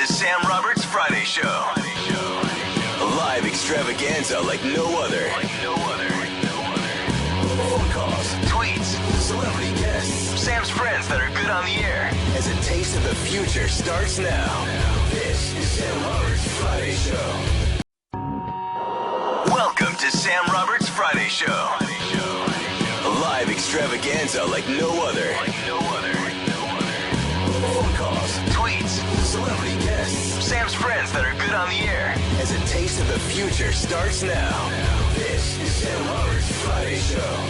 to Sam Roberts' Friday Show. A live extravaganza like no other. Phone calls, tweets, celebrity guests, Sam's friends that are good on the air. As a taste of the future starts now. This is Sam Roberts' Friday Show. Welcome to Sam Roberts' Friday Show. A live extravaganza like no other. Phone calls, tweets, celebrity guests, Sam's friends that are good on the air. As a taste of the future starts now. This is Sam Roberts' Friday Show.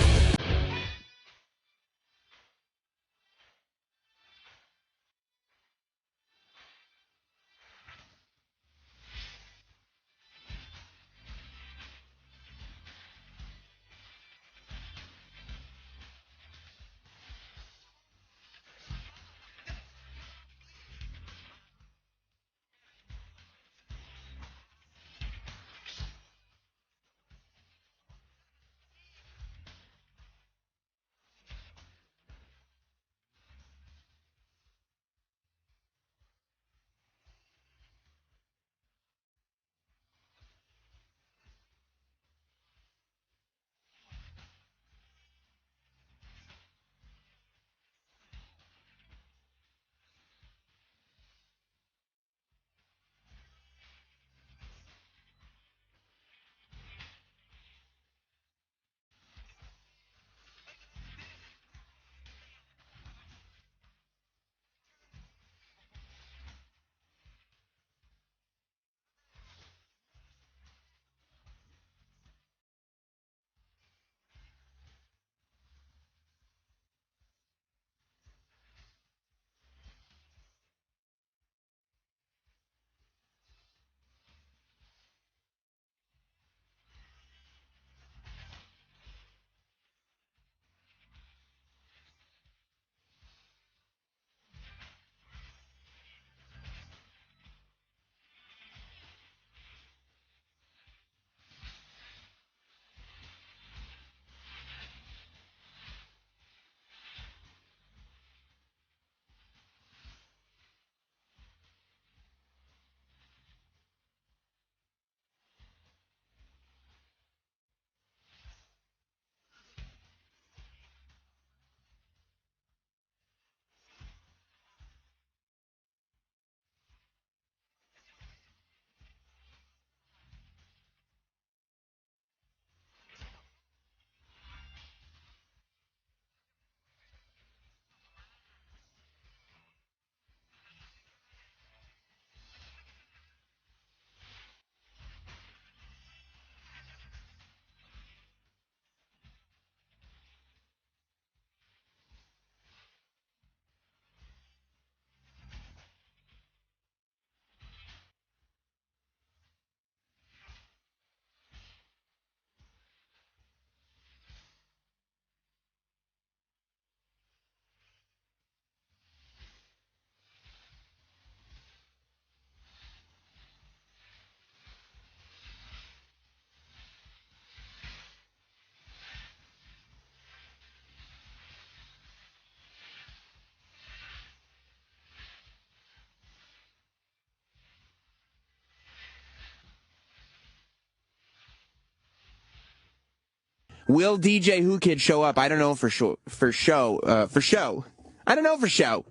Will DJ Whoo Kid show up? I don't know for sure. For show. I don't know for show.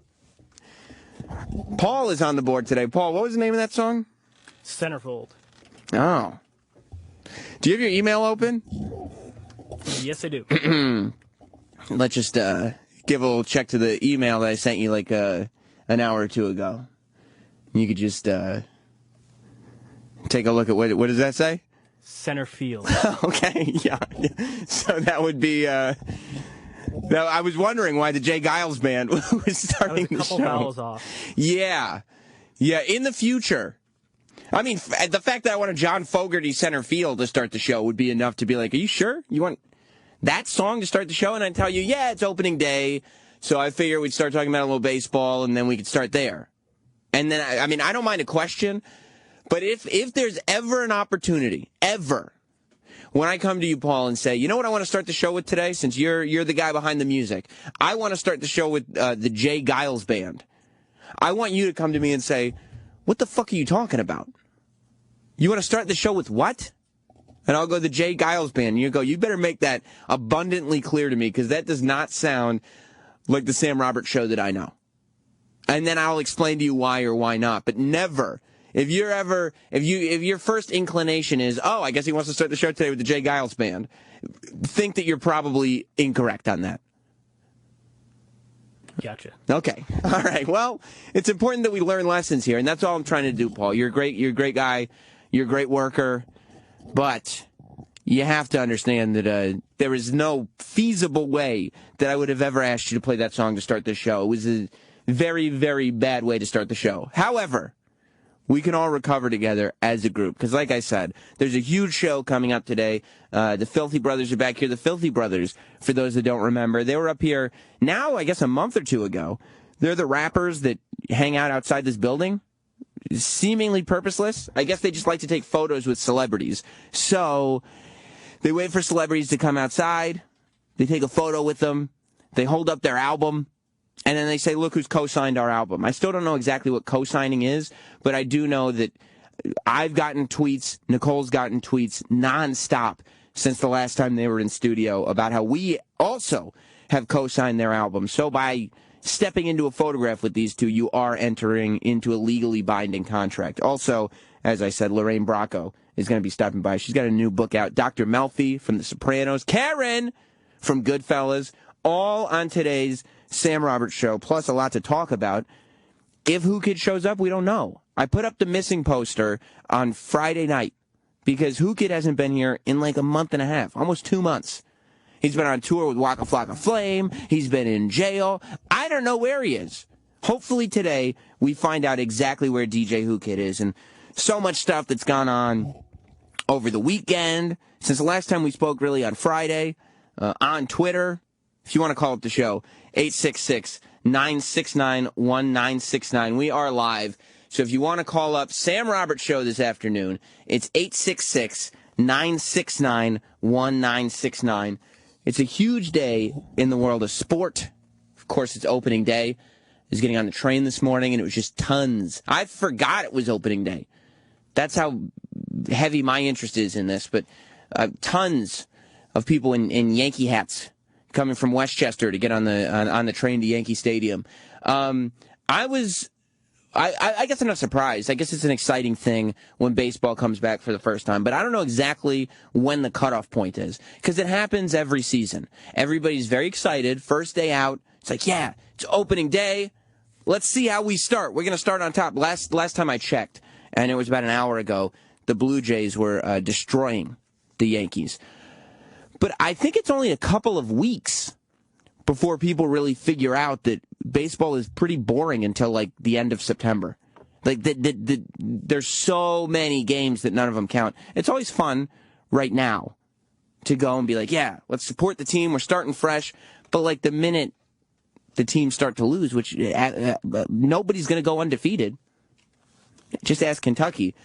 Paul is on the board today. Paul, what was the name of that song? Centerfold. Oh. Do you have your email open? Yes, I do. Let's just give a little check to the email that I sent you like an hour or two ago. You could just take a look at what does that say? Center field. Okay, yeah. So that would be. Now, I was wondering why the Jay Giles band was starting the show. A couple vowels off. Yeah. In the future, I mean, the fact that I want a John Fogerty center field to start the show would be enough to be like, "Are you sure you want that song to start the show?" And I'd tell you, "Yeah, it's opening day, so I figure we'd start talking about a little baseball, and then we could start there." And then, I mean, I don't mind a question. But if there's ever an opportunity, ever, when I come to you, Paul, and say, you know what I want to start the show with today, since you're the guy behind the music, I want to start the show with the Jay Giles Band. I want you to come to me and say, What the fuck are you talking about? You want to start the show with what? And I'll go the Jay Giles Band. And you go, you better make that abundantly clear to me, because that does not sound like the Sam Roberts show that I know. And then I'll explain to you why or why not. But never, if your first inclination is, oh, I guess he wants to start the show today with the Jay Giles Band, think that you're probably incorrect on that. Gotcha. Okay. All right. Well, it's important that we learn lessons here, and that's all I'm trying to do, Paul. You're a great guy. You're a great worker. But you have to understand that there is no feasible way that I would have ever asked you to play that song to start this show. It was a very, very bad way to start the show. However, we can all recover together as a group. Because like I said, there's a huge show coming up today. The Filthy Brothers are back here. The Filthy Brothers, for those that don't remember, they were up here now, I guess, a month or two ago. They're the rappers that hang out outside this building. Seemingly purposeless. I guess they just like to take photos with celebrities. So they wait for celebrities to come outside. They take a photo with them. They hold up their album. And then they say, look who's co-signed our album. I still don't know exactly what co-signing is, but I do know that I've gotten tweets, Nicole's gotten tweets nonstop since the last time they were in studio about how we also have co-signed their album. So by stepping into a photograph with these two, you are entering into a legally binding contract. Also, as I said, Lorraine Bracco is going to be stopping by. She's got a new book out. Dr. Melfi from The Sopranos. Karen from Goodfellas. All on today's Sam Roberts show, plus a lot to talk about. If Whoo Kid shows up, we don't know. I put up the missing poster on Friday night because Whoo Kid hasn't been here in like a month and a half, almost 2 months. He's been on tour with Waka Flocka Flame. He's been in jail. I don't know where he is. Hopefully today we find out exactly where DJ Whoo Kid is. And so much stuff that's gone on over the weekend, since the last time we spoke really on Friday, on Twitter. If you want to call up the show, 866-969-1969. We are live. So if you want to call up Sam Roberts Show this afternoon, it's 866-969-1969. It's a huge day in the world of sport. Of course, it's opening day. I was getting on the train this morning, and it was just tons. I forgot it was opening day. That's how heavy my interest is in this. But tons of people in Yankee hats coming from Westchester to get on the train to Yankee Stadium. I guess I'm not surprised. I guess it's an exciting thing when baseball comes back for the first time. But I don't know exactly when the cutoff point is, because it happens every season. Everybody's very excited. First day out, it's like, yeah, it's opening day. Let's see how we start. We're going to start on top. Last time I checked, and it was about an hour ago, the Blue Jays were destroying the Yankees. But I think it's only a couple of weeks before people really figure out that baseball is pretty boring until like the end of September. Like there's so many games that none of them count. It's always fun right now to go and be like, yeah, let's support the team. We're starting fresh. But like the minute the teams start to lose, which nobody's going to go undefeated. Just ask Kentucky.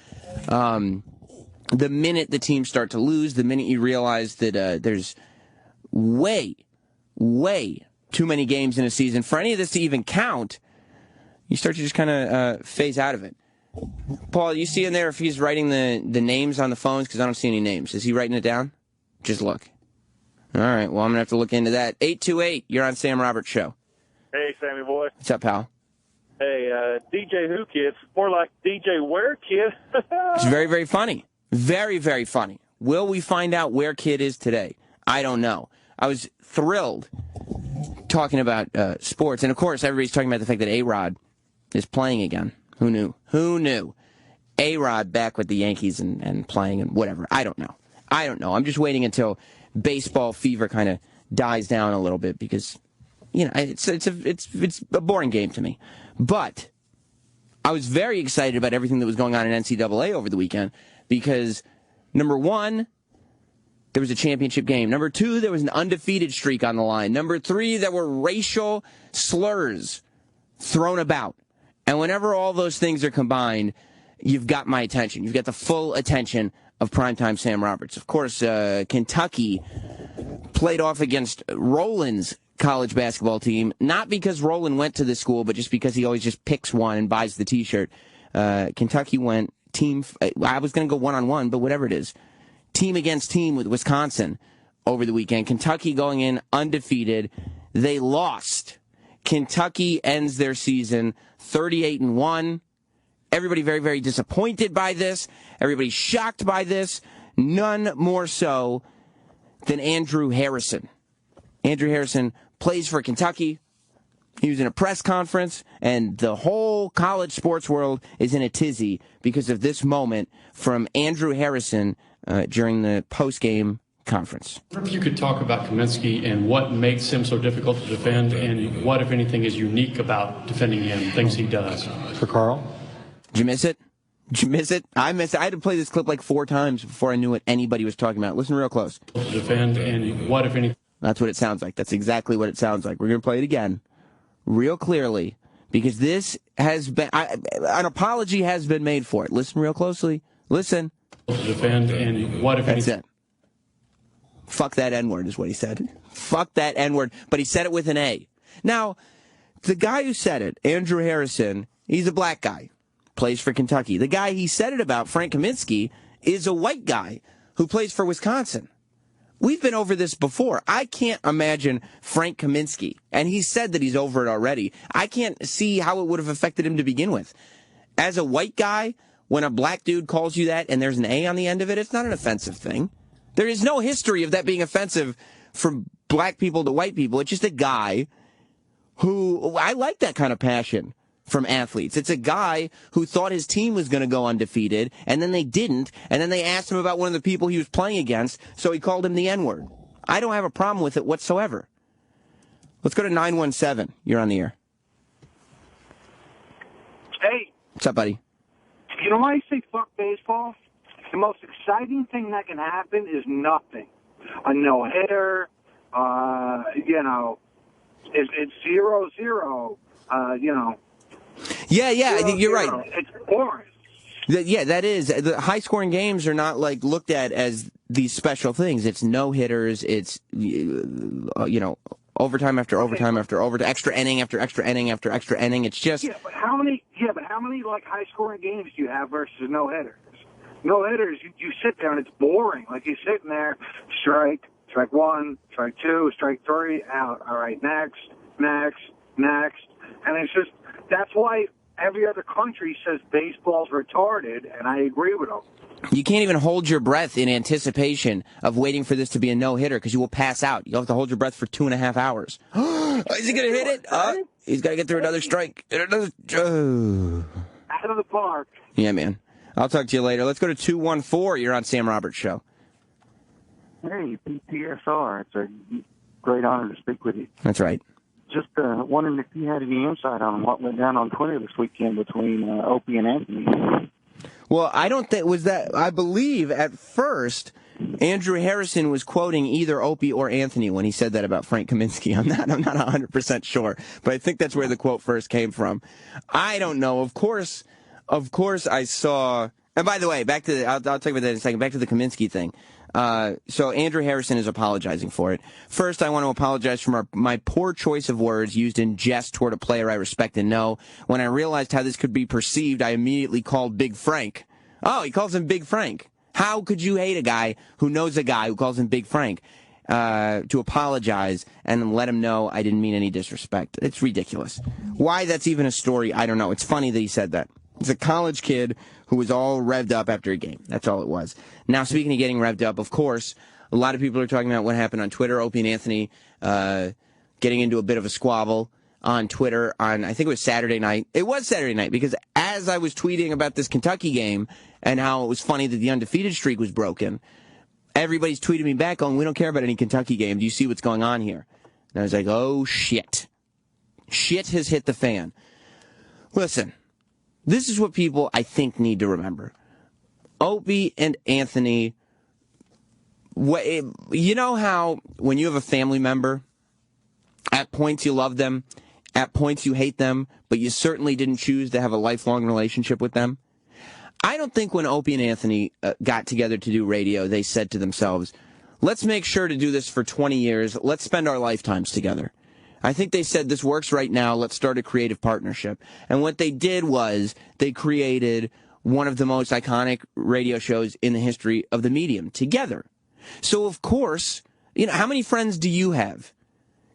The minute the teams start to lose, the minute you realize that there's way too many games in a season for any of this to even count, you start to just kind of phase out of it. Paul, you see in there if he's writing the names on the phones? Because I don't see any names. Is he writing it down? Just look. All right, well, I'm going to have to look into that. 828, you're on Sam Roberts Show. Hey, Sammy boy. What's up, pal? Hey, DJ Whoo Kid, more like DJ Where Kid. It's very, very funny. Very, very funny. Will we find out where Kid is today? I don't know. I was thrilled talking about sports. And, of course, everybody's talking about the fact that A-Rod is playing again. Who knew? Who knew? A-Rod back with the Yankees and playing and whatever. I don't know. I'm just waiting until baseball fever kind of dies down a little bit because, you know, it's a boring game to me. But I was very excited about everything that was going on in NCAA over the weekend because, number one, there was a championship game. Number two, there was an undefeated streak on the line. Number three, there were racial slurs thrown about. And whenever all those things are combined, you've got my attention. You've got the full attention of primetime Sam Roberts. Of course, Kentucky played off against Roland's college basketball team, not because Roland went to the school, but just because he always just picks one and buys the T-shirt. Kentucky went team. I was going to go one-on-one, but whatever it is. Team against team with Wisconsin over the weekend. Kentucky going in undefeated. They lost. Kentucky ends their season 38-1. Everybody very, very disappointed by this. Everybody shocked by this. None more so than Andrew Harrison. Andrew Harrison plays for Kentucky. He was in a press conference, and the whole college sports world is in a tizzy because of this moment from Andrew Harrison during the post-game conference. If you could talk about Kaminsky and what makes him so difficult to defend, and what, if anything, is unique about defending him, things he does. For Carl? Did you miss it? Did you miss it? I missed it. I had to play this clip like 4 times before I knew what anybody was talking about. Listen real close. To defend, and what, if anything... That's what it sounds like. That's exactly what it sounds like. We're going to play it again real clearly because this has been... an apology has been made for it. Listen real closely. Listen. To defend, and what, if anything... That's it. Fuck that N-word is what he said. Fuck that N-word. But he said it with an A. Now, the guy who said it, Andrew Harrison, he's a black guy. Plays for Kentucky. The guy he said it about, Frank Kaminsky, is a white guy who plays for Wisconsin. We've been over this before. I can't imagine Frank Kaminsky, and he said that he's over it already. I can't see how it would have affected him to begin with. As a white guy, when a black dude calls you that and there's an A on the end of it, it's not an offensive thing. There is no history of that being offensive from black people to white people. It's just a guy who, I like that kind of passion from athletes. It's a guy who thought his team was going to go undefeated, and then they didn't, and then they asked him about one of the people he was playing against, so he called him the N-word. I don't have a problem with it whatsoever. Let's go to 917. You're on the air. Hey. What's up, buddy? You know why I say fuck baseball? The most exciting thing that can happen is nothing. A no-hitter, it's 0-0, Yeah, I think you're right. It's boring. Yeah, that is. The high-scoring games are not, like, looked at as these special things. It's no-hitters. It's, overtime after overtime after overtime, extra inning after extra inning after extra inning. It's just... Yeah, but how many like, high-scoring games do you have versus no-hitters? No-hitters, you sit there and it's boring. Like, you're sitting there, strike 1, strike 2, strike 3, out. All right, next. And it's just... That's why every other country says baseball's retarded, and I agree with them. You can't even hold your breath in anticipation of waiting for this to be a no-hitter because you will pass out. You'll have to hold your breath for 2.5 hours. Is he going to hit it? He's got to get through another strike. Out of the park. Yeah, man. I'll talk to you later. Let's go to 214. You're on Sam Roberts' show. Hey, PTSR. It's a great honor to speak with you. That's right. Just wondering if you had any insight on what went down on Twitter this weekend between Opie and Anthony. Well, I don't think I believe at first Andrew Harrison was quoting either Opie or Anthony when he said that about Frank Kaminsky. I'm not 100% sure, but I think that's where the quote first came from. I don't know. Of course I saw. And by the way, I'll talk about that in a second. Back to the Kaminsky thing. So Andrew Harrison is apologizing for it. First, I want to apologize for my poor choice of words used in jest toward a player I respect and know. When I realized how this could be perceived, I immediately called Big Frank. Oh, he calls him Big Frank. How could you hate a guy who knows a guy who calls him Big Frank? To apologize and let him know I didn't mean any disrespect. It's ridiculous. Why that's even a story, I don't know. It's funny that he said that. He's a college kid who was all revved up after a game. That's all it was. Now, speaking of getting revved up, of course, a lot of people are talking about what happened on Twitter. Opie and Anthony getting into a bit of a squabble on Twitter on, I think it was Saturday night. It was Saturday night because as I was tweeting about this Kentucky game and how it was funny that the undefeated streak was broken, everybody's tweeting me back going, we don't care about any Kentucky game. Do you see what's going on here? And I was like, oh, shit. Shit has hit the fan. Listen. This is what people, I think, need to remember. Opie and Anthony, you know how when you have a family member, at points you love them, at points you hate them, but you certainly didn't choose to have a lifelong relationship with them? I don't think when Opie and Anthony got together to do radio, they said to themselves, let's make sure to do this for 20 years. Let's spend our lifetimes together. I think they said this works right now. Let's start a creative partnership. And what they did was they created one of the most iconic radio shows in the history of the medium together. So, of course, how many friends do you have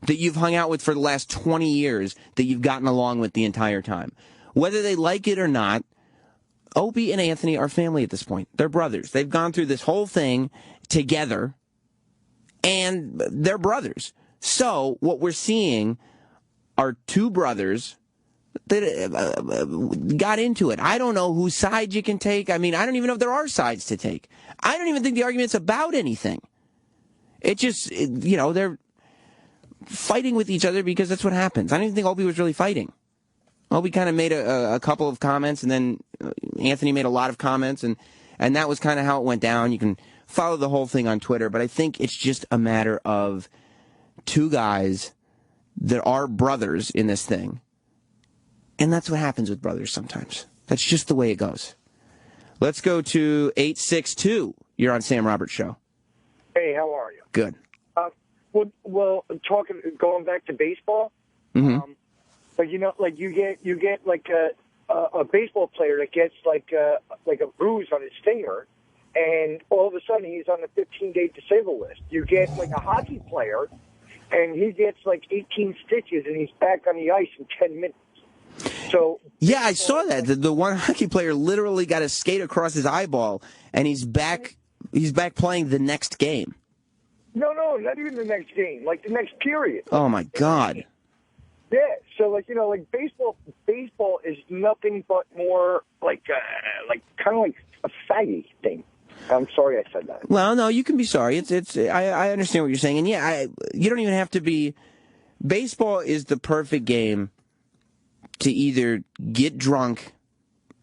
that you've hung out with for the last 20 years that you've gotten along with the entire time? Whether they like it or not, Opie and Anthony are family at this point. They're brothers. They've gone through this whole thing together, and they're brothers. So what we're seeing are two brothers that got into it. I don't know whose side you can take. I mean, I don't even know if there are sides to take. I don't even think the argument's about anything. It just, they're fighting with each other because that's what happens. I don't even think Opie was really fighting. Opie kind of made a couple of comments, and then Anthony made a lot of comments, and that was kind of how it went down. You can follow the whole thing on Twitter, but I think it's just a matter of two guys that are brothers in this thing. And that's what happens with brothers sometimes. That's just the way it goes. Let's go to 862. You're on Sam Roberts Show. Hey, how are you? Good. Going back to baseball. Mm-hmm. But you get like a baseball player that gets like a bruise on his finger, and all of a sudden he's on the 15-day disabled list. You get like a hockey player, and he gets like 18 stitches, and he's back on the ice in 10 minutes. So yeah, I saw that. The one hockey player literally got a skate across his eyeball, and he's back. He's back playing the next game. No, not even the next game. Like the next period. Oh my God. Yeah. So baseball is nothing but more like kind of like a faggy thing. I'm sorry I said that. Well, no, you can be sorry. I understand what you're saying, and yeah, you don't even have to be. Baseball is the perfect game to either get drunk,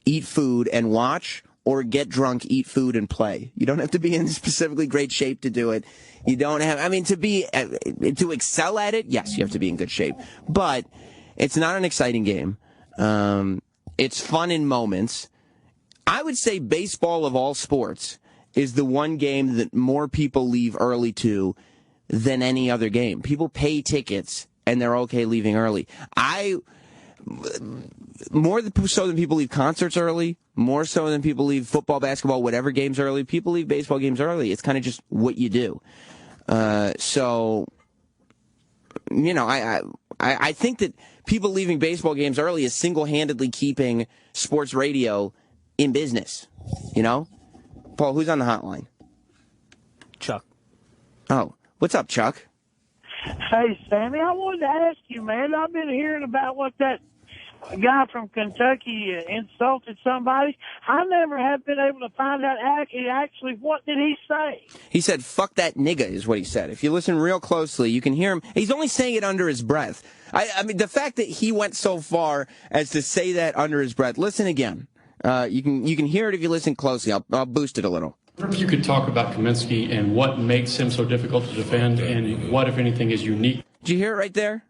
eat food, and watch, or get drunk, eat food, and play. You don't have to be in specifically great shape to do it. You don't have, to excel at it, yes, you have to be in good shape. But it's not an exciting game. It's fun in moments. I would say baseball of all sports is the one game that more people leave early to than any other game. People pay tickets, and they're okay leaving early. More so than people leave concerts early, more so than people leave football, basketball, whatever games early. People leave baseball games early. It's kind of just what you do. I think that people leaving baseball games early is single-handedly keeping sports radio in business. Paul, who's on the hotline? Chuck. Oh, what's up, Chuck? Hey, Sammy, I wanted to ask you, man. I've been hearing about what that guy from Kentucky insulted somebody. I never have been able to find out actually what did he say. He said, "Fuck that nigga," is what he said. If you listen real closely, you can hear him. He's only saying it under his breath. I mean, the fact that he went so far as to say that under his breath. Listen again. You can hear it if you listen closely. I'll boost it a little. If you could talk about Kaminsky and what makes him so difficult to defend, and what, if anything, is unique. Did you hear it right there?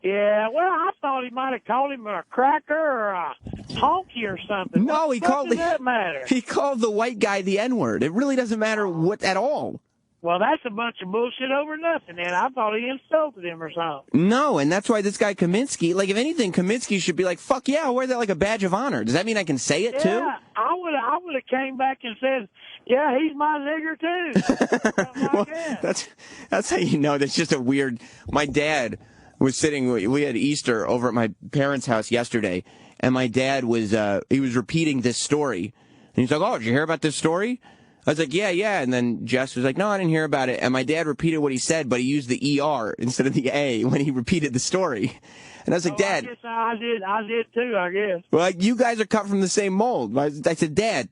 Yeah, well, I thought he might have called him a cracker or a honky or something. No, he called that matter? He called the white guy the N-word. It really doesn't matter what at all. Well, that's a bunch of bullshit over nothing, and I thought he insulted him or something. No, and that's why this guy Kaminsky, like, if anything, Kaminsky should be like, fuck yeah, I'll wear that like a badge of honor. Does that mean I can say it, too? Yeah, I would have came back and said, yeah, he's my nigger, too. Well, that's how you know. That's just a weird... My dad was sitting... We had Easter over at my parents' house yesterday, and my dad was... he was repeating this story. And he's like, oh, did you hear about this story? I was like, yeah. And then Jess was like, no, I didn't hear about it. And my dad repeated what he said, but he used the ER instead of the A when he repeated the story. And I was like, Dad. I did too, I guess. Well, like, you guys are cut from the same mold. I said, Dad,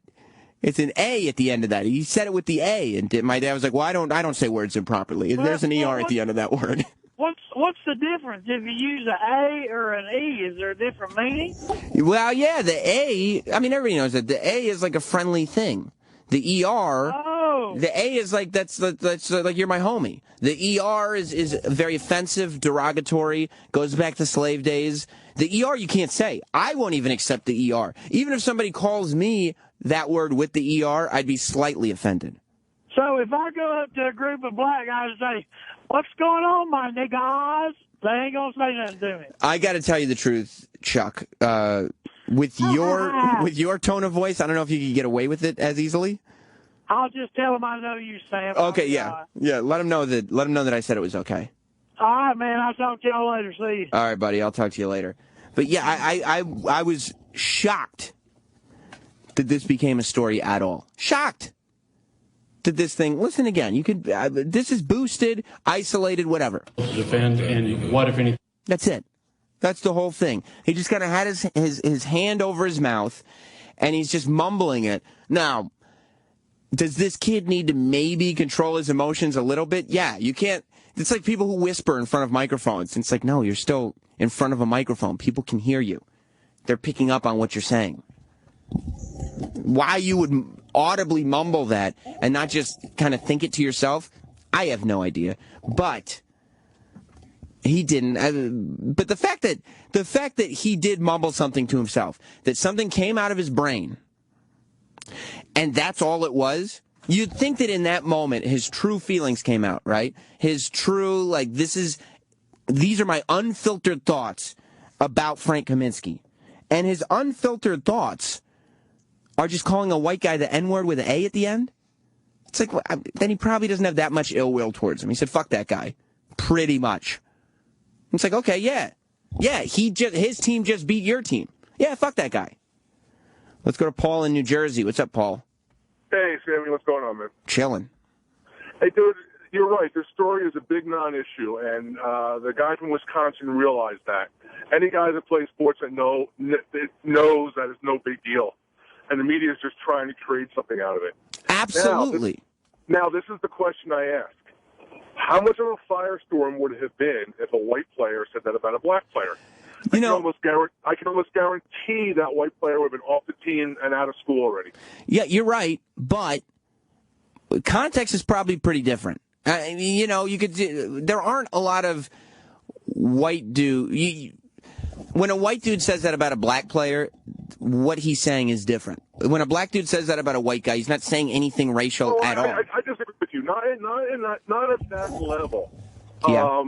it's an A at the end of that. He said it with the A. And my dad was like, well, I don't say words improperly. There's an ER at the end of that word. What's the difference? If you use an A or an E, is there a different meaning? Well, yeah, the A, I mean, everybody knows that. The A is like a friendly thing. The ER, the A is like, that's like you're my homie. The ER is very offensive, derogatory, goes back to slave days. The ER you can't say. I won't even accept the ER. Even if somebody calls me that word with the ER, I'd be slightly offended. So if I go up to a group of black guys and say, what's going on, my niggas? They ain't gonna say nothing to me. I got to tell you the truth, Chuck. With your tone of voice, I don't know if you could get away with it as easily. I'll just tell them I know you, Sam. Okay, yeah. Let them know that I said it was okay. All right, man. I'll talk to y'all later. See you. All right, buddy. I'll talk to you later. But yeah, I was shocked that this became a story at all. Shocked that this thing. Listen again. You could. This is boosted, isolated, whatever. Defend and what if anything? That's it. That's the whole thing. He just kind of had his hand over his mouth, and he's just mumbling it. Now, does this kid need to maybe control his emotions a little bit? Yeah, you can't. It's like people who whisper in front of microphones. It's like, no, you're still in front of a microphone. People can hear you. They're picking up on what you're saying. Why you would audibly mumble that and not just kind of think it to yourself, I have no idea. But he didn't. But the fact that he did mumble something to himself, that something came out of his brain, and that's all it was. You'd think that in that moment, his true feelings came out, right? His true, like, these are my unfiltered thoughts about Frank Kaminsky. And his unfiltered thoughts are just calling a white guy the N-word with an A at the end? It's like, then he probably doesn't have that much ill will towards him. He said, fuck that guy. Pretty much. It's like, okay, yeah. Yeah, his team just beat your team. Yeah, fuck that guy. Let's go to Paul in New Jersey. What's up, Paul? Hey, Sammy, what's going on, man? Chilling. Hey, dude, you're right. This story is a big non-issue, and the guy from Wisconsin realized that. Any guy that plays sports that knows that it's no big deal, and the media is just trying to create something out of it. Absolutely. Now, this is the question I ask. How much of a firestorm would it have been if a white player said that about a black player? I can almost guarantee that white player would have been off the team and out of school already. Yeah, you're right, but context is probably pretty different. There aren't a lot of white dude. When a white dude says that about a black player, what he's saying is different. When a black dude says that about a white guy, he's not saying anything racial at all. I disagree with you. Not at that level. Yeah.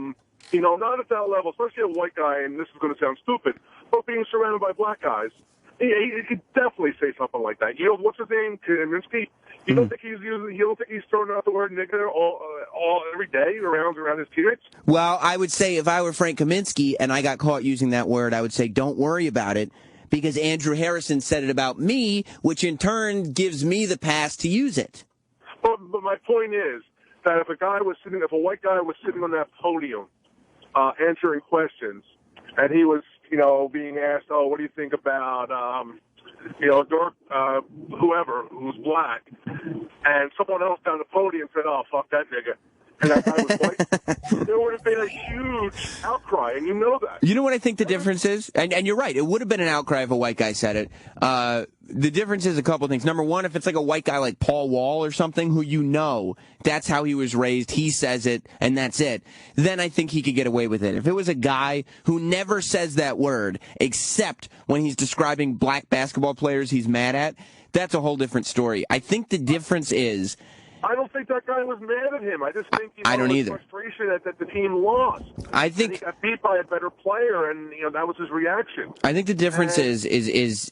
Not at that level, especially a white guy, and this is going to sound stupid, but being surrounded by black guys, he could definitely say something like that. What's his name? Kaminsky? You don't think he's throwing out the word nigger all every day around his teammates? Well, I would say if I were Frank Kaminsky and I got caught using that word, I would say don't worry about it, because Andrew Harrison said it about me, which in turn gives me the pass to use it. But my point is that if a white guy was sitting on that podium answering questions, and he was, being asked, oh, what do you think about, whoever who's black, and someone else down the podium said, oh, fuck that nigga, and that guy was white, there would have been a huge outcry, and you know that. You know what I think the difference is? And you're right, it would have been an outcry if a white guy said it. The difference is a couple things. Number one, if it's like a white guy like Paul Wall or something who that's how he was raised, he says it, and that's it, then I think he could get away with it. If it was a guy who never says that word except when he's describing black basketball players he's mad at, that's a whole different story. I think the difference is... I don't think that guy was mad at him. I just think I don't either. Frustration that the team lost. I think he got beat by a better player, and that was his reaction. I think the difference is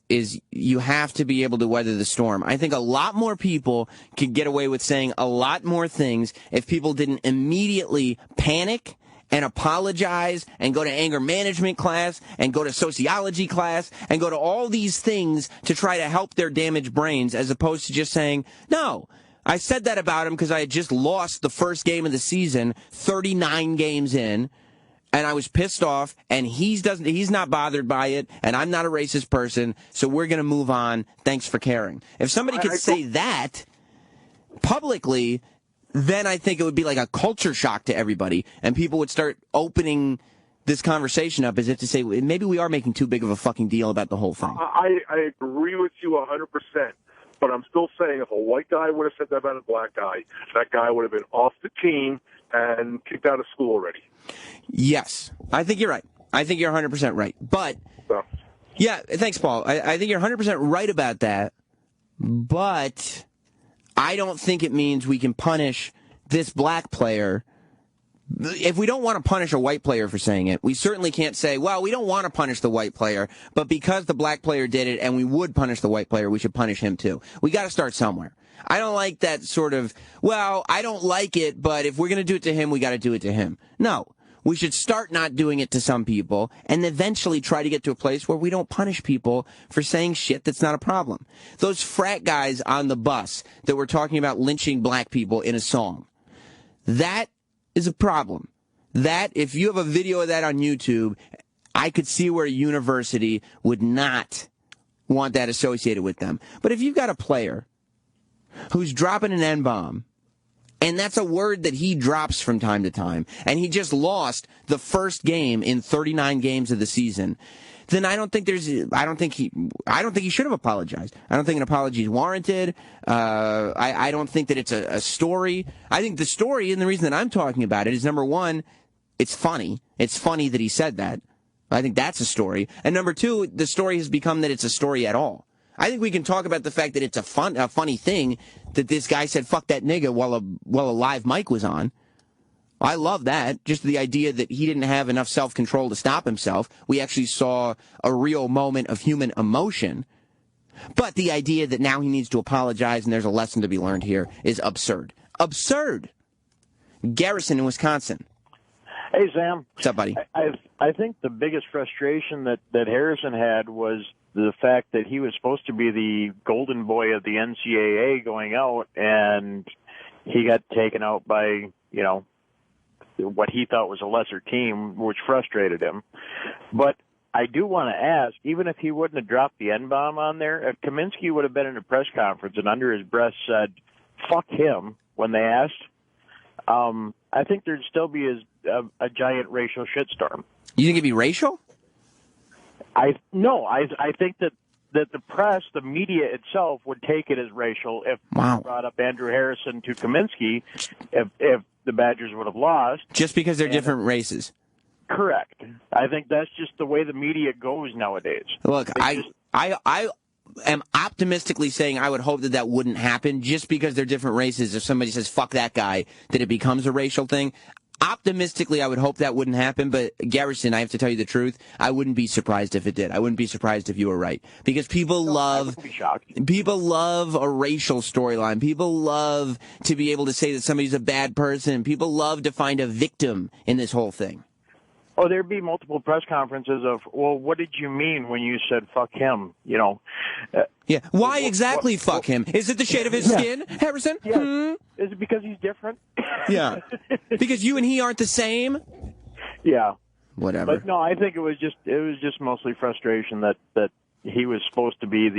you have to be able to weather the storm. I think a lot more people could get away with saying a lot more things if people didn't immediately panic and apologize and go to anger management class and go to sociology class and go to all these things to try to help their damaged brains, as opposed to just saying, no, I said that about him because I had just lost the first game of the season, 39 games in, and I was pissed off, and he's not bothered by it, and I'm not a racist person, so we're going to move on. Thanks for caring. If somebody could say that publicly, then I think it would be like a culture shock to everybody, and people would start opening this conversation up as if to say, maybe we are making too big of a fucking deal about the whole thing. I agree with you 100%. But I'm still saying if a white guy would have said that about a black guy, that guy would have been off the team and kicked out of school already. Yes. I think you're right. I think you're 100% right. But, yeah, thanks, Paul. I think you're 100% right about that. But I don't think it means we can punish this black player if we don't want to punish a white player for saying it, we certainly can't say, well, we don't want to punish the white player, but because the black player did it and we would punish the white player, we should punish him too. We got to start somewhere. I don't like that sort of, well, I don't like it, but if we're going to do it to him, we got to do it to him. No. We should start not doing it to some people and eventually try to get to a place where we don't punish people for saying shit that's not a problem. Those frat guys on the bus that were talking about lynching black people in a song, that is a problem. That, if you have a video of that on YouTube, I could see where a university would not want that associated with them. But if you've got a player who's dropping an N-bomb, and that's a word that he drops from time to time, and he just lost the first game in 39 games of the season, then I don't think he should have apologized. I don't think an apology is warranted. I don't think that it's a story. I think the story, and the reason that I'm talking about it, is number one, it's funny. It's funny that he said that. I think that's a story. And number two, the story has become that it's a story at all. I think we can talk about the fact that it's a funny thing that this guy said "fuck that nigga" while a live mic was on. I love that. Just the idea that he didn't have enough self-control to stop himself. We actually saw a real moment of human emotion. But the idea that now he needs to apologize and there's a lesson to be learned here is absurd. Absurd. Garrison in Wisconsin. Hey, Sam. What's up, buddy? I think the biggest frustration that Harrison had was the fact that he was supposed to be the golden boy of the NCAA going out, and he got taken out by, what he thought was a lesser team, which frustrated him. But I do want to ask, even if he wouldn't have dropped the N-bomb on there, if Kaminsky would have been in a press conference and under his breath said, "fuck him," when they asked, I think there'd still be a giant racial shitstorm. You think it'd be racial? I think that the press, the media itself, would take it as racial if they brought up Andrew Harrison to Kaminsky if the Badgers would have lost. Just because they're different races. Correct. I think that's just the way the media goes nowadays. Look, I am optimistically saying I would hope that wouldn't happen just because they're different races. If somebody says "fuck that guy," that it becomes a racial thing. Optimistically, I would hope that wouldn't happen, but Garrison, I have to tell you the truth, I wouldn't be surprised if it did. I wouldn't be surprised if you were right. Because people love a racial storyline. People love to be able to say that somebody's a bad person. People love to find a victim in this whole thing. Oh, there'd be multiple press conferences of, well, what did you mean when you said "fuck him"? Yeah. Why exactly fuck him? Is it the shade of his skin, Harrison? Yeah. Is it because he's different? Yeah. Because you and he aren't the same? Yeah. Whatever. But no, I think it was just mostly frustration that he was supposed to be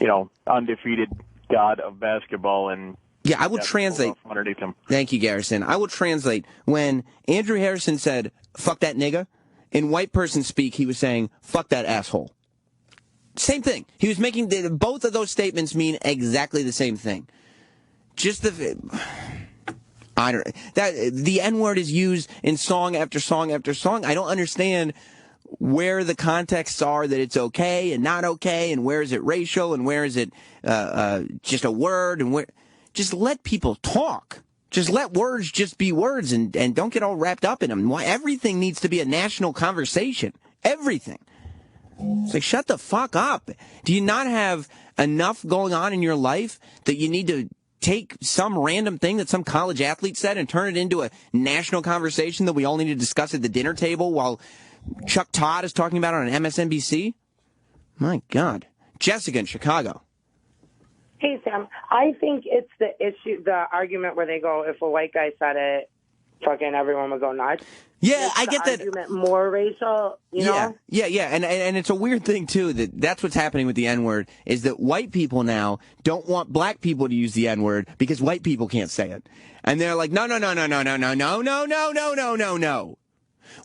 the, undefeated god of basketball, and yeah, I will translate. Underneath him. Thank you, Garrison. I will translate. When Andrew Harrison said, "fuck that nigga," in white person speak, he was saying, "fuck that asshole." Same thing. He was making both of those statements mean exactly the same thing. Just the N-word is used in song after song after song. I don't understand where the contexts are that it's okay and not okay, and where is it racial and where is it just a word, and where. Just let people talk. Just let words just be words, and don't get all wrapped up in them. Everything needs to be a national conversation. Everything. It's like, shut the fuck up. Do you not have enough going on in your life that you need to take some random thing that some college athlete said and turn it into a national conversation that we all need to discuss at the dinner table while Chuck Todd is talking about it on MSNBC? My God. Jessica in Chicago. Hey, Sam, I think it's the argument where they go, if a white guy said it, fucking everyone would go nuts. Yeah, it's I get that. Argument more racial, you know? Yeah, and it's a weird thing too that's what's happening with the N-word is that white people now don't want black people to use the N-word because white people can't say it, and they're like, no.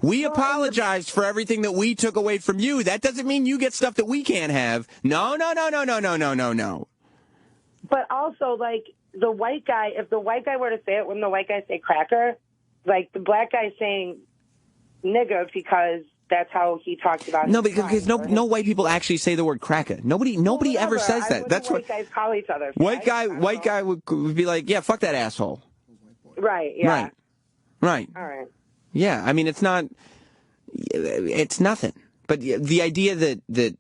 We apologized for everything that we took away from you. That doesn't mean you get stuff that we can't have. No. But also, like, the white guy, if the white guy were to say it, wouldn't the white guy say cracker? Like, the black guy saying nigga because that's how he talks about it. No, because no white people actually say the word cracker. Nobody ever says that. That's what white guys call each other. White guy would be like, yeah, fuck that asshole. Right, yeah. Right. Right. All right. Yeah, I mean, it's nothing. But the idea that,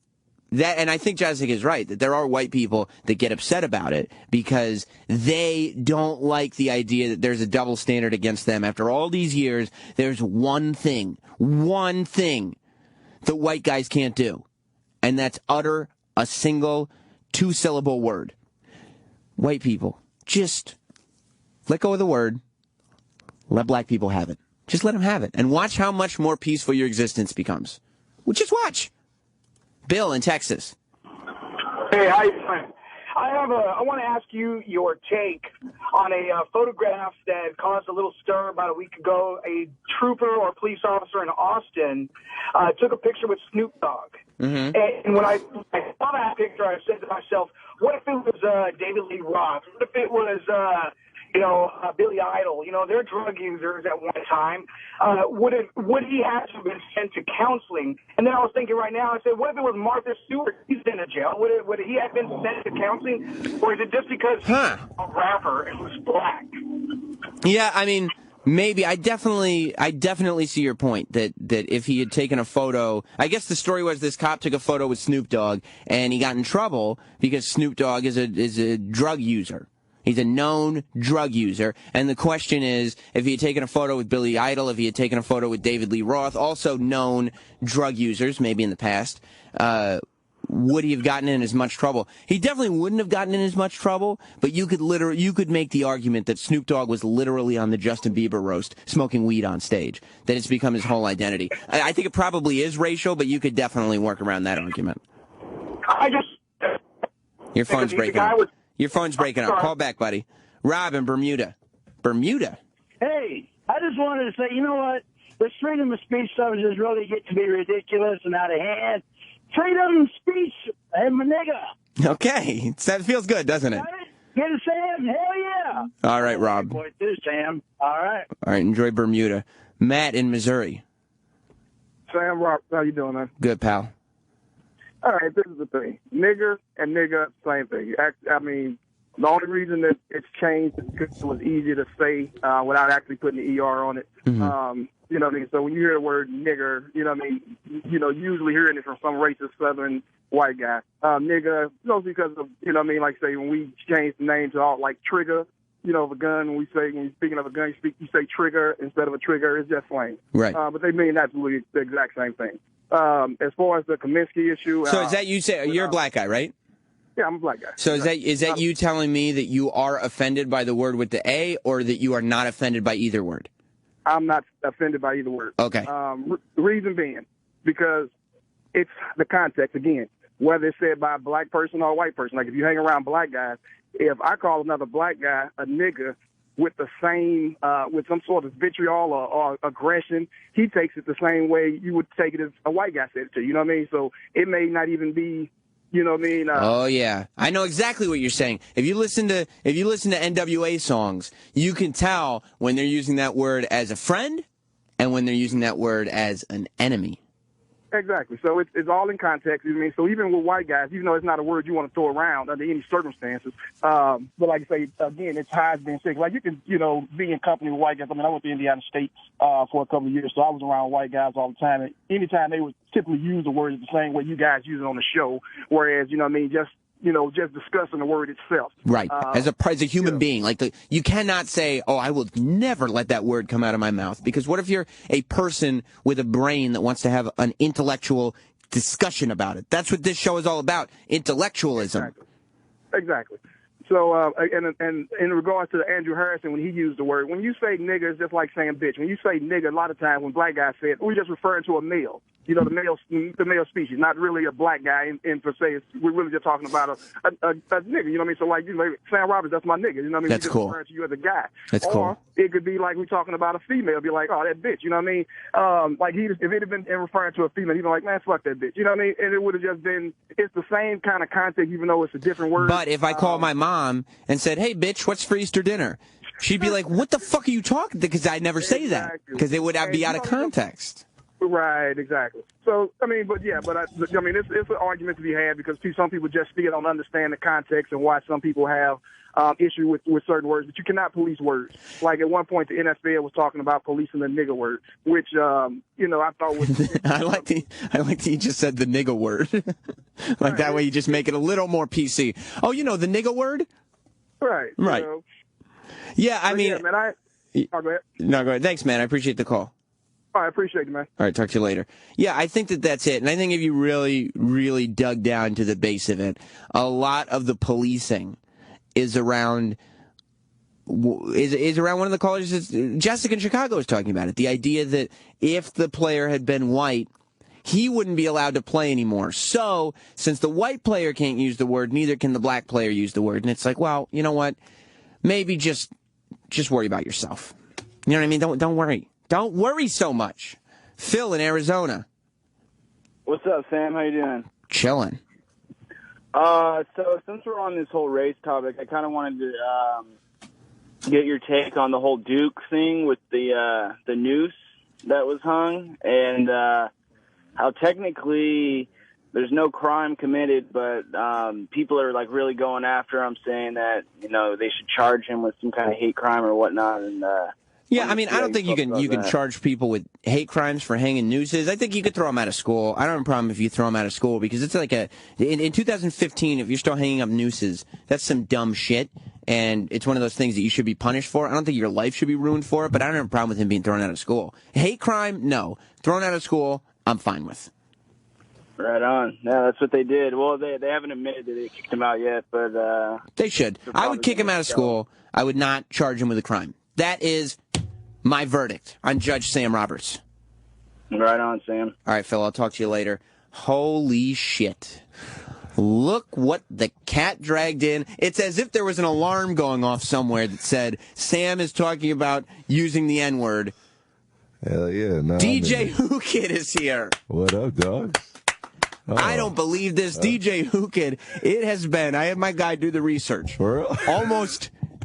and I think Jessica is right, that there are white people that get upset about it because they don't like the idea that there's a double standard against them. After all these years, there's one thing that white guys can't do, and that's utter a single 2-syllable word. White people, just let go of the word. Let black people have it. Just let them have it. And watch how much more peaceful your existence becomes. Well, just watch. Bill in Texas. Hey, how you doing? I want to ask you your take on a photograph that caused a little stir about a week ago. A trooper or police officer in Austin took a picture with Snoop Dogg. Mm-hmm. And when I saw that picture, I said to myself, what if it was David Lee Roth? What if it was Billy Idol? They're drug users at one time. Would he have to have been sent to counseling? And then I was thinking right now, I said, what if it was Martha Stewart? He's in a jail. Would he have been sent to counseling? Or is it just because he's a rapper and was black? Yeah, I mean, maybe. I definitely see your point that if he had taken a photo, I guess the story was this cop took a photo with Snoop Dogg and he got in trouble because Snoop Dogg is a drug user. He's a known drug user. And the question is, if he had taken a photo with Billy Idol, if he had taken a photo with David Lee Roth, also known drug users, maybe in the past, would he have gotten in as much trouble? He definitely wouldn't have gotten in as much trouble, but you could make the argument that Snoop Dogg was literally on the Justin Bieber roast, smoking weed on stage, that it's become his whole identity. I think it probably is racial, but you could definitely work around that argument. Your phone's breaking up. Your phone's breaking up. Call back, buddy. Rob in Bermuda. Bermuda? Hey, I just wanted to say, you know what? This freedom of speech stuff is really getting to be ridiculous and out of hand. Freedom of speech, and my nigga. Okay. That feels good, doesn't it? Get it, Sam? Hell yeah. All right, Rob. Boy, this, Sam. All right. All right, enjoy Bermuda. Matt in Missouri. Sam, Rob, how you doing, man? Good, pal. All right, this is the thing. Nigger and nigga, same thing. I mean, the only reason that it's changed is because it was easier to say without actually putting the ER on it. Mm-hmm. You know what I mean? So when you hear the word nigger, you know what I mean? Usually hearing it from some racist southern white guy. Nigger, mostly because of, you know what I mean? Like, say, when we change the name to all, like, trigger, of a gun, when you're speaking of a gun, you say trigger instead of a trigger. It's just slang. Right. But they mean absolutely the exact same thing. As far as the Kaminsky issue. So is that you say you're a black guy, right? Yeah, I'm a black guy. So is that you telling me that you are offended by the word with the A, or that you are not offended by either word? I'm not offended by either word. Okay. The reason being, because it's the context, again, whether it's said by a black person or a white person. Like, if you hang around black guys, if I call another black guy a nigger with the same, with some sort of vitriol or aggression, he takes it the same way you would take it if a white guy said it to you. You know what I mean? So it may not even be, you know what I mean? Oh yeah, I know exactly what you're saying. If you listen to NWA songs, you can tell when they're using that word as a friend and when they're using that word as an enemy. Exactly. So it's all in context. I mean, so even with white guys, even though it's not a word you want to throw around under any circumstances, but like I say, again, it's how it's been said. Like, you can, be in company with white guys. I mean, I went to Indiana State for a couple of years, so I was around white guys all the time. And anytime they would typically use the word the same way you guys use it on the show, whereas, just discussing the word itself. Right. As a human being, you cannot say, "Oh, I will never let that word come out of my mouth," because what if you're a person with a brain that wants to have an intellectual discussion about it? That's what this show is all about, intellectualism. Exactly. So, and in regards to Andrew Harrison, when he used the word, when you say nigger, it's just like saying bitch. When you say nigger, a lot of times when black guys say it, we're just referring to a male. The male species, not really a black guy in per se. We're really just talking about a nigger. You know what I mean? So like, Sam Roberts, that's my nigger. You know what I mean? That's cool. Referring to you as a guy. That's or cool. It could be like we're talking about a female, be like, oh, that bitch. You know what I mean? Like if it had been referring to a female, he'd be like, man, fuck that bitch. You know what I mean? And it would have just been, it's the same kind of context, even though it's a different word. But if I call my mom and said, hey, bitch, what's for Easter dinner? She'd be like, what the fuck are you talking? Because I never say that. Because it would be out of context. Right, exactly. So, I mean, but it's an argument to be had because some people just still don't understand the context and why some people have issue with certain words. But you cannot police words. Like at one point, the NFL was talking about policing the nigger word, which I thought was. I like that you just said the nigger word. Like that way, you just make it a little more PC. Oh, the nigger word. Right. Right. Yeah, I mean. Yeah, man, go ahead. No, go ahead. Thanks, man. I appreciate the call. I appreciate you, man. All right, talk to you later. Yeah, I think that's it. And I think if you really, really dug down to the base of it, a lot of the policing is around one of the callers. Jessica in Chicago is talking about it. The idea that if the player had been white, he wouldn't be allowed to play anymore. So, since the white player can't use the word, neither can the black player use the word. And it's like, well, you know what? Maybe just worry about yourself. You know what I mean? Don't worry. Don't worry so much. Phil in Arizona. What's up, Sam? How you doing? Chilling. So since we're on this whole race topic, I kind of wanted to get your take on the whole Duke thing with the noose that was hung, and how technically there's no crime committed, but people are like really going after him, saying that they should charge him with some kind of hate crime or whatnot, and. Yeah, I mean, I don't think you can charge people with hate crimes for hanging nooses. I think you could throw them out of school. I don't have a problem if you throw them out of school because it's like in 2015, if you're still hanging up nooses, that's some dumb shit, and it's one of those things that you should be punished for. I don't think your life should be ruined for it, but I don't have a problem with him being thrown out of school. Hate crime, no. Thrown out of school, I'm fine with. Right on. Yeah, that's what they did. Well, they haven't admitted that they kicked him out yet, but they should. I would kick him out of school. I would not charge him with a crime. That is my verdict on Judge Sam Roberts. Right on, Sam. All right, Phil, I'll talk to you later. Holy shit. Look what the cat dragged in. It's as if there was an alarm going off somewhere that said, Sam is talking about using the N-word. Hell yeah. No, DJ Whoo Kid is here. What up, dog? Oh. I don't believe this. DJ Whoo Kid, it has been, I had my guy do the research. For real?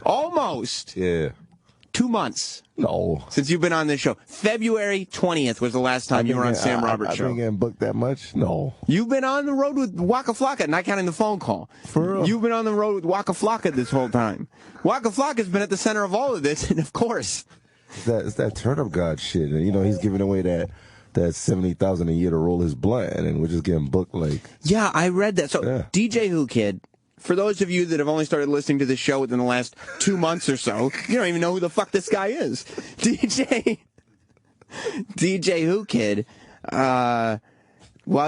Almost. Yeah. 2 months. No. Since you've been on this show. February 20th was the last time you were on Sam Roberts' show. I've been getting booked that much? No. You've been on the road with Waka Flocka, not counting the phone call. For real? You've been on the road with Waka Flocka this whole time. Waka Flocka's been at the center of all of this, and of course. It's that turnip god shit. And, he's giving away that $70,000 a year to roll his blunt, and we're just getting booked like. Yeah, I read that. So, yeah. DJ Whoo Kid. For those of you that have only started listening to this show within the last 2 months or so, you don't even know who the fuck this guy is. DJ Whoo Kid, well,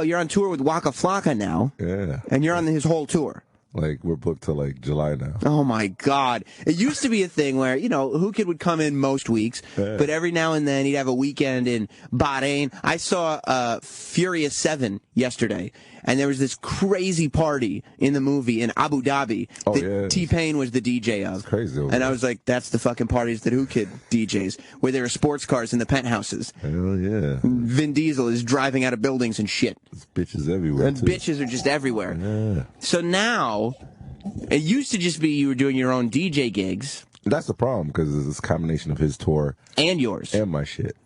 you're on tour with Waka Flocka now. Yeah. And you're on his whole tour. Like, we're booked till, July now. Oh, my God. It used to be a thing where, Whoo Kid would come in most weeks, but every now and then he'd have a weekend in Bahrain. I saw Furious 7 yesterday, and there was this crazy party in the movie in Abu Dhabi that T-Pain was the DJ of. It's crazy. And I was like, that's the fucking parties that Whoo Kid DJs, where there are sports cars in the penthouses. Hell yeah. Vin Diesel is driving out of buildings and shit. There's bitches everywhere, and bitches are just everywhere. Yeah. So now, it used to just be you were doing your own DJ gigs. That's the problem, because it's this combination of his tour. And yours. And my shit.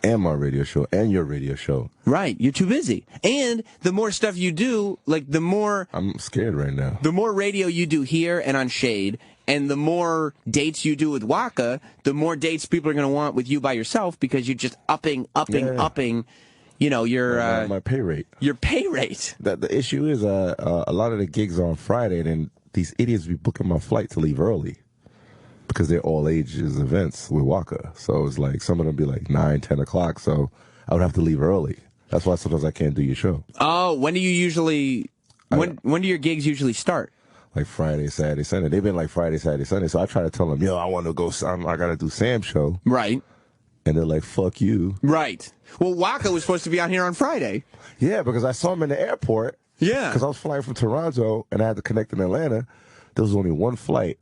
And my radio show. And your radio show. Right. You're too busy. And the more stuff you do, the more... I'm scared right now. The more radio you do here and on Shade, and the more dates you do with Waka, the more dates people are going to want with you by yourself, because you're just upping, your... my pay rate. Your pay rate. The issue is a lot of the gigs are on Friday, and these idiots be booking my flight to leave early. Because they're all ages events with Waka. So it's like some of them be like 9, 10 o'clock. So I would have to leave early. That's why sometimes I can't do your show. Oh, when do you usually... When do your gigs usually start? Like Friday, Saturday, Sunday. They've been like Friday, Saturday, Sunday. So I try to tell them, I want to go... I got to do Sam's show. Right. And they're like, fuck you. Right. Well, Waka was supposed to be out here on Friday. Yeah, because I saw him in the airport. Yeah. Because I was flying from Toronto, and I had to connect in Atlanta. There was only one flight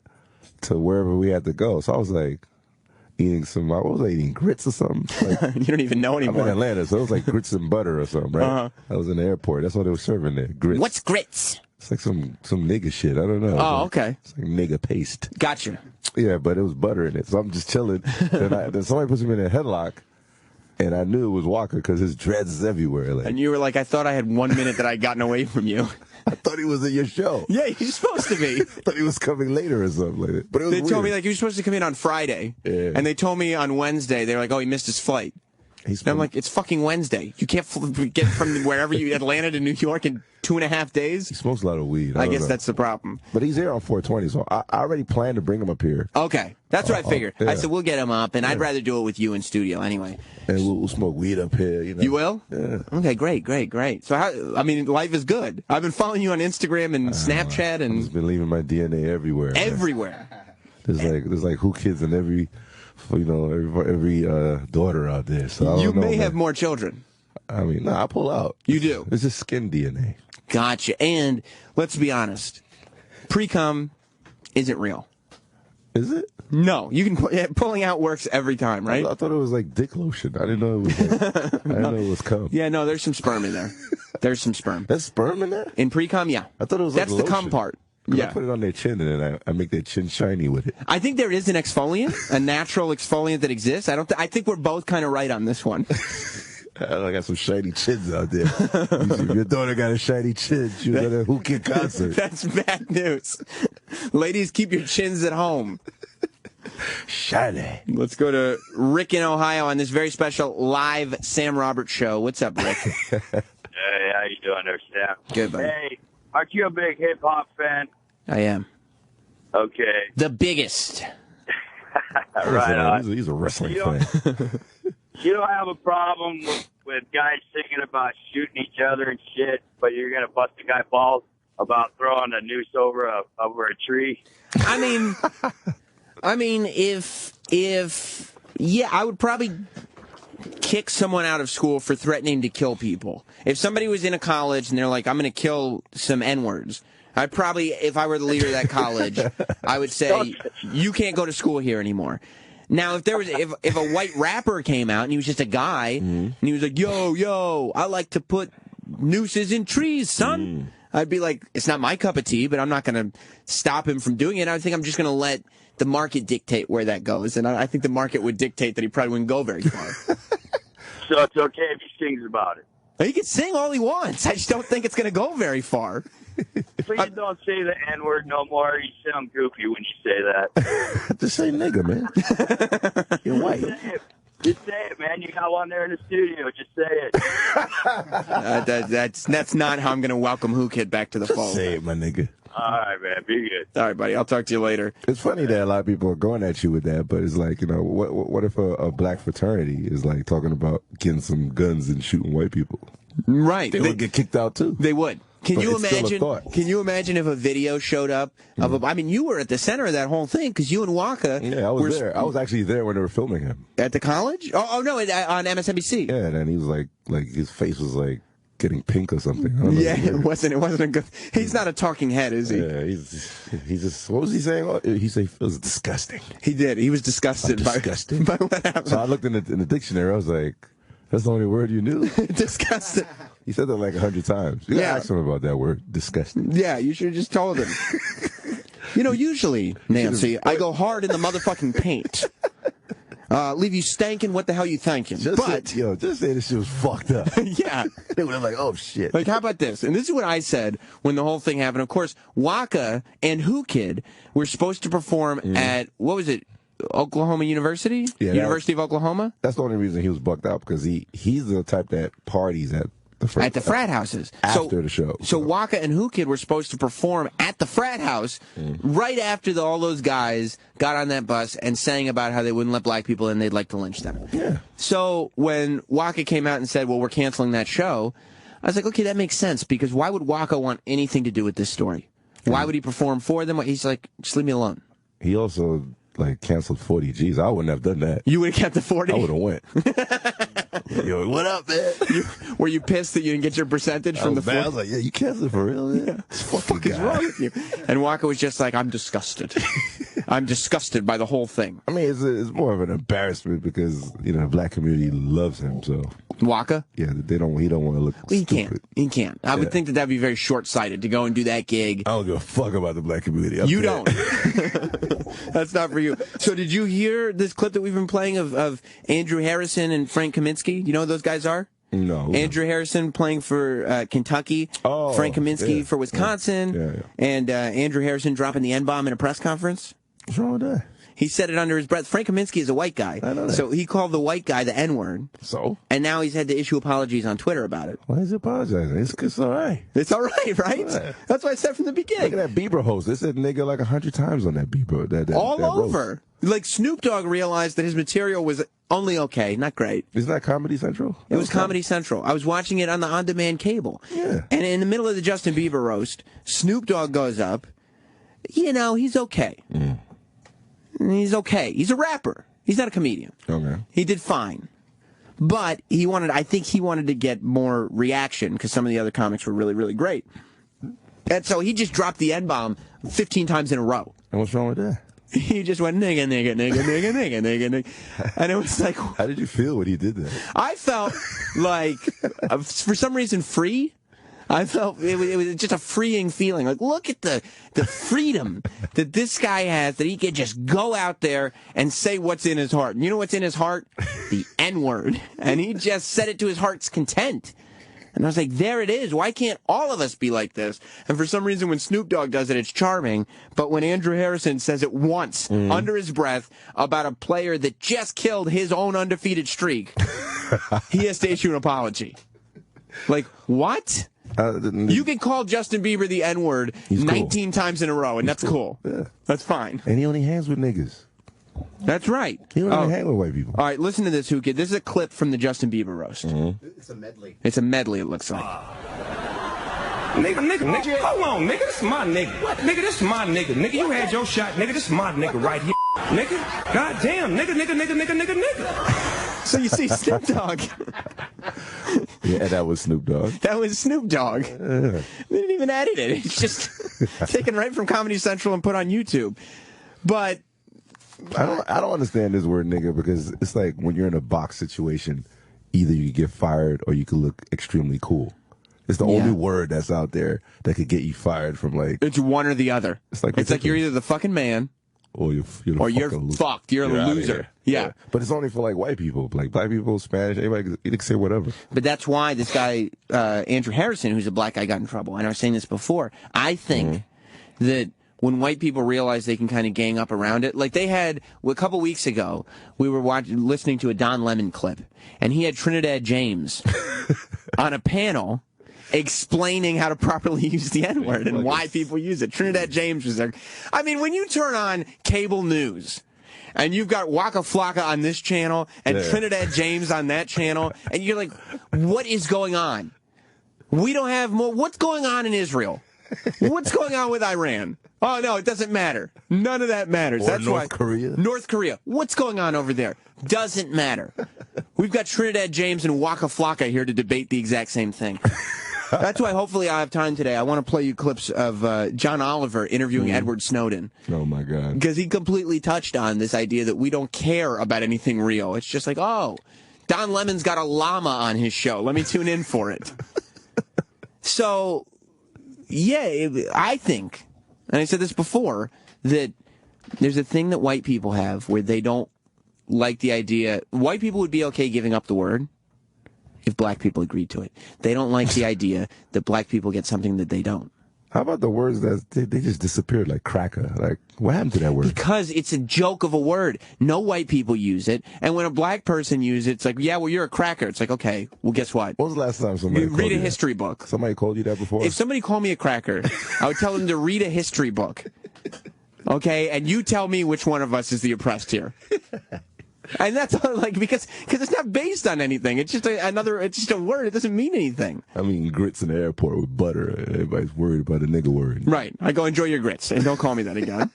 to wherever we had to go. So I was like eating what was I eating? Grits or something? Like, you don't even know anymore. I'm in Atlanta, so it was like grits and butter or something, right? Uh-huh. I was in the airport. That's what they were serving there. Grits. What's grits? It's like some nigga shit. I don't know. Oh, okay. It's like nigga paste. Gotcha. Yeah, but it was butter in it. So I'm just chilling. Then somebody puts me in a headlock. And I knew it was Walker because his dreads is everywhere. Like, And you were like, I thought I had 1 minute that I'd gotten away from you. I thought he was in your show. Yeah, he's supposed to be. I thought he was coming later or something like that. But it was They told me weird. like he was supposed to come in on Friday, and they told me on Wednesday they were like, oh, he missed his flight. And I'm like, it's fucking Wednesday. You can't get from wherever you Atlanta to New York in 2.5 days. He smokes a lot of weed. I don't guess know. that's the problem. But he's here on 420, so I already planned to bring him up here. Okay, that's what I figured. yeah. I said we'll get him up, and I'd rather do it with you in studio anyway. And we'll smoke weed up here. You know. You will? Yeah. Okay, great. So I mean, life is good. I've been following you on Instagram and Snapchat I've and just been leaving my DNA everywhere. man. everywhere. There's like Whoo Kids in every daughter out there. So I You don't know, may man. have more children. I mean, I pull out. You do. It's just skin DNA. Gotcha. And let's be honest, pre-cum isn't real. Is it? No, you can pulling out works every time, right? I thought it was like dick lotion. I didn't know it was. I didn't know it was cum. Yeah, no, there's some sperm in there. There's some sperm. That's sperm in there? In pre-cum, yeah. I thought it was That's like the cum lotion. part. 'Cause Yeah. I put it on their chin and then I make their chin shiny with it. I think there is an exfoliant, a natural exfoliant that exists. I think we're both kind of right on this one. I got some shiny chins out there. If your daughter got a shiny chin, she was at a Whoo Kid concert. That's bad news. Ladies, keep your chins at home. Shiny. Let's go to Rick in Ohio on this very special live Sam Roberts show. What's up, Rick? Hey, how you doing there, Sam? Good, buddy. Hey, aren't you a big hip hop fan? I am. Okay. The biggest. Right on. He's a wrestling You don't- fan. You don't have a problem with guys singing about shooting each other and shit, but you're gonna bust a guy balls about throwing a noose over a tree. I mean, if I would probably kick someone out of school for threatening to kill people. If somebody was in a college and they're like, I'm going to kill some N-words, I'd probably, if I were the leader of that college, I would say, you can't go to school here anymore. Now, if there was, if a white rapper came out and he was just a guy and he was like, yo, I like to put nooses in trees, son. I'd be like, it's not my cup of tea, but I'm not going to stop him from doing it. I think I'm just going to let the market dictate where that goes. And I think the market would dictate that he probably wouldn't go very far. So it's okay if he sings about it. He can sing all he wants. I just don't think it's going to go very far. Please don't say the N-word no more. You sound goofy when you say that. Just say nigga, man. You're white. Just say it, man. You got one there in the studio. Just say it. That's not how I'm going to welcome Whoo Kid back to the fold. Say it, my nigga. All right, man. Be good. All right, buddy. I'll talk to you later. It's funny that a lot of people are going at you with that, but it's like, you know, what if a black fraternity is like talking about getting some guns and shooting white people? Right. They would get kicked out too. They would. Can But you it's still a imagine? thought. Can you imagine if a video showed up of I mean, you were at the center of that whole thing because you and Waka. Yeah, I was there. I was actually there when they were filming him at the college. Oh no, on MSNBC. Yeah, and then he was like his face was like getting pink or something. I don't know. Yeah, it wasn't a good. He's not a talking head, is he? Yeah, he's just. What was he saying? He said it was disgusting. He did. He was disgusted by what happened. So I looked in the dictionary. I was like, that's the only word you knew. Disgusted. He said that like 100 times. You gotta ask him about that word, disgusting. Yeah, you should have just told him. You know, usually, Nancy, I go hard in the motherfucking paint. Leave you stankin', what the hell you thinking? Just say this shit was fucked up. Yeah. They would have like, oh shit. Like, how about this? And this is what I said when the whole thing happened. Of course, Waka and Whoo Kid were supposed to perform at, what was it, Oklahoma University? Yeah, University of Oklahoma? That's the only reason he was bucked out, because he's the type that parties at the frat houses. After the show. So Waka and Whoo Kid were supposed to perform at the frat house right after all those guys got on that bus and sang about how they wouldn't let black people in, they'd like to lynch them. Yeah. So when Waka came out and said, well, we're canceling that show, I was like, okay, that makes sense, because why would Waka want anything to do with this story? Why would he perform for them? He's like, just leave me alone. He also like canceled 40 G's. I wouldn't have done that. You would have kept the 40? I would have went. Yo, what up, man? Were you pissed that you didn't get your percentage from the 40? I was like, yeah, you canceled for real, man? Yeah. What the fuck is wrong with you? And Waka was just like, I'm disgusted. I'm disgusted by the whole thing. I mean, it's more of an embarrassment because, you know, the black community loves him, so. Waka? Yeah, he don't want to look He stupid. can't. I would think that that'd be very short-sighted to go and do that gig. I don't give a fuck about the black community. You don't. That's not for you. So did you hear this clip that we've been playing of Andrew Harrison and Frank Kaminsky? You know who those guys are? No. Andrew Harrison playing for Kentucky, Frank Kaminsky for Wisconsin, and Andrew Harrison dropping the N-bomb in a press conference. What's wrong with that? He said it under his breath. Frank Kaminsky is a white guy. I know that. So he called the white guy the N-word. So? And now he's had to issue apologies on Twitter about it. Why is he apologizing? It's all right. It's all right, right? That's what I said from the beginning. Look at that Bieber host. They said nigga like 100 times on that Bieber. That over. Like Snoop Dogg realized that his material was only okay, not great. Isn't that Comedy Central? It was Comedy Central. I was watching it on the on-demand cable. Yeah. And in the middle of the Justin Bieber roast, Snoop Dogg goes up. You know, he's okay. He's okay. He's a rapper. He's not a comedian. Okay. He did fine. But I think he wanted to get more reaction because some of the other comics were really, really great. And so he just dropped the N-bomb 15 times in a row. And what's wrong with that? He just went nigga, nigga, nigga, nigga, nigga, nigga, nigga. And it was like... How did you feel when he did that? I felt like, for some reason, free. I felt it was just a freeing feeling. Like, look at the freedom that this guy has, that he can just go out there and say what's in his heart. And you know what's in his heart? The N-word. And he just said it to his heart's content. And I was like, there it is. Why can't all of us be like this? And for some reason, when Snoop Dogg does it, it's charming. But when Andrew Harrison says it once, under his breath, about a player that just killed his own undefeated streak, he has to issue an apology. Like, what? You can call Justin Bieber the N-word 19 times in a row, and that's cool. Yeah. That's fine. And he only hangs with niggas. That's right. He don't even hang with white people. All right, listen to this, Whoo Kid. This is a clip from the Justin Bieber roast. It's a medley. It's a medley, it looks like. Nigga, hold on, nigga, this is my nigga. What? Nigga, this is my nigga. Nigga, you had your shot, nigga, this is my nigga right here. Nigga, goddamn, nigga. So you see Snoop Dogg. Yeah, that was Snoop Dogg. That was Snoop Dogg. They didn't even edit it. It's just taken right from Comedy Central and put on YouTube. But I don't understand this word nigga, because it's like when you're in a box situation, either you get fired or you can look extremely cool. It's the only word that's out there that could get you fired from, like... It's one or the other. It's like you're either the fucking man or you're fucked. You're a loser. Yeah. But it's only for, like, white people. Like, black people, Spanish, anybody can say whatever. But that's why this guy, Andrew Harrison, who's a black guy, got in trouble. And I was saying this before. I think that when white people realize they can kind of gang up around it, like they had a couple weeks ago, we were listening to a Don Lemon clip, and he had Trinidad James on a panel explaining how to properly use the N-word and why people use it. Trinidad James was there. I mean, when you turn on cable news and you've got Waka Flocka on this channel and Trinidad James on that channel, and you're like, what is going on? We don't have more. What's going on in Israel? What's going on with Iran? Oh, no, it doesn't matter. None of that matters. That's North Korea. North Korea. What's going on over there? Doesn't matter. We've got Trinidad James and Waka Flocka here to debate the exact same thing. That's why hopefully I have time today. I want to play you clips of John Oliver interviewing Edward Snowden. Oh, my God. Because he completely touched on this idea that we don't care about anything real. It's just like, oh, Don Lemon's got a llama on his show. Let me tune in for it. So, yeah, I think, and I said this before, that there's a thing that white people have where they don't like the idea. White people would be okay giving up the word if black people agreed to it. They don't like the idea that black people get something that they don't. How about the words that they just disappeared, like cracker? Like, what happened to that word? Because it's a joke of a word. No white people use it. And when a black person uses it, it's like, yeah, well, you're a cracker. It's like, okay, well, guess what? When was the last time somebody called read a you history that? book? Somebody called you that before? If somebody called me a cracker, I would tell them to read a history book. Okay? And you tell me which one of us is the oppressed here. And that's like because it's not based on anything. It's just it's just a word. It doesn't mean anything. I mean, grits in the airport with butter. Everybody's worried about a nigga word. Right. I go enjoy your grits, and don't call me that again.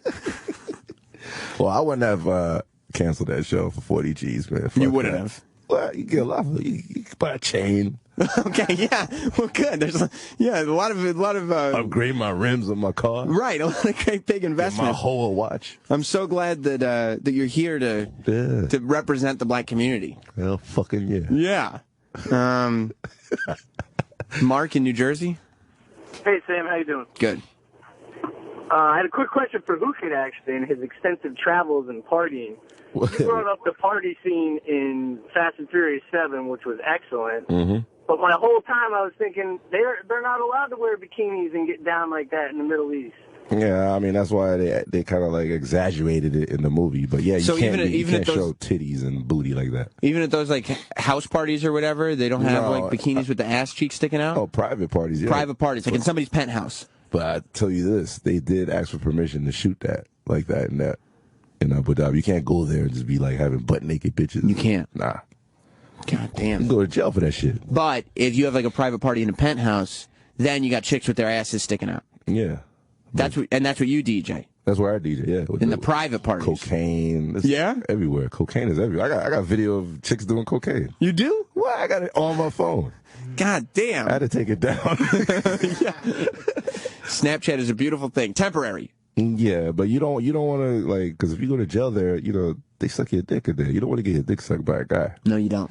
Well, I wouldn't have canceled that show for 40 G's, man. Fuck you wouldn't that. have. Well, you get a lot of you can buy a chain. Okay, yeah. Well, good. There's a lot of upgrade my rims on my car. Right, a lot of great big investment. My whole watch. I'm so glad that you're here to represent the black community. Well, fucking yeah. Yeah. Mark in New Jersey. Hey, Sam, how you doing? Good. I had a quick question for Whoo Kid, actually, and his extensive travels and partying. You brought up the party scene in Fast and Furious 7, which was excellent. Mm-hmm. But my whole time I was thinking they're not allowed to wear bikinis and get down like that in the Middle East. Yeah, I mean that's why they kind of like exaggerated it in the movie. But yeah, you can't show titties and booty like that. Even at those like house parties or whatever, they don't have like bikinis with the ass cheeks sticking out. Oh, private parties, yeah. Private parties, like in somebody's penthouse. But I tell you this, they did ask for permission to shoot that like that in Abu Dhabi. You can't go there and just be like having butt naked bitches. You can't. Nah. God damn. You go to jail for that shit. But if you have like a private party in a penthouse, then you got chicks with their asses sticking out. Yeah. That's what you DJ. That's where I DJ, yeah. In the private parties. Cocaine. Yeah? Everywhere. Cocaine is everywhere. I got video of chicks doing cocaine. You do? What? I got it on my phone. God damn. I had to take it down. Snapchat is a beautiful thing. Temporary. Yeah, but you don't want to, like, because if you go to jail there, they suck your dick in there. You don't want to get your dick sucked by a guy. No, you don't.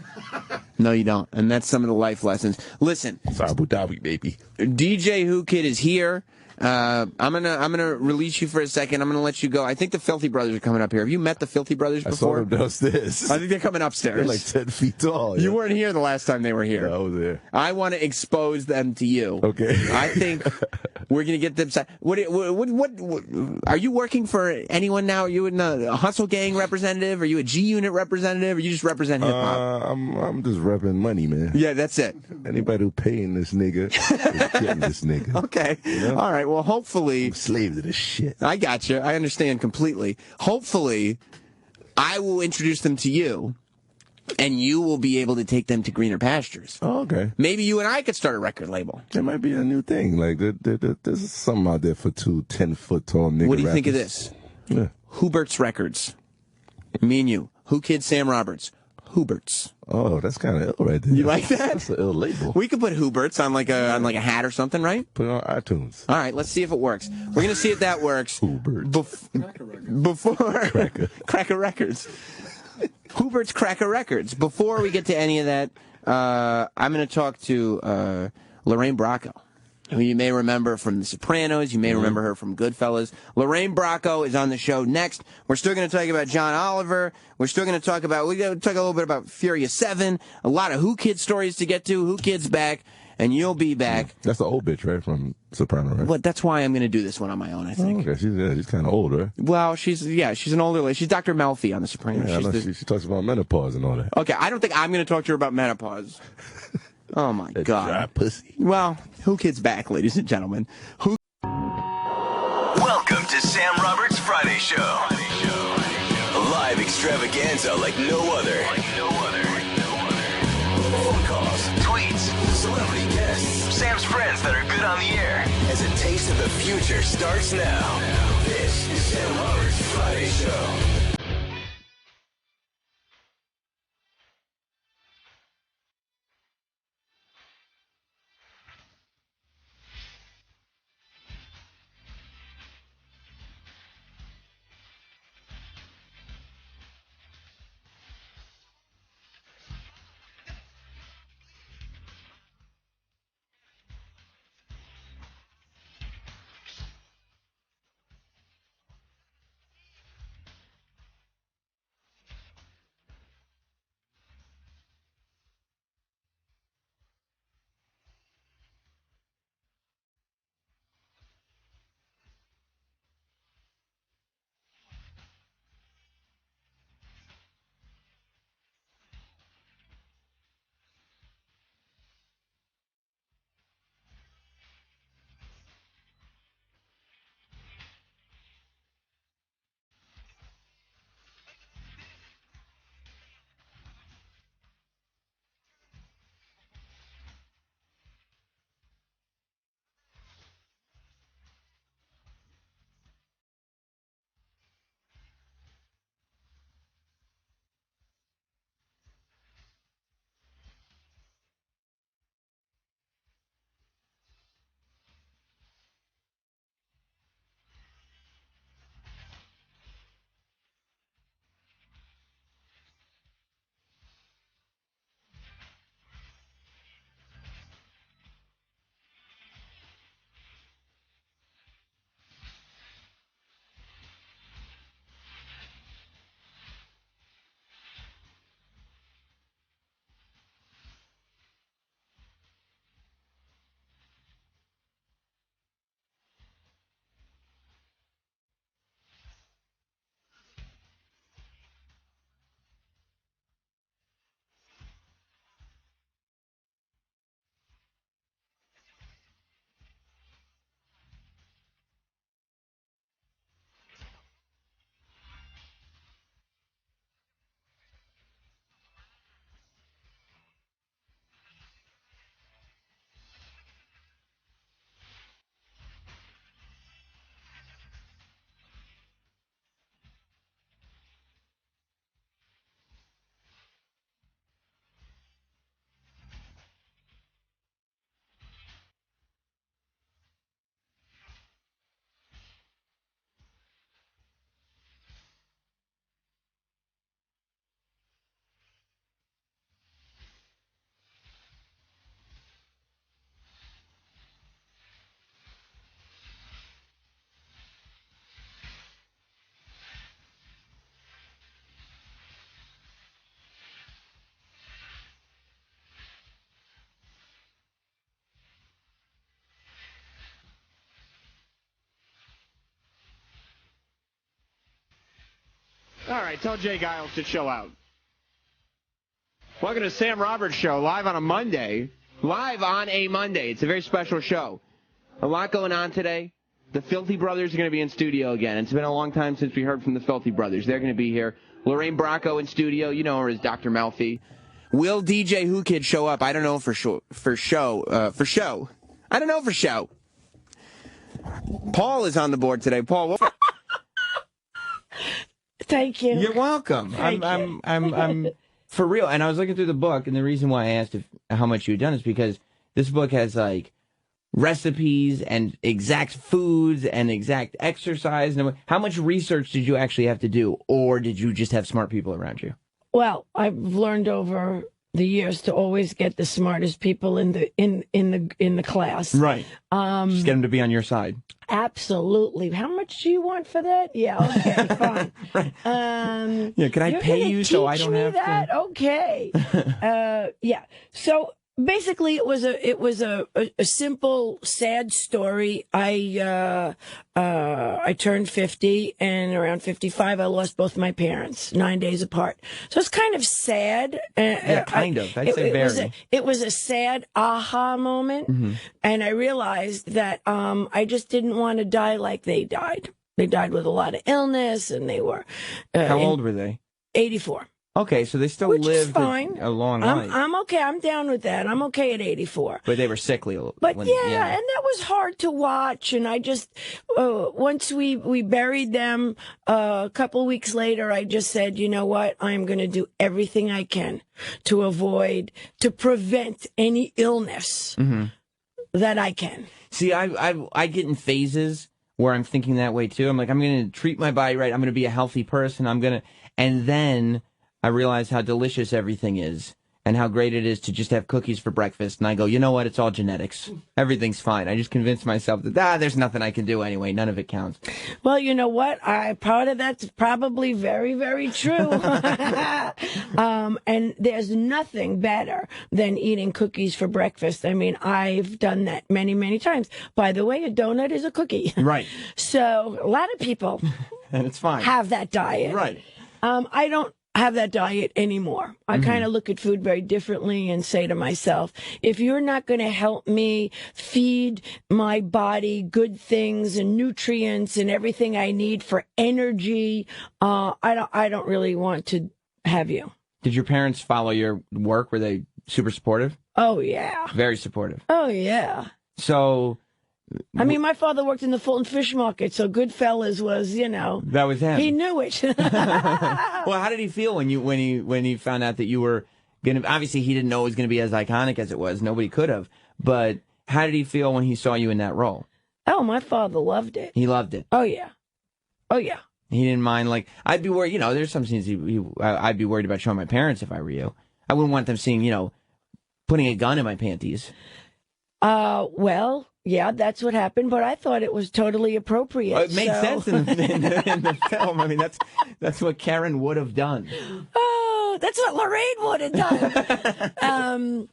No, you don't. And that's some of the life lessons. Listen. It's Abu Dhabi, baby. DJ Whoo Kid is here. I'm gonna release you for a second. I'm gonna let you go. I think the Filthy Brothers are coming up here. Have you met the Filthy Brothers before? I saw them downstairs. I think they're coming upstairs. They're like 10 feet tall. You weren't here the last time they were here. No, I was there. I want to expose them to you. Okay. I think we're gonna get them. What are you working for anyone now? Are you a Hustle Gang representative? Are you a G Unit representative? Or you just represent hip hop? I'm just repping money, man. Yeah, that's it. Anybody who paying this nigga is getting this nigga. Okay. You know? All right. Well, hopefully. I'm a slave to this shit. I got you. I understand completely. Hopefully, I will introduce them to you, and you will be able to take them to greener pastures. Oh, okay. Maybe you and I could start a record label. It might be a new thing. Like, there's something out there for 2 10-foot tall niggas. What do you think of this? Yeah. Hubert's Records. Me and you. Whoo Kid, Sam Roberts. Hubert's. Oh, that's kind of ill right there. You like that? That's an ill label. We could put Hubert's on like a hat or something, right? Put it on iTunes. All right, let's see if it works. We're gonna see if that works. Hubert's. Before Cracker Records. Hubert's Cracker Records. Before we get to any of that, I'm gonna talk to Lorraine Bracco, who you may remember from The Sopranos. You may remember her from Goodfellas. Lorraine Bracco is on the show next. We're still going to talk about John Oliver. We're going to talk a little bit about Furious 7. A lot of Whoo Kid stories to get to. Whoo Kid's back, and you'll be back. That's the old bitch, right, from Soprano, right? Well, that's why I'm going to do this one on my own, I think. Oh, okay. She's kind of old, right? Well, she's an older lady. She's Dr. Melfi on The Sopranos. Yeah, she talks about menopause and all that. Okay, I don't think I'm going to talk to her about menopause. Oh, my God. Dry pussy. Well, Whoo Kid's back, ladies and gentlemen. Welcome to Sam Roberts Friday Show. A live extravaganza like no other. Phone calls, tweets, celebrity guests, Sam's friends that are good on the air. As a taste of the future starts now. This is Sam Roberts Friday Show. All right, tell Jay Giles to chill out. Welcome to Sam Roberts Show, live on a Monday. Live on a Monday. It's a very special show. A lot going on today. The Filthy Brothers are going to be in studio again. It's been a long time since we heard from the Filthy Brothers. They're going to be here. Lorraine Bracco in studio. You know her as Dr. Melfi. Will DJ Whoo Kid show up? I don't know for show. I don't know for show. Paul is on the board today. Paul, what? Thank you. You're welcome. I'm for real. And I was looking through the book, and the reason why I asked how much you'd done is because this book has like recipes and exact foods and exact exercise. And how much research did you actually have to do, or did you just have smart people around you? Well, I've learned over the years to always get the smartest people in the class. Right. Just get them to be on your side. Absolutely. How much do you want for that? Yeah. Okay. Fine. Right. Yeah. Can I pay you so I don't have that? to? Okay. Yeah. So basically, it was a simple, sad story. I turned 50, and around 55, I lost both my parents 9 days apart. So it's kind of sad. Yeah, kind of. I'd say very. It was a sad aha moment, and I realized that I just didn't want to die like they died. They died with a lot of illness, and they were. How old were they? 84. Okay, so they still Which lived is fine. a long life. I'm okay. I'm down with that. I'm okay at 84. But they were sickly. But and that was hard to watch. And I just, once we buried them, a couple weeks later, I just said, you know what? I'm going to do everything I can to prevent any illness that I can. See, I get in phases where I'm thinking that way too. I'm like, I'm going to treat my body right. I'm going to be a healthy person. And then I realize how delicious everything is and how great it is to just have cookies for breakfast. And I go, you know what? It's all genetics. Everything's fine. I just convinced myself that, there's nothing I can do anyway. None of it counts. Well, you know what? Part of that's probably very, very true. And there's nothing better than eating cookies for breakfast. I mean, I've done that many, many times. By the way, a donut is a cookie. Right. So a lot of people and it's fine. Have that diet. Right. I don't have that diet anymore. I kind of look at food very differently and say to myself, if you're not going to help me feed my body good things and nutrients and everything I need for energy, I don't really want to have you. Did your parents follow your work? Were they super supportive? Oh, yeah. Very supportive. Oh, yeah. So... I mean, my father worked in the Fulton Fish Market, so Goodfellas was, that was him. He knew it. Well, how did he feel when he found out that you were gonna? Obviously, he didn't know it was gonna be as iconic as it was. Nobody could have. But how did he feel when he saw you in that role? Oh, my father loved it. He loved it. Oh yeah. Oh yeah. He didn't mind. Like I'd be worried. There's some scenes I'd be worried about showing my parents if I were you. I wouldn't want them seeing putting a gun in my panties. Well. Yeah, that's what happened, but I thought it was totally appropriate. It made sense in the film. I mean, that's what Karen would have done. Oh, that's what Lorraine would have done.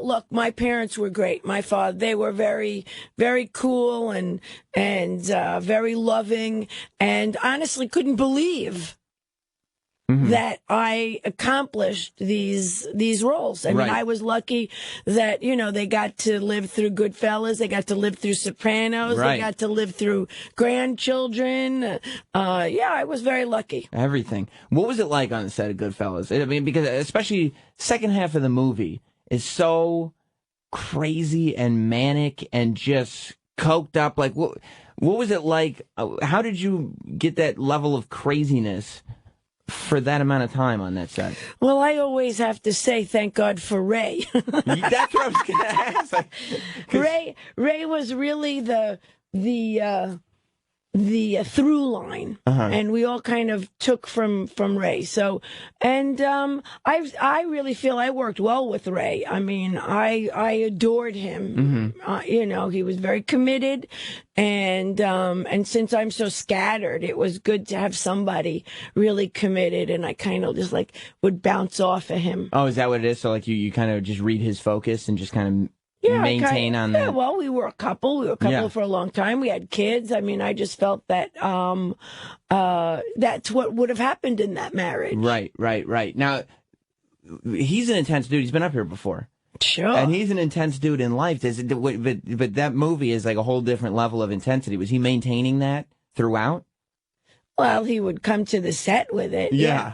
Look, my parents were great. My father, they were very, very cool and very loving, and honestly couldn't believe that I accomplished these roles. I mean, I was lucky that, they got to live through Goodfellas. They got to live through Sopranos. Right. They got to live through Grandchildren. I was very lucky. Everything. What was it like on the set of Goodfellas? I mean, because especially second half of the movie is so crazy and manic and just coked up. Like, what was it like? How did you get that level of craziness for that amount of time on that set? Well, I always have to say thank God for Ray. That's what I was going to ask. Ray was really the through line, and we all kind of took from Ray. So, and I really feel I worked well with Ray. I mean, I adored him. He was very committed, and since I'm so scattered, it was good to have somebody really committed, and I kind of just would bounce off of him. Oh, is that what it is? So you kind of just read his focus and just kind of maintain on Yeah, that? well, we were a couple. We were a couple for a long time. We had kids. I mean, I just felt that that's what would have happened in that marriage. Right. Now, he's an intense dude. He's been up here before. Sure. And he's an intense dude in life. But that movie is like a whole different level of intensity. Was he maintaining that throughout? Well, he would come to the set with it. Yeah.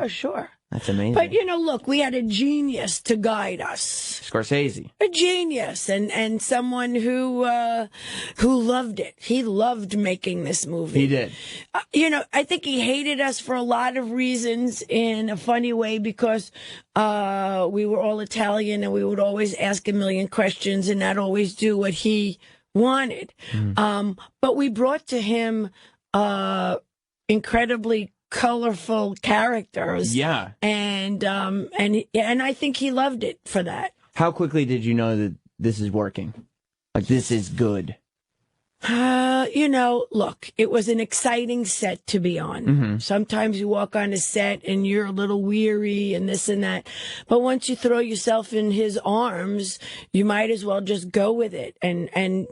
Sure. That's amazing. But, look, we had a genius to guide us. Scorsese. A genius and someone who loved it. He loved making this movie. He did. I think he hated us for a lot of reasons in a funny way because we were all Italian and we would always ask a million questions and not always do what he wanted. But we brought to him incredibly colorful characters. Yeah. And I think he loved it for that. How quickly did you know that this is working? Like, this is good? Look, it was an exciting set to be on. Sometimes you walk on a set and you're a little weary and this and that. But once you throw yourself in his arms, you might as well just go with it. And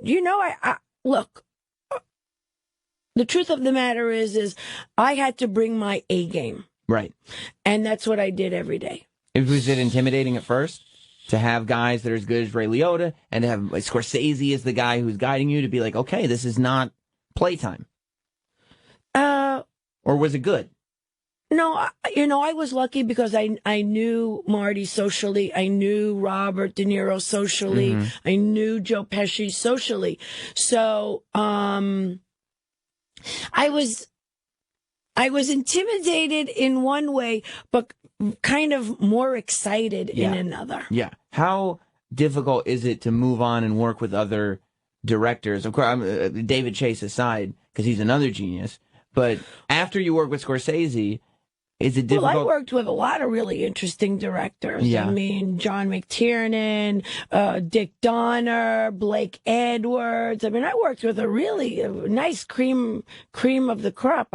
look, the truth of the matter is I had to bring my A game. Right. And that's what I did every day. Was it intimidating at first to have guys that are as good as Ray Liotta and to have Scorsese as the guy who's guiding you to be like, okay, this is not playtime? Or was it good? No, I was lucky because I knew Marty socially. I knew Robert De Niro socially. I knew Joe Pesci socially. So, I was intimidated in one way, but kind of more excited in another. Yeah. How difficult is it to move on and work with other directors? Of course, David Chase aside, because he's another genius. But after you work with Scorsese, is it difficult? Well, I worked with a lot of really interesting directors. Yeah. I mean, John McTiernan, Dick Donner, Blake Edwards. I mean, I worked with a really nice cream of the crop.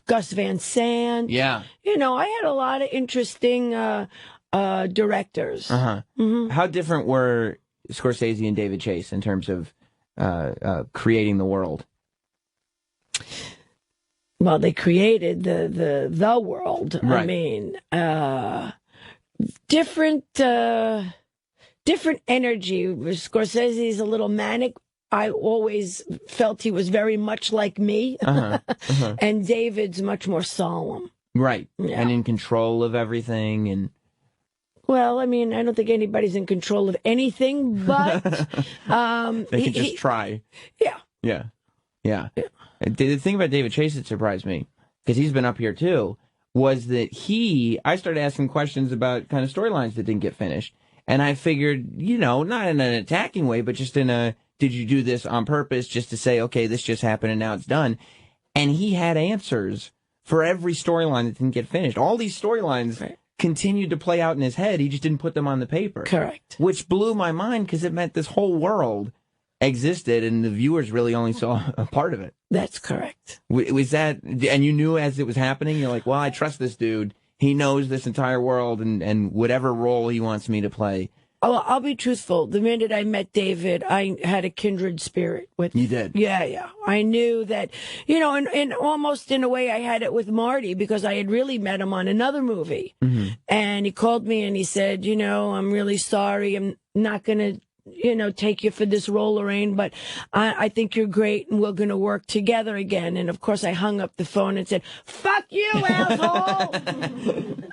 Gus Van Sant. Yeah. I had a lot of interesting directors. How different were Scorsese and David Chase in terms of creating the world? Well, they created the world. Right. I mean, different energy. Scorsese is a little manic. I always felt he was very much like me, and David's much more solemn. Right, Yeah. and in control of everything, and Well, I mean, I don't think anybody's in control of anything, but they can just try. Yeah. Yeah. The thing about David Chase that surprised me, because he's been up here too, was that I started asking questions about kind of storylines that didn't get finished. And I figured, not in an attacking way, but just in did you do this on purpose just to say, okay, this just happened and now it's done? And he had answers for every storyline that didn't get finished. All these storylines continued to play out in his head. He just didn't put them on the paper. Correct. Which blew my mind because it meant this whole world existed and the viewers really only saw a part of it. That's correct. Was that, and you knew as it was happening, you're like, well, I trust this dude. He knows this entire world and whatever role he wants me to play. I'll be truthful. The minute I met David, I had a kindred spirit with. You did? Yeah. I knew that, and almost in a way I had it with Marty because I had really met him on another movie. And he called me and he said, I'm really sorry. I'm not going to, take you for this role, Lorraine, but I think you're great and we're going to work together again. And of course I hung up the phone and said, fuck you, asshole.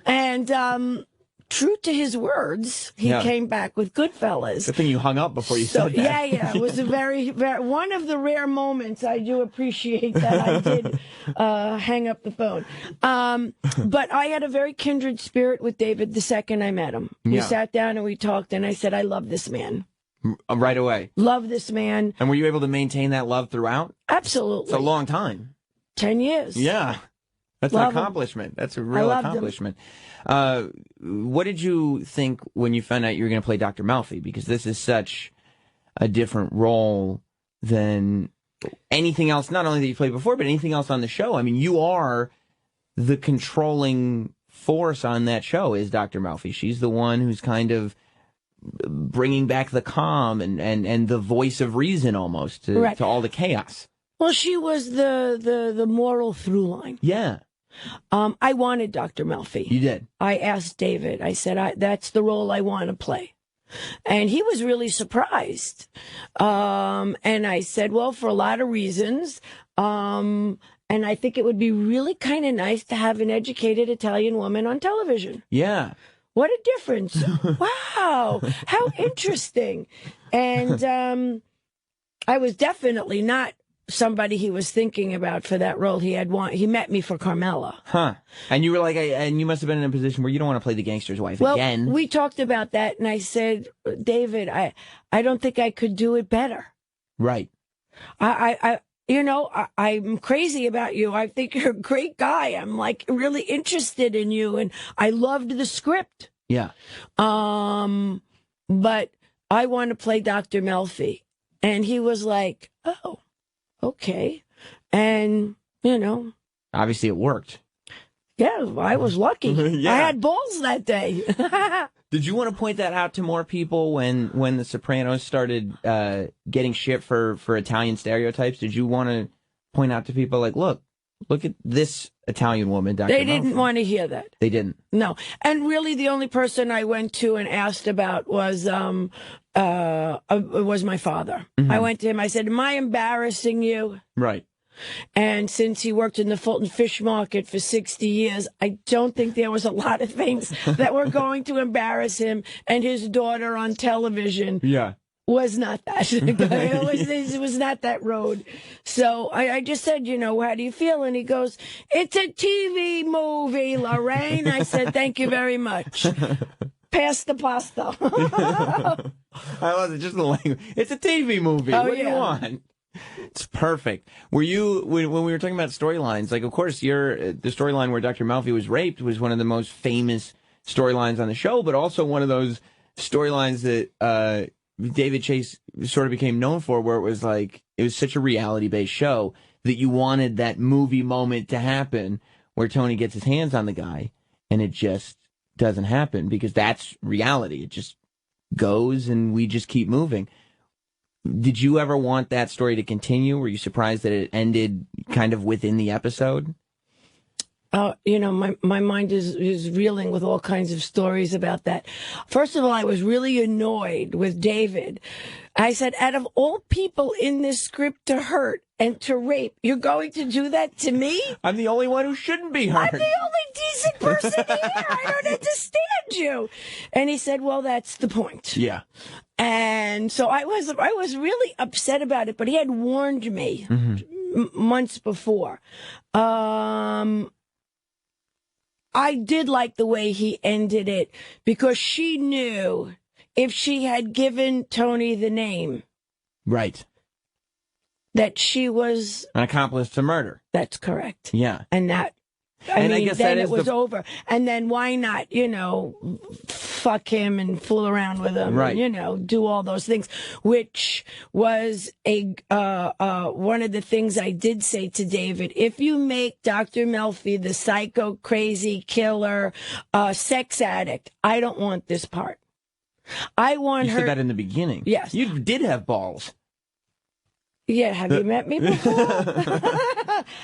And, true to his words, he came back with Goodfellas. Good thing you hung up before you said that. Yeah. It was a very, very, one of the rare moments. I do appreciate that I did hang up the phone. But I had a very kindred spirit with David the second I met him. We sat down and we talked, and I said, I love this man. Right away. Love this man. And were you able to maintain that love throughout? Absolutely. It's a long time. 10 years. Yeah. That's Love an accomplishment. That's a I real loved accomplishment. What did you think when you found out you were going to play Dr. Malfi? Because this is such a different role than anything else, not only that you played before, but anything else on the show. I mean, you are the controlling force on that show is Dr. Malfi. She's the one who's kind of bringing back the calm and the voice of reason almost Right. to all the chaos. Well, she was the moral through line. Yeah. I wanted Dr. Melfi. You did. I asked David, I said, that's the role I want to play. And he was really surprised. And I said, well, for a lot of reasons. And I think it would be really kind of nice to have an educated Italian woman on television. Yeah. What a difference. Wow. How interesting. And I was definitely not somebody he was thinking about for that role. He met me for Carmela. Huh. And you were like, and you must have been in a position where you don't want to play the gangster's wife Well, again. we talked about that, and I said, David, I don't think I could do it better. Right. I'm crazy about you. I think you're a great guy. I'm like really interested in you, and I loved the script. Yeah. But I want to play Dr. Melfi. And he was like, oh, okay. And, Obviously it worked. yeah, I was lucky. Yeah. I had balls that day. Did you want to point that out to more people when The Sopranos started getting shit for Italian stereotypes? Did you want to point out to people like, look at this Italian woman, Dr. They didn't Melfi? want to hear that. They didn't. No. And really the only person I went to and asked about was my father. Mm-hmm. I went to him. I said, am I embarrassing you? Right. And since he worked in the Fulton Fish Market for 60 years, I don't think there was a lot of things that were going to embarrass him and his daughter on television. Yeah. Was not that. It was not that road. So I just said, how do you feel? And he goes, it's a TV movie, Lorraine. I said, thank you very much. Pass the pasta. I love it. Just the language. It's a TV movie. Oh, What do you yeah. want? It's perfect. Were you, when we were talking about storylines, like, of course, the storyline where Dr. Melfi was raped was one of the most famous storylines on the show, but also one of those storylines that David Chase sort of became known for, where it was like, it was such a reality-based show that you wanted that movie moment to happen where Tony gets his hands on the guy, and it just doesn't happen because that's reality. It just goes and we just keep moving. Did you ever want that story to continue? Were you surprised that it ended kind of within the episode? My mind is reeling with all kinds of stories about that. First of all, I was really annoyed with David. I said, out of all people in this script to hurt and to rape, you're going to do that to me? I'm the only one who shouldn't be hurt. I'm the only decent person here. I don't understand you. And he said, well, that's the point. Yeah. And so I was really upset about it, but he had warned me months before. I did like the way he ended it because she knew if she had given Tony the name. Right. That she was an accomplice to murder. That's correct. Yeah. And that, I guess then it was the... over. And then why not, fuck him and fool around with him, right. And, do all those things, which was one of the things I did say to David. If you make Dr. Melfi the psycho, crazy killer, sex addict, I don't want this part. I want her. You said that in the beginning. Yes. You did have balls. Yeah, have you met me before?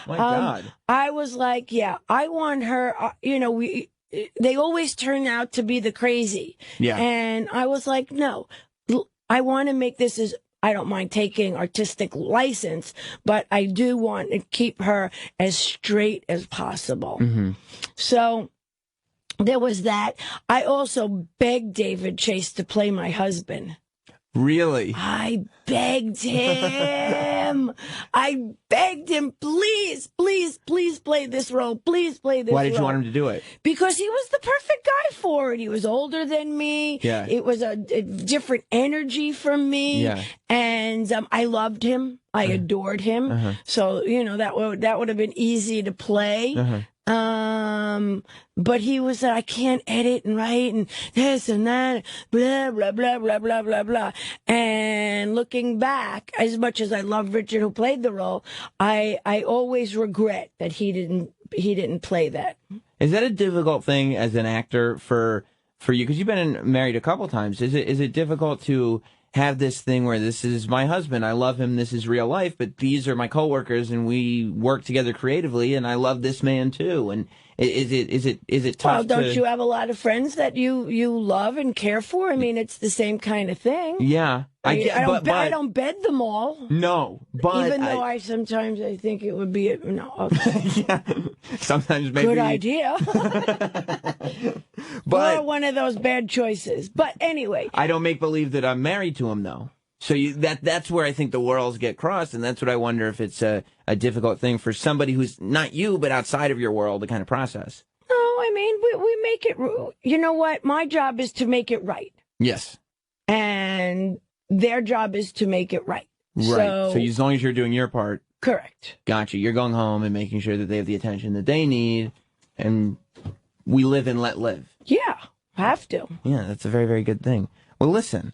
My God. I was like, yeah, I want her, they always turn out to be the crazy. Yeah. And I was like, no, I want to make this as, I don't mind taking artistic license, but I do want to keep her as straight as possible. Mm-hmm. So there was that. I also begged David Chase to play my husband. Really? I begged him. I begged him, please, please, please play this role. Please play this role. Why did you want him to do it? Because he was the perfect guy for it. He was older than me. Yeah. It was a different energy from me. Yeah. And I loved him. I adored him. Uh-huh. So, that would have been easy to play. Uh-huh. But he was I can't edit and write and this and that, blah, blah, blah, blah, blah, blah, blah. And looking back, as much as I love Richard who played the role, I always regret that he didn't play that. Is that a difficult thing as an actor for for you? Because you've been married a couple times. Is it difficult to have this thing where this is my husband, I love him, this is real life, but these are my coworkers and we work together creatively and I love this man too? And is it tough? Well, don't you have a lot of friends that you love and care for? I mean, it's the same kind of thing. Yeah. I don't bed them all. No, but even though I sometimes I think it would be okay. Yeah, sometimes maybe good idea. But or one of those bad choices. But anyway, I don't make believe that I'm married to him though. So that's where I think the worlds get crossed, and that's what I wonder if it's a difficult thing for somebody who's not you but outside of your world to kind of process. No, I mean we make it. You know what? My job is to make it right. Yes. And their job is to make it right. Right. So as long as you're doing your part. Correct. Gotcha. You're going home and making sure that they have the attention that they need, and we live and let live. Yeah, have to. Yeah, that's a very, very good thing. Well, listen,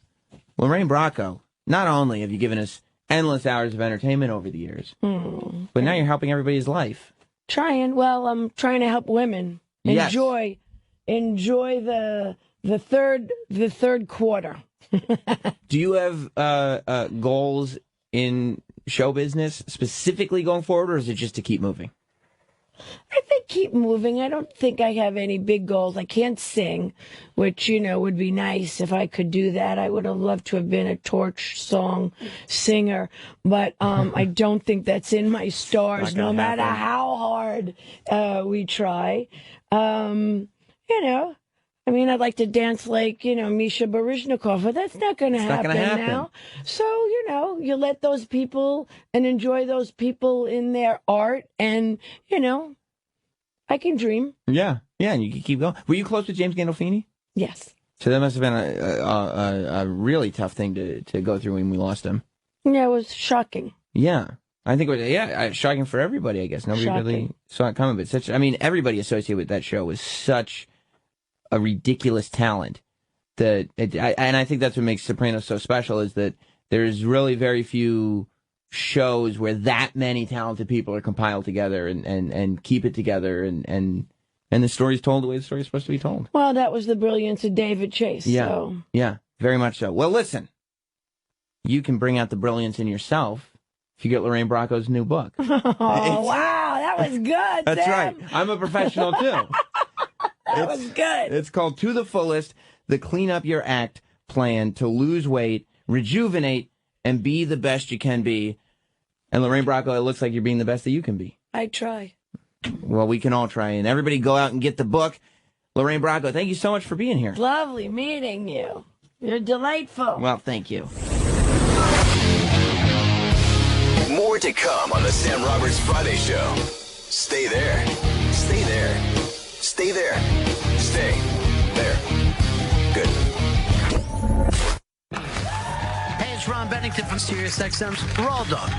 Lorraine Bracco, not only have you given us endless hours of entertainment over the years, but now you're helping everybody's life. Trying. Well, I'm trying to help women enjoy the third quarter. Do you have goals in show business specifically going forward, or is it just to keep moving? I think keep moving. I don't think I have any big goals. I can't sing, which, would be nice if I could do that. I would have loved to have been a torch song singer, but I don't think that's in my stars, no matter how hard we try. I mean, I'd like to dance like, Misha Baryshnikov, but that's not going to happen now. So, you let those people and enjoy those people in their art and, I can dream. Yeah, and you can keep going. Were you close with James Gandolfini? Yes. So that must have been a really tough thing to go through when we lost him. Yeah, it was shocking. Yeah. I think it was, shocking for everybody, I guess. Nobody really saw it coming, but everybody associated with that show was such a ridiculous talent and I think that's what makes Sopranos so special is that there's really very few shows where that many talented people are compiled together and keep it together and the story's told the way the story's supposed to be told. Well, that was the brilliance of David Chase. Yeah, so. Yeah, very much so. Well, listen, you can bring out the brilliance in yourself if you get Lorraine Bracco's new book. Oh, wow, that was good, That's Sam. right. I'm a professional, too. That was good. It's called To the Fullest, the Clean Up Your Act plan to lose weight, rejuvenate, and be the best you can be. And Lorraine Bracco, it looks like you're being the best that you can be. I try. Well, we can all try. And everybody go out and get the book. Lorraine Bracco, thank you so much for being here. Lovely meeting you. You're delightful. Well, thank you. More to come on the Sam Roberts Friday Show. Stay there. Stay there. Stay there. Stay there. Good. Hey, it's Ron Bennington from SiriusXM's Raw Dog.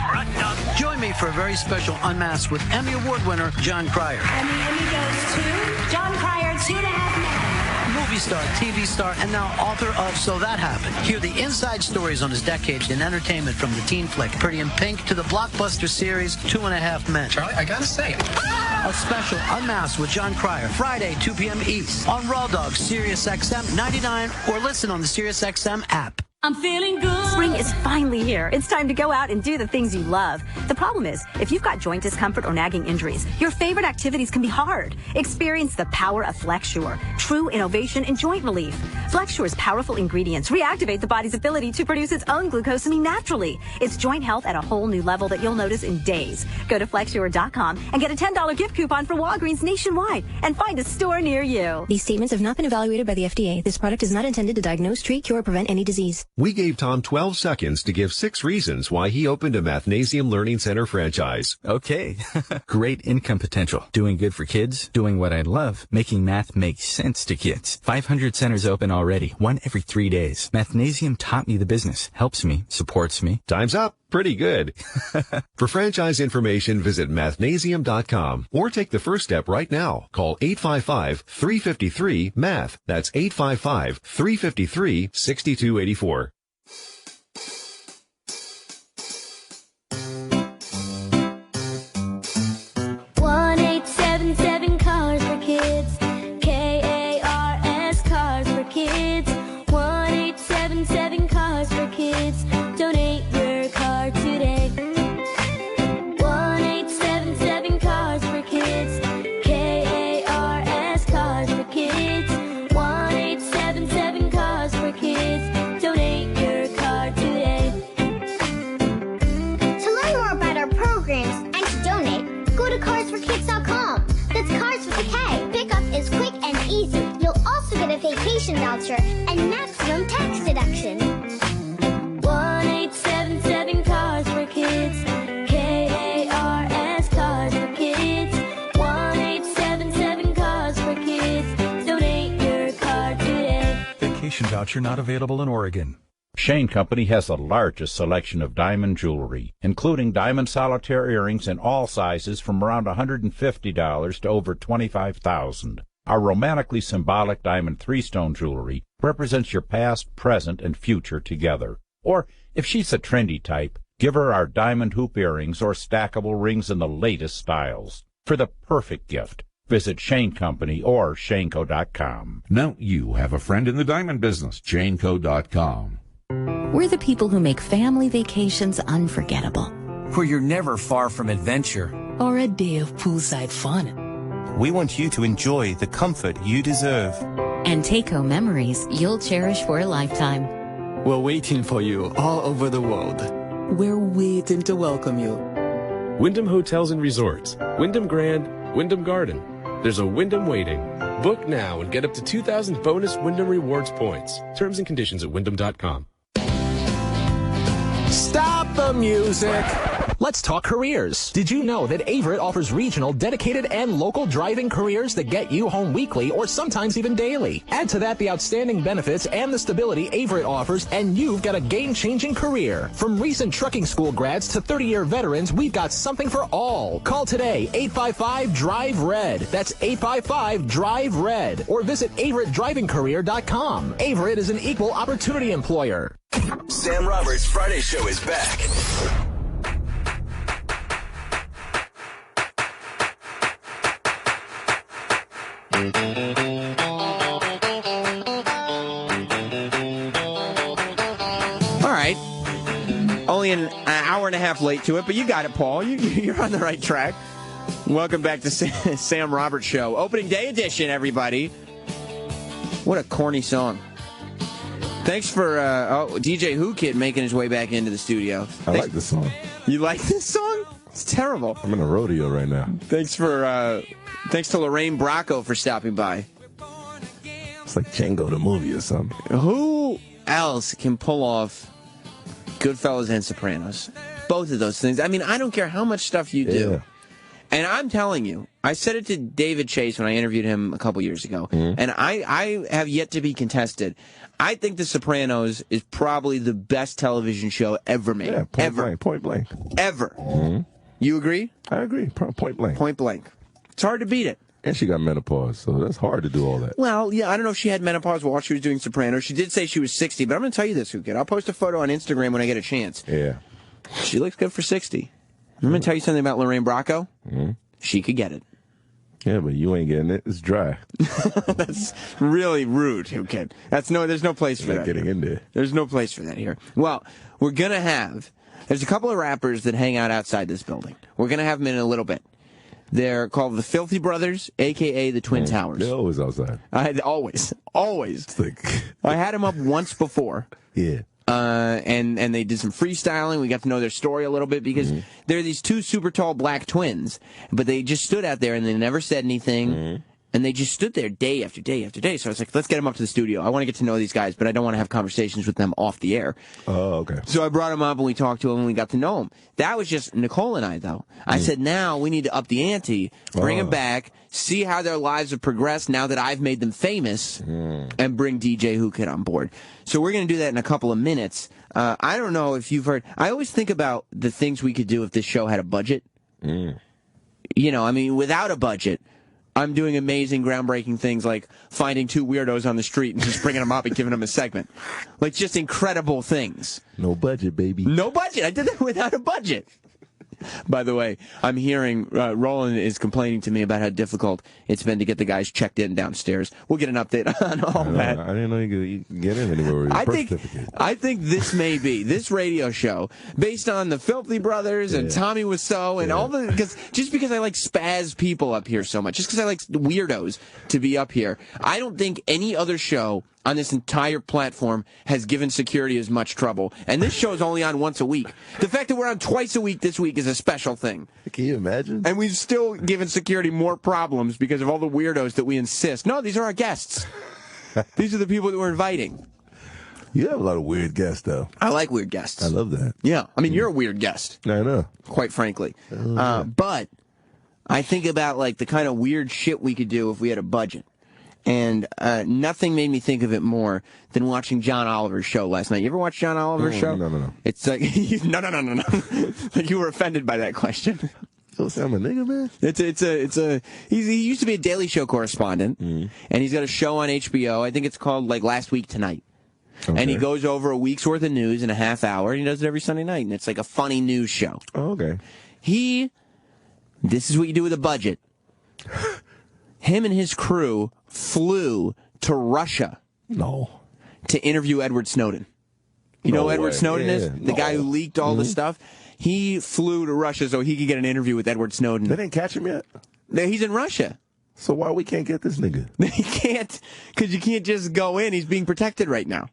Join me for a very special Unmasked with Emmy Award winner John Cryer. And the Emmy goes to John Cryer, 2.5 Men. Movie star, TV star, and now author of So That Happened. Hear the inside stories on his decades in entertainment, from the teen flick Pretty in Pink to the blockbuster series 2.5 Men. Charlie, I gotta say, a special Unmasked with John Cryer, Friday, 2 p.m. East on Raw Dog, SiriusXM 99, or listen on the SiriusXM app. I'm feeling good. Spring is finally here. It's time to go out and do the things you love. The problem is, if you've got joint discomfort or nagging injuries, your favorite activities can be hard. Experience the power of FlexSure, true innovation in joint relief. FlexSure's powerful ingredients reactivate the body's ability to produce its own glucosamine naturally. It's joint health at a whole new level that you'll notice in days. Go to FlexSure.com and get a $10 gift coupon for Walgreens nationwide and find a store near you. These statements have not been evaluated by the FDA. This product is not intended to diagnose, treat, cure, or prevent any disease. We gave Tom 12 seconds to give 6 reasons why he opened a Mathnasium Learning Center franchise. Okay. Great income potential. Doing good for kids. Doing what I love. Making math make sense to kids. 500 centers open already. 1 every 3 days. Mathnasium taught me the business. Helps me. Supports me. Time's up. Pretty good. For franchise information, visit mathnasium.com or take the first step right now. Call 855-353-MATH. That's 855-353-6284. 1-877 Cars for Kids. KARS Cars for voucher and maximum tax deduction. 1-877 Cars for Kids. K-A-R-S Cars for Kids. 1-877 Cars for Kids. Donate your car today. Vacation voucher not available in Oregon. Shane Company has the largest selection of diamond jewelry, including diamond solitaire earrings in all sizes from around $150 to over $25,000. Our romantically symbolic diamond three-stone jewelry represents your past, present, and future together. Or, if she's a trendy type, give her our diamond hoop earrings or stackable rings in the latest styles. For the perfect gift, visit Shane Company or shaneco.com. Now you have a friend in the diamond business, shaneco.com. We're the people who make family vacations unforgettable. Where you're never far from adventure. Or a day of poolside fun. We want you to enjoy the comfort you deserve. And take home memories you'll cherish for a lifetime. We're waiting for you all over the world. We're waiting to welcome you. Wyndham Hotels and Resorts, Wyndham Grand, Wyndham Garden. There's a Wyndham waiting. Book now and get up to 2,000 bonus Wyndham Rewards points. Terms and conditions at wyndham.com. Stop the music! Let's talk careers. Did you know that Averitt offers regional, dedicated, and local driving careers that get you home weekly or sometimes even daily? Add to that the outstanding benefits and the stability Averitt offers, and you've got a game-changing career. From recent trucking school grads to 30-year veterans, we've got something for all. Call today, 855-DRIVE-RED. That's 855-DRIVE-RED. Or visit AverittDrivingCareer.com. Averitt is an equal opportunity employer. Sam Roberts' Friday Show is back. All right. Only an hour and a half late to it, but you got it, Paul. You're on the right track. Welcome back to Sam Roberts Show. Opening day edition, everybody. What a corny song. Thanks for DJ Whoo Kid making his way back into the studio. I like this song. You like this song? It's terrible. I'm in a rodeo right now. Thanks to Lorraine Bracco for stopping by. It's like Django the movie or something. Who else can pull off Goodfellas and Sopranos? Both of those things. I mean, I don't care how much stuff you do. Yeah. And I'm telling you, I said it to David Chase when I interviewed him a couple years ago, and I have yet to be contested. I think The Sopranos is probably the best television show ever made. Yeah, point blank. Ever. Mm-hmm. You agree? I agree. Point blank. Point blank. It's hard to beat it. And she got menopause, so that's hard to do all that. Well, yeah, I don't know if she had menopause while she was doing Sopranos. She did say she was 60, but I'm going to tell you this, Whoo Kid. I'll post a photo on Instagram when I get a chance. Yeah. She looks good for 60. I'm going to tell you something about Lorraine Bracco. Mm-hmm. She could get it. Yeah, but you ain't getting it. It's dry. That's really rude, Whoo Kid. There's no place for that. Getting in there. There's no place for that here. Well, we're going to have... There's a couple of rappers that hang out outside this building. We're going to have them in a little bit. They're called the Filthy Brothers, a.k.a. the Twin Towers. They're always outside. Always. It's like... I had them up once before. Yeah. And they did some freestyling. We got to know their story a little bit because they're these two super tall black twins, but they just stood out there and they never said anything. And they just stood there day after day after day. So I was like, let's get them up to the studio. I want to get to know these guys, but I don't want to have conversations with them off the air. Oh, okay. So I brought them up and we talked to them and we got to know them. That was just Nicole and I, though. I said, now we need to up the ante, bring them back, see how their lives have progressed now that I've made them famous, and bring DJ Whoo Kid on board. So we're going to do that in a couple of minutes. I don't know if you've heard. I always think about the things we could do if this show had a budget. You know, I mean, without a budget, I'm doing amazing, groundbreaking things like finding two weirdos on the street and just bringing them up and giving them a segment. Like, just incredible things. No budget, baby. No budget. I did that without a budget. By the way, I'm hearing Roland is complaining to me about how difficult it's been to get the guys checked in downstairs. We'll get an update on all that. I didn't know you could get in anywhere with your birth certificate. I think this may be, this radio show, based on the Filthy Brothers and Tommy Wiseau and all the, just because I like spaz people up here so much, just because I like weirdos to be up here, I don't think any other show on this entire platform has given security as much trouble. And this show is only on once a week. The fact that we're on twice a week this week is a special thing. Can you imagine? And we've still given security more problems because of all the weirdos that we insist. No, these are our guests. These are the people that we're inviting. You have a lot of weird guests, though. I like weird guests. I love that. Yeah. I mean, you're a weird guest. I know. Quite frankly. But I think about, like, the kind of weird shit we could do if we had a budget. And nothing made me think of it more than watching John Oliver's show last night. You ever watch John Oliver's show? No. It's like, no. Like, you were offended by that question. I'm a nigga, man. He used to be a Daily Show correspondent, and he's got a show on HBO. I think it's called, like, Last Week Tonight. Okay. And he goes over a week's worth of news in a half hour, and he does it every Sunday night, and it's like a funny news show. Oh, okay. This is what you do with a budget. Him and his crew flew to Russia. No. To interview Edward Snowden. You know who Edward Snowden is? The guy who leaked all the stuff? He flew to Russia so he could get an interview with Edward Snowden. They didn't catch him yet? No, he's in Russia. So why we can't get this nigga? They can't, because you can't just go in. He's being protected right now.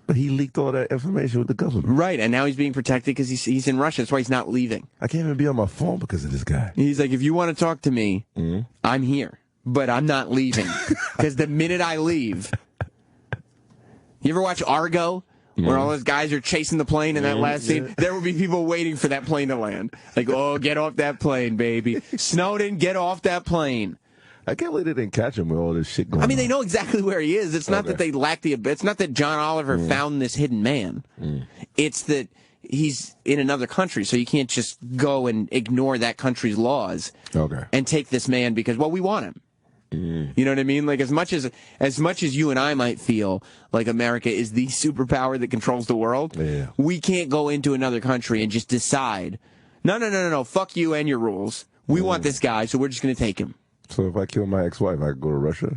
But he leaked all that information with the government. Right, and now he's being protected because he's in Russia. That's why he's not leaving. I can't even be on my phone because of this guy. He's like, if you want to talk to me, I'm here. But I'm not leaving. Because the minute I leave... You ever watch Argo? Where all those guys are chasing the plane in that last scene? There will be people waiting for that plane to land. Like, oh, get off that plane, baby. Snowden, get off that plane. I can't believe they didn't catch him with all this shit going on. I mean, they know exactly where he is. It's not that they lack the... It's not that John Oliver found this hidden man. It's that he's in another country, so you can't just go and ignore that country's laws and take this man because, well, we want him. You know what I mean? Like, as much as you and I might feel like America is the superpower that controls the world, we can't go into another country and just decide, no, fuck you and your rules. We want this guy, so we're just going to take him. So if I kill my ex-wife, I can go to Russia?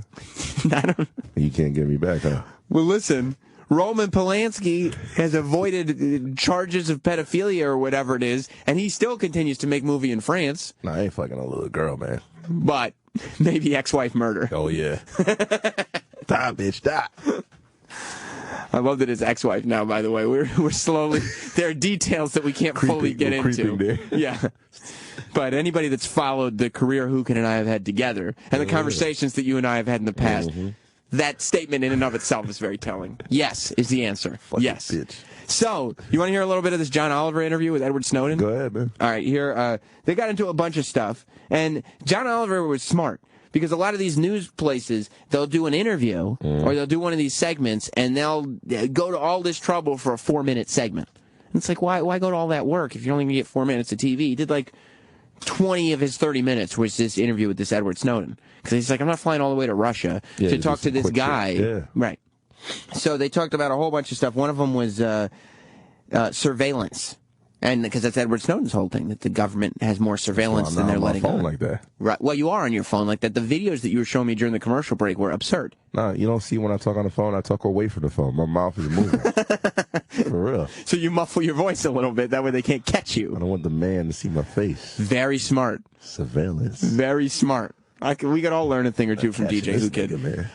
You can't get me back, huh? Well, listen, Roman Polanski has avoided charges of pedophilia or whatever it is, and he still continues to make movie in France. Nah, I ain't fucking a little girl, man. But maybe ex-wife murder. Oh, yeah. Die, bitch, die. I love that it's ex-wife now, by the way. We're slowly... There are details that we can't fully get into. There. Yeah. But anybody that's followed the career Whoo Kid and I have had together, and the conversations that you and I have had in the past, that statement in and of itself is very telling. Yes is the answer. Yes. Bitch. So, you want to hear a little bit of this John Oliver interview with Edward Snowden? Go ahead, man. All right, here, they got into a bunch of stuff, and John Oliver was smart, because a lot of these news places, they'll do an interview, or they'll do one of these segments, and they'll go to all this trouble for a 4-minute segment. And it's like, why go to all that work if you're only going to get 4 minutes of TV? He did, like, 20 of his 30 minutes was this interview with this Edward Snowden. Because he's like, I'm not flying all the way to Russia to talk to this guy. Yeah. Right. So they talked about a whole bunch of stuff. One of them was surveillance. And because that's Edward Snowden's whole thing, that the government has more surveillance than they're letting on. Like that. Right. Well, you are on your phone like that. The videos that you were showing me during the commercial break were absurd. Nah, you don't see when I talk on the phone, I talk away from the phone. My mouth is moving. For real. So you muffle your voice a little bit. That way they can't catch you. I don't want the man to see my face. Very smart. Surveillance. Very smart. We could all learn a thing or two from DJ Whoo Kid.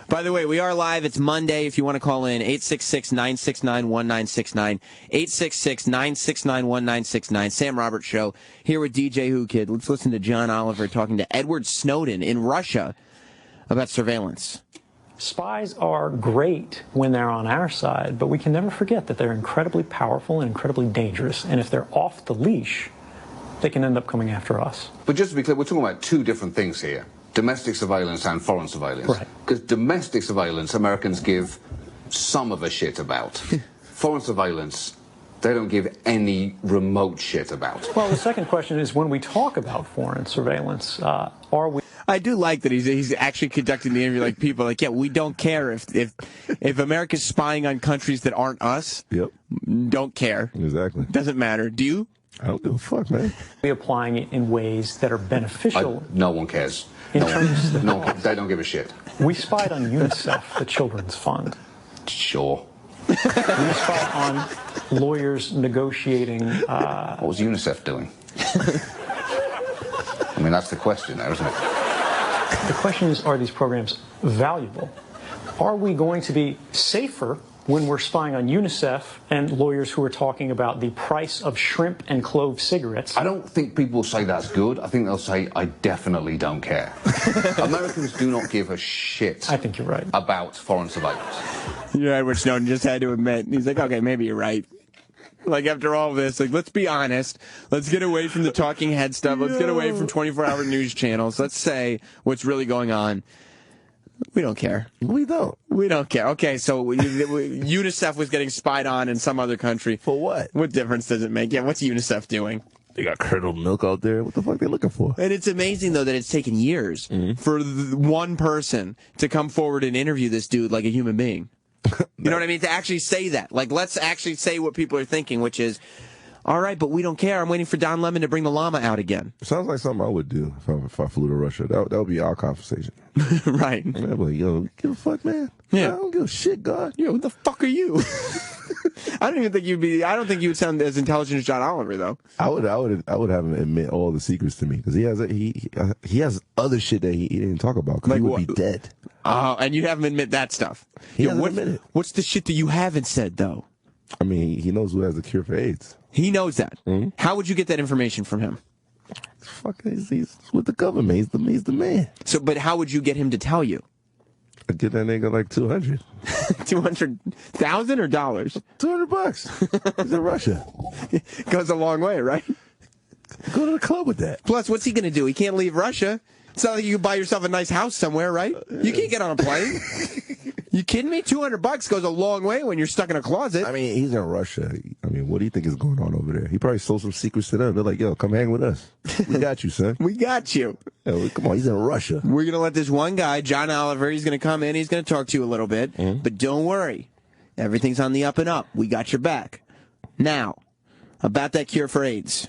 By the way, we are live. It's Monday. If you want to call in, 866-969-1969. 866-969-1969. Sam Roberts Show here with DJ Whoo Kid. Let's listen to John Oliver talking to Edward Snowden in Russia about surveillance. Spies are great when they're on our side, but we can never forget that they're incredibly powerful and incredibly dangerous. And if they're off the leash, they can end up coming after us. But just to be clear, we're talking about two different things here. Domestic surveillance and foreign surveillance. Right. Because domestic surveillance, Americans give some of a shit about. Foreign surveillance, they don't give any remote shit about. Well, the second question is, when we talk about foreign surveillance, are we... I do like that he's actually conducting the interview like people like, yeah, we don't care if America's spying on countries that aren't us. Yep. Don't care. Exactly. Doesn't matter. Do you? I don't give a fuck, man. We're applying it in ways that are beneficial. No one cares. They don't give a shit. We spied on UNICEF, the Children's Fund. Sure. We spied on lawyers negotiating... What was UNICEF doing? I mean, that's the question there, isn't it? The question is, are these programs valuable? Are we going to be safer when we're spying on UNICEF and lawyers who are talking about the price of shrimp and clove cigarettes. I don't think people say that's good. I think they'll say, I definitely don't care. Americans do not give a shit. I think you're right. About foreign surveillance. Yeah, Edward Snowden just had to admit. He's like, okay, maybe you're right. Like, after all this, like, let's be honest. Let's get away from the talking head stuff. Let's get away from 24-hour news channels. Let's say what's really going on. We don't care. We don't. We don't care. Okay, so UNICEF was getting spied on in some other country. For what? What difference does it make? Yeah, what's UNICEF doing? They got curdled milk out there. What the fuck they looking for? And it's amazing, though, that it's taken years for one person to come forward and interview this dude like a human being. You know what I mean? To actually say that. Like, let's actually say what people are thinking, which is, all right, but we don't care. I'm waiting for Don Lemon to bring the llama out again. Sounds like something I would do if I flew to Russia. That would be our conversation. Right. I'd be like, yo, give a fuck, man. Yeah. I don't give a shit, God. Yo, who the fuck are you? I don't think you would sound as intelligent as John Oliver, though. I would have him admit all the secrets to me because he has other shit that he didn't talk about because he would be dead. Oh, and you have him admit that stuff. He hasn't admitted. What's the shit that you haven't said, though? I mean, he knows who has the cure for AIDS. He knows that. How would you get that information from him? Fuck, he's with the government. He's the man. So, but how would you get him to tell you? I'd get that nigga like 200. 200,000 or dollars? $200. He's in Russia. Goes a long way, right? Go to the club with that. Plus, what's he going to do? He can't leave Russia. It's not like you can buy yourself a nice house somewhere, right? You can't get on a plane. You kidding me? $200 goes a long way when you're stuck in a closet. I mean, he's in Russia. I mean, what do you think is going on over there? He probably sold some secrets to them. They're like, yo, come hang with us. We got you, son. We got you. Yo, come on, he's in Russia. We're going to let this one guy, John Oliver, he's going to come in. He's going to talk to you a little bit. But don't worry. Everything's on the up and up. We got your back. Now, about that cure for AIDS.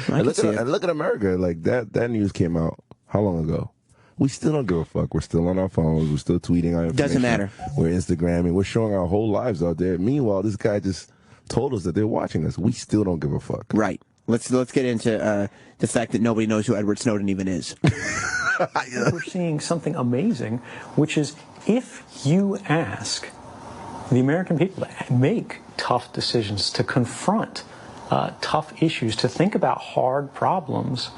And look at America. Like, that news came out how long ago? We still don't give a fuck. We're still on our phones. We're still tweeting our information. Doesn't matter. We're Instagramming. We're showing our whole lives out there. Meanwhile, this guy just told us that they're watching us. We still don't give a fuck. Right. Let's get into the fact that nobody knows who Edward Snowden even is. We're seeing something amazing, which is if you ask the American people to make tough decisions, to confront tough issues, to think about hard problems,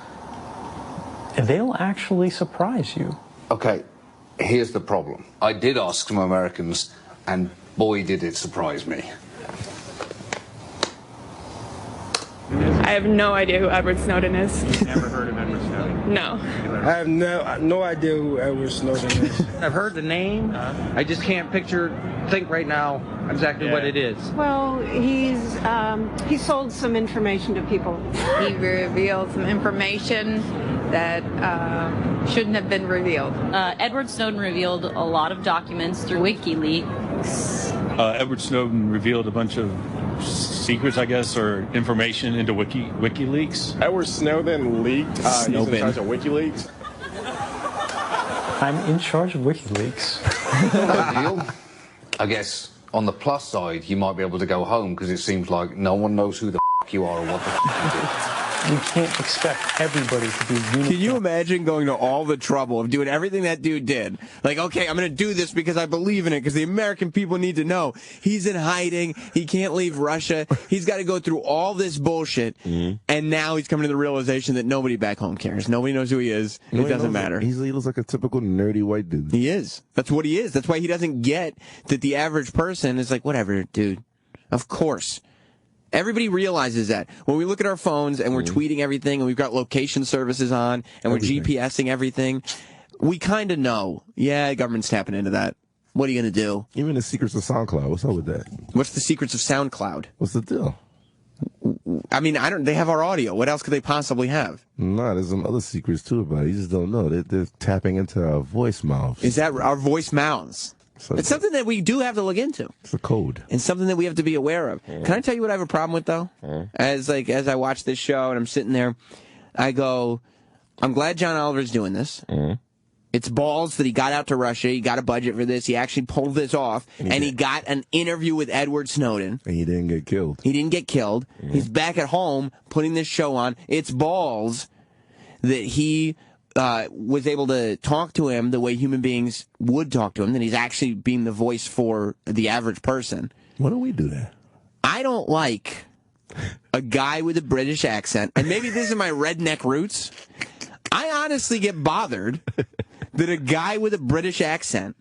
they'll actually surprise you. Okay, here's the problem. I did ask some Americans, and boy, did it surprise me. I have no idea who Edward Snowden is. Never heard of Edward Snowden? No. I have no idea who Edward Snowden is. I've heard the name. I just can't think right now exactly what it is. Well, he sold some information to people. He revealed some information that shouldn't have been revealed. Edward Snowden revealed a lot of documents through WikiLeaks. Edward Snowden revealed a bunch of secrets, I guess, or information into WikiLeaks. Edward Snowden leaked. He's in charge of WikiLeaks. I'm in charge of WikiLeaks. I guess on the plus side, you might be able to go home because it seems like no one knows who the f you are or what the f you do. We can't expect everybody to be uniform. Can you imagine going to all the trouble of doing everything that dude did? Like, okay, I'm going to do this because I believe in it, because the American people need to know. He's in hiding. He can't leave Russia. He's got to go through all this bullshit. And now he's coming to the realization that nobody back home cares. Nobody knows who he is. It doesn't matter. He looks like a typical nerdy white dude. He is. That's what he is. That's why he doesn't get that the average person is like, whatever, dude. Of course. Everybody realizes that. When we look at our phones and we're tweeting everything and we've got location services on and we're GPSing everything, we kind of know, yeah, the government's tapping into that. What are you going to do? Even the secrets of SoundCloud. What's up with that? What's the secrets of SoundCloud? What's the deal? I mean, they have our audio. What else could they possibly have? Nah, there's some other secrets too about it. You just don't know. They're tapping into our voice mouths. Is that our voice mouths? It's something that we do have to look into. It's a code. And something that we have to be aware of. Can I tell you what I have a problem with, though? As I watch this show and I'm sitting there, I go, I'm glad John Oliver's doing this. It's balls that he got out to Russia. He got a budget for this. He actually pulled this off. And he got an interview with Edward Snowden. And he didn't get killed. He didn't get killed. He's back at home putting this show on. It's balls that he was able to talk to him the way human beings would talk to him, that he's actually being the voice for the average person. Why don't we do that? I don't like a guy with a British accent, and maybe this is my redneck roots. I honestly get bothered that a guy with a British accent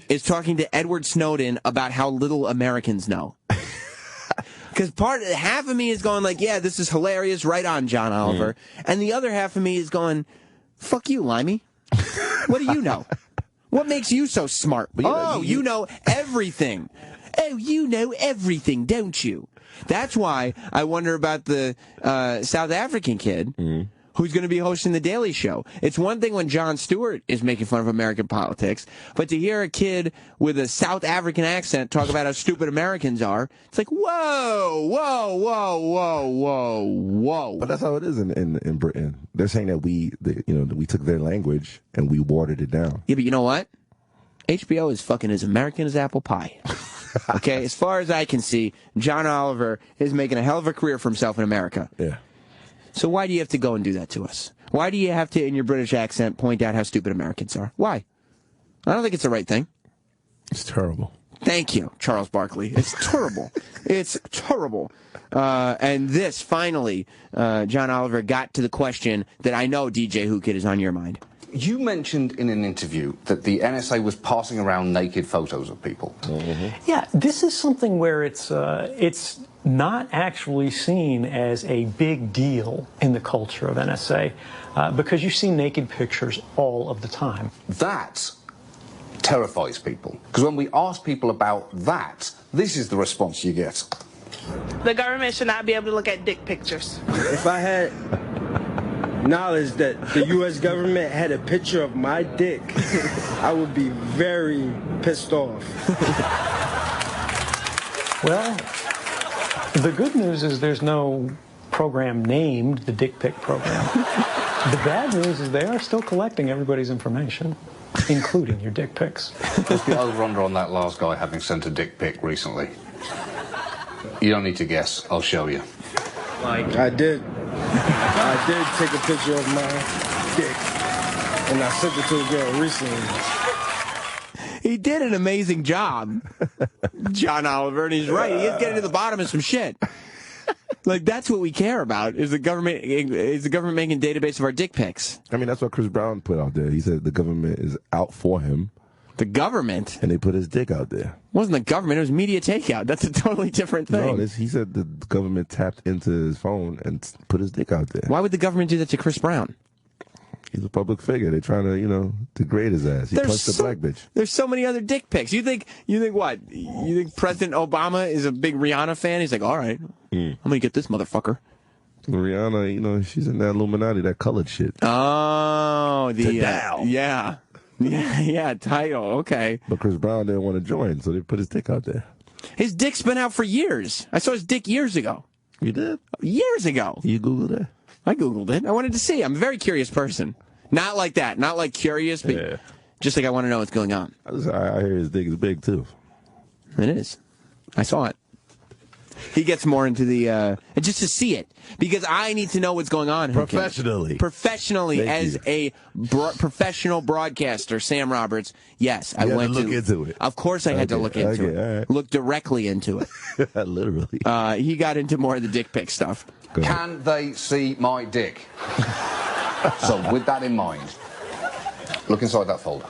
is talking to Edward Snowden about how little Americans know. Because half of me is going like, yeah, this is hilarious, right on, John Oliver. And the other half of me is going, fuck you, Limey. What do you know? What makes you so smart? You know everything. Oh, you know everything, don't you? That's why I wonder about the South African kid who's going to be hosting The Daily Show. It's one thing when Jon Stewart is making fun of American politics, but to hear a kid with a South African accent talk about how stupid Americans are, it's like, whoa, whoa, whoa, whoa, whoa, whoa. But that's how it is in Britain. They're saying that we took their language and we watered it down. Yeah, but you know what? HBO is fucking as American as apple pie. Okay, as far as I can see, John Oliver is making a hell of a career for himself in America. Yeah. So why do you have to go and do that to us? Why do you have to, in your British accent, point out how stupid Americans are? Why? I don't think it's the right thing. It's terrible. Thank you, Charles Barkley. It's terrible. It's terrible. And this, finally, John Oliver got to the question that I know, DJ Whoo Kid, is on your mind. You mentioned in an interview that the NSA was passing around naked photos of people. Yeah, this is something where it's not actually seen as a big deal in the culture of NSA because you see naked pictures all of the time. That terrifies people because when we ask people about that, this is the response you get. The government should not be able to look at dick pictures. If I had knowledge that the U.S. government had a picture of my dick, I would be very pissed off. Well, the good news is there's no program named the Dick Pic Program. The bad news is they are still collecting everybody's information, including your dick pics. What's the over-under on that last guy having sent a dick pic recently? You don't need to guess. I'll show you. I did take a picture of my dick, and I sent it to a girl recently. He did an amazing job, John Oliver, and he's right. He is getting to the bottom of some shit. Like, that's what we care about, is the government making a database of our dick pics. I mean, that's what Chris Brown put out there. He said the government is out for him. The government? And they put his dick out there. It wasn't the government, it was media takeout. That's a totally different thing. No, he said the government tapped into his phone and put his dick out there. Why would the government do that to Chris Brown? He's a public figure. They're trying to, degrade his ass. He punched a black bitch. There's so many other dick pics. You think what? You think President Obama is a big Rihanna fan? He's like, all right, I'm going to get this motherfucker. Rihanna, she's in that Illuminati, that colored shit. Oh, yeah, title, okay. But Chris Brown didn't want to join, so they put his dick out there. His dick's been out for years. I saw his dick years ago. You did? Years ago. You Googled it? I Googled it. I wanted to see. I'm a very curious person. Not like that. Not like curious, but just like I want to know what's going on. I hear his dick is big, too. It is. I saw it. He gets more into the, just to see it. Because I need to know what's going on. Professionally. As a professional broadcaster, Sam Roberts, yes. I went to look into it. Of course I had to look into it. All right. Look directly into it. Literally. He got into more of the dick pic stuff. Can they see my dick? So with that in mind, look inside that folder.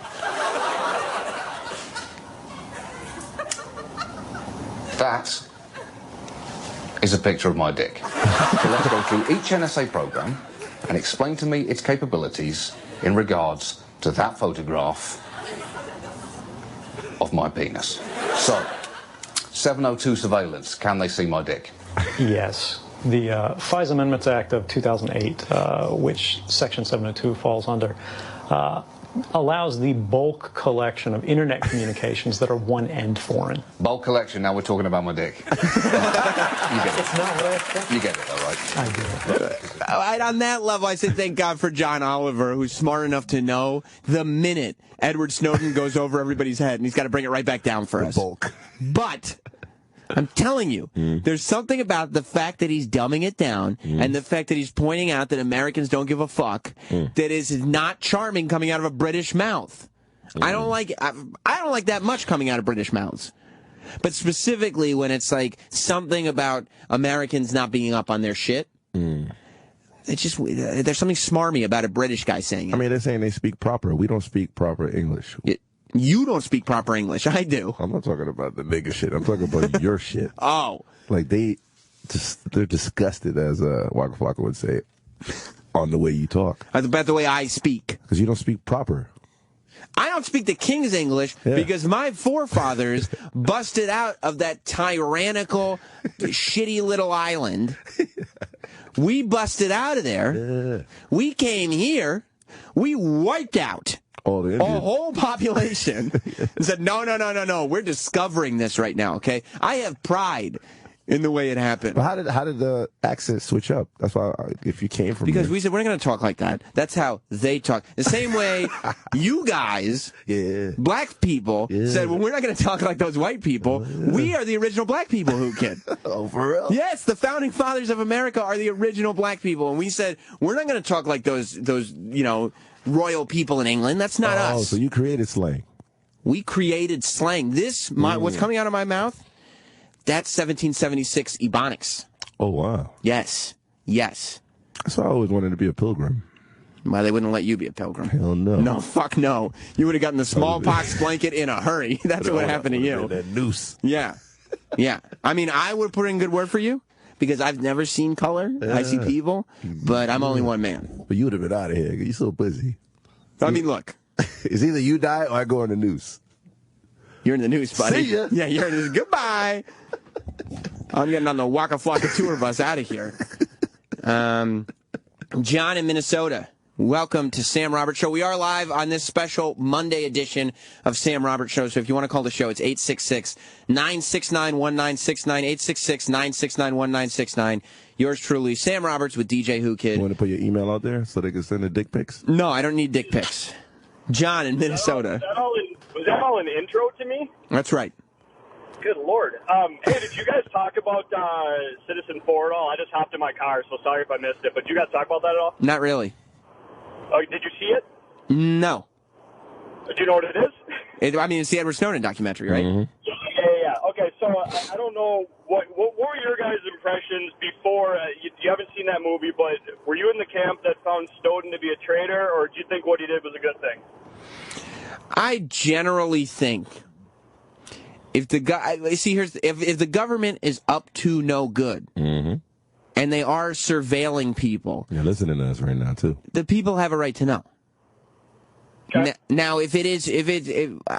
That is a picture of my dick. So let's go through each NSA program and explain to me its capabilities in regards to that photograph of my penis. So, 702 surveillance, can they see my dick? Yes. The FISA Amendments Act of 2008, which Section 702 falls under, allows the bulk collection of internet communications that are one-end foreign. Bulk collection, now we're talking about my dick. You get it. It's not what I expect. You get it, though, right? I do. On that level, I said thank God for John Oliver, who's smart enough to know the minute Edward Snowden goes over everybody's head, and he's got to bring it right back down for us. Bulk. But I'm telling you, there's something about the fact that he's dumbing it down and the fact that he's pointing out that Americans don't give a fuck that is not charming coming out of a British mouth. I don't like that much coming out of British mouths. But specifically when it's like something about Americans not being up on their shit. It's just, there's something smarmy about a British guy saying it. I mean, they're saying they speak proper. We don't speak proper English. You don't speak proper English. I do. I'm not talking about the nigga shit. I'm talking about your shit. Oh. Like, they're disgusted, as Waka Flocka would say, on the way you talk. About the way I speak. Because you don't speak proper. I don't speak the King's English because my forefathers busted out of that tyrannical, shitty little island. We busted out of there. We came here. We wiped out a whole population and said, no. We're discovering this right now, okay? I have pride in the way it happened. But how did the accent switch up? That's why, if you came from we said, we're not going to talk like that. That's how they talk. The same way you guys, black people, said, well, we're not going to talk like those white people. We are the original black people, Whoo Kid. Oh, for real? Yes, the founding fathers of America are the original black people. And we said, we're not going to talk like those royal people in England. That's not us. Oh, so you created slang. We created slang. What's coming out of my mouth? That's 1776 Ebonics. Oh, wow. Yes. So I always wanted to be a pilgrim. Why they wouldn't let you be a pilgrim? Hell no. No, fuck no. You would have gotten the smallpox blanket in a hurry. That's what happened to you. That noose. Yeah. I mean, I would put in good word for you because I've never seen color. I see people, but I'm only one man. But you would have been out of here. You're so busy. I mean, look. It's either you die or I go in the noose. You're in the news, buddy. See ya. Yeah, you're in the news. Goodbye. I'm getting on the Waka Flocka tour bus out of here. John in Minnesota, welcome to Sam Roberts Show. We are live on this special Monday edition of Sam Roberts Show. So if you want to call the show, it's 866-969-1969, 866-969-1969. Yours truly, Sam Roberts with DJ Whoo Kid. You want to put your email out there so they can send the dick pics? No, I don't need dick pics. John in Minnesota. Was that all an intro to me? That's right. Good Lord. Hey, did you guys talk about Citizen4 at all? I just hopped in my car, so sorry if I missed it. But did you guys talk about that at all? Not really. Oh, did you see it? No. Do you know what it is? It's the Edward Snowden documentary, right? Yeah. Okay, so I don't know, what were your guys' impressions before? You haven't seen that movie, but were you in the camp that found Snowden to be a traitor, or do you think what he did was a good thing? I generally think if the if the government is up to no good and they are surveilling people, you're listening to us right now too. The people have a right to know. Okay. Now, if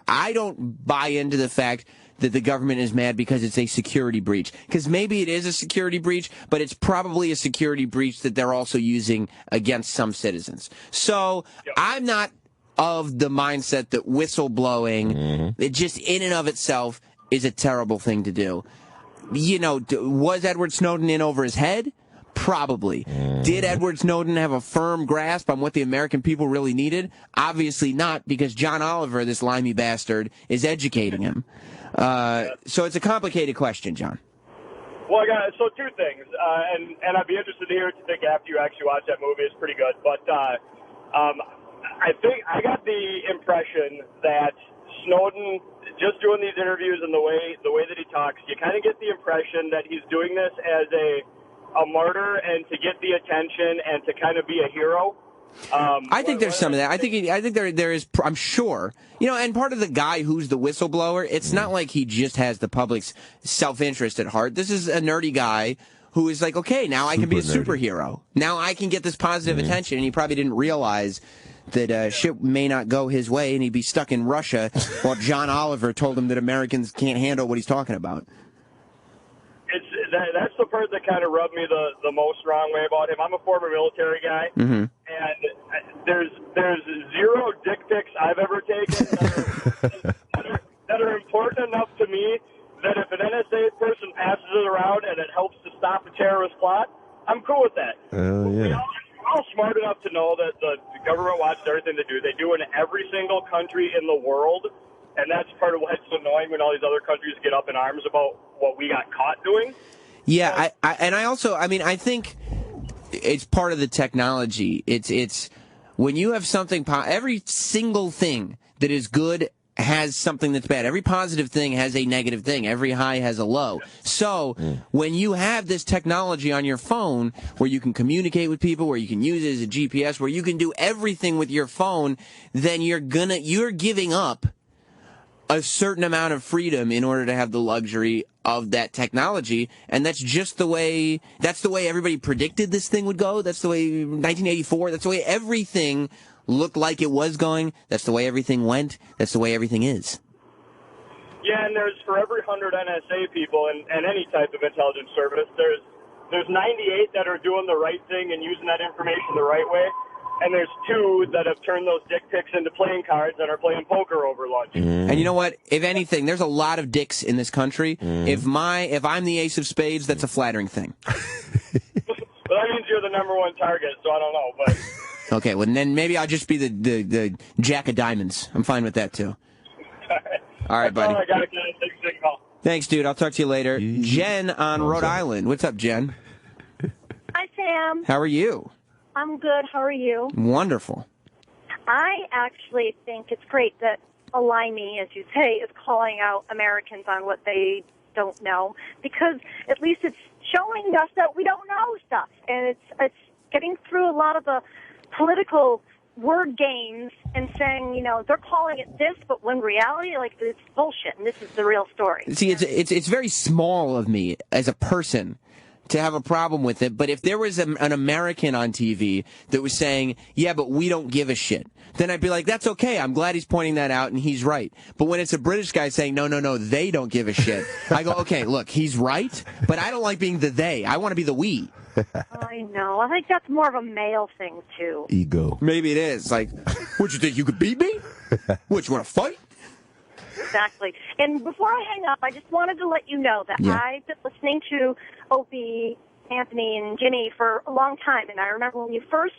I don't buy into the fact that the government is mad because it's a security breach, because maybe it is a security breach, but it's probably a security breach that they're also using against some citizens. So I'm not of the mindset that whistleblowing, it just in and of itself is a terrible thing to do. You know, was Edward Snowden in over his head? Probably. Did Edward Snowden have a firm grasp on what the American people really needed? Obviously not, because John Oliver, this limey bastard, is educating him. So it's a complicated question, John. Well, so two things, and I'd be interested to hear what you think after you actually watch that movie. It's pretty good, but I think I got the impression that Snowden, just doing these interviews and the way that he talks, you kind of get the impression that he's doing this as a martyr and to get the attention and to kind of be a hero. I think there's some of that. I think there is. I'm sure. You know, and part of the guy who's the whistleblower, it's not like he just has the public's self-interest at heart. This is a nerdy guy who is like, okay, now I can be a superhero. Now I can get this positive attention, and he probably didn't realize that shit may not go his way, and he'd be stuck in Russia while John Oliver told him that Americans can't handle what he's talking about. That's the part that kind of rubbed me the most wrong way about him. I'm a former military guy, and there's zero dick pics I've ever taken that are important enough to me that if an NSA person passes it around and it helps to stop a terrorist plot, I'm cool with that. We're all smart enough to know that the government watches everything they do. They do in every single country in the world. and that's part of why it's annoying when all these other countries get up in arms about what we got caught doing. Yeah, I think it's part of the technology. It's when you have something, every single thing that is good has something that's bad. Every positive thing has a negative thing. Every high has a low. So when you have this technology on your phone where you can communicate with people, where you can use it as a GPS, where you can do everything with your phone, then you're giving up a certain amount of freedom in order to have the luxury of that technology. And that's just the way everybody predicted this thing would go. That's the way 1984, that's the way everything looked like it was going. That's the way everything went. That's the way everything is. Yeah, and there's for every 100 NSA people and any type of intelligence service, there's 98 that are doing the right thing and using that information the right way, and there's 2 that have turned those dick pics into playing cards and are playing poker over lunch. And you know what? If anything, there's a lot of dicks in this country. If I'm the ace of spades, that's a flattering thing. Well, that means you're the number 1 target, so I don't know, but... Okay, well, then maybe I'll just be the jack of diamonds. I'm fine with that, too. All right, buddy. All I gotta get a big signal. Thanks, dude. I'll talk to you later. Jen on Rhode Island. What's up, Jen? Hi, Sam. How are you? I'm good. How are you? Wonderful. I actually think it's great that Align-Me, as you say, is calling out Americans on what they don't know, because at least it's showing us that we don't know stuff, and it's getting through a lot of the political word games and saying, they're calling it this, but when reality, it's bullshit, and this is the real story. See, it's very small of me as a person to have a problem with it, but if there was an American on TV that was saying, yeah, but we don't give a shit, then I'd be like, that's okay, I'm glad he's pointing that out, and he's right. But when it's a British guy saying, no, they don't give a shit, I go, okay, look, he's right, but I don't like being the they, I want to be the we. I know. I think that's more of a male thing, too. Ego. Maybe it is. Like, what, you think you could beat me? What, you want to fight? Exactly. And before I hang up, I just wanted to let you know that I've been listening to Opie, Anthony, and Ginny for a long time. And I remember when you first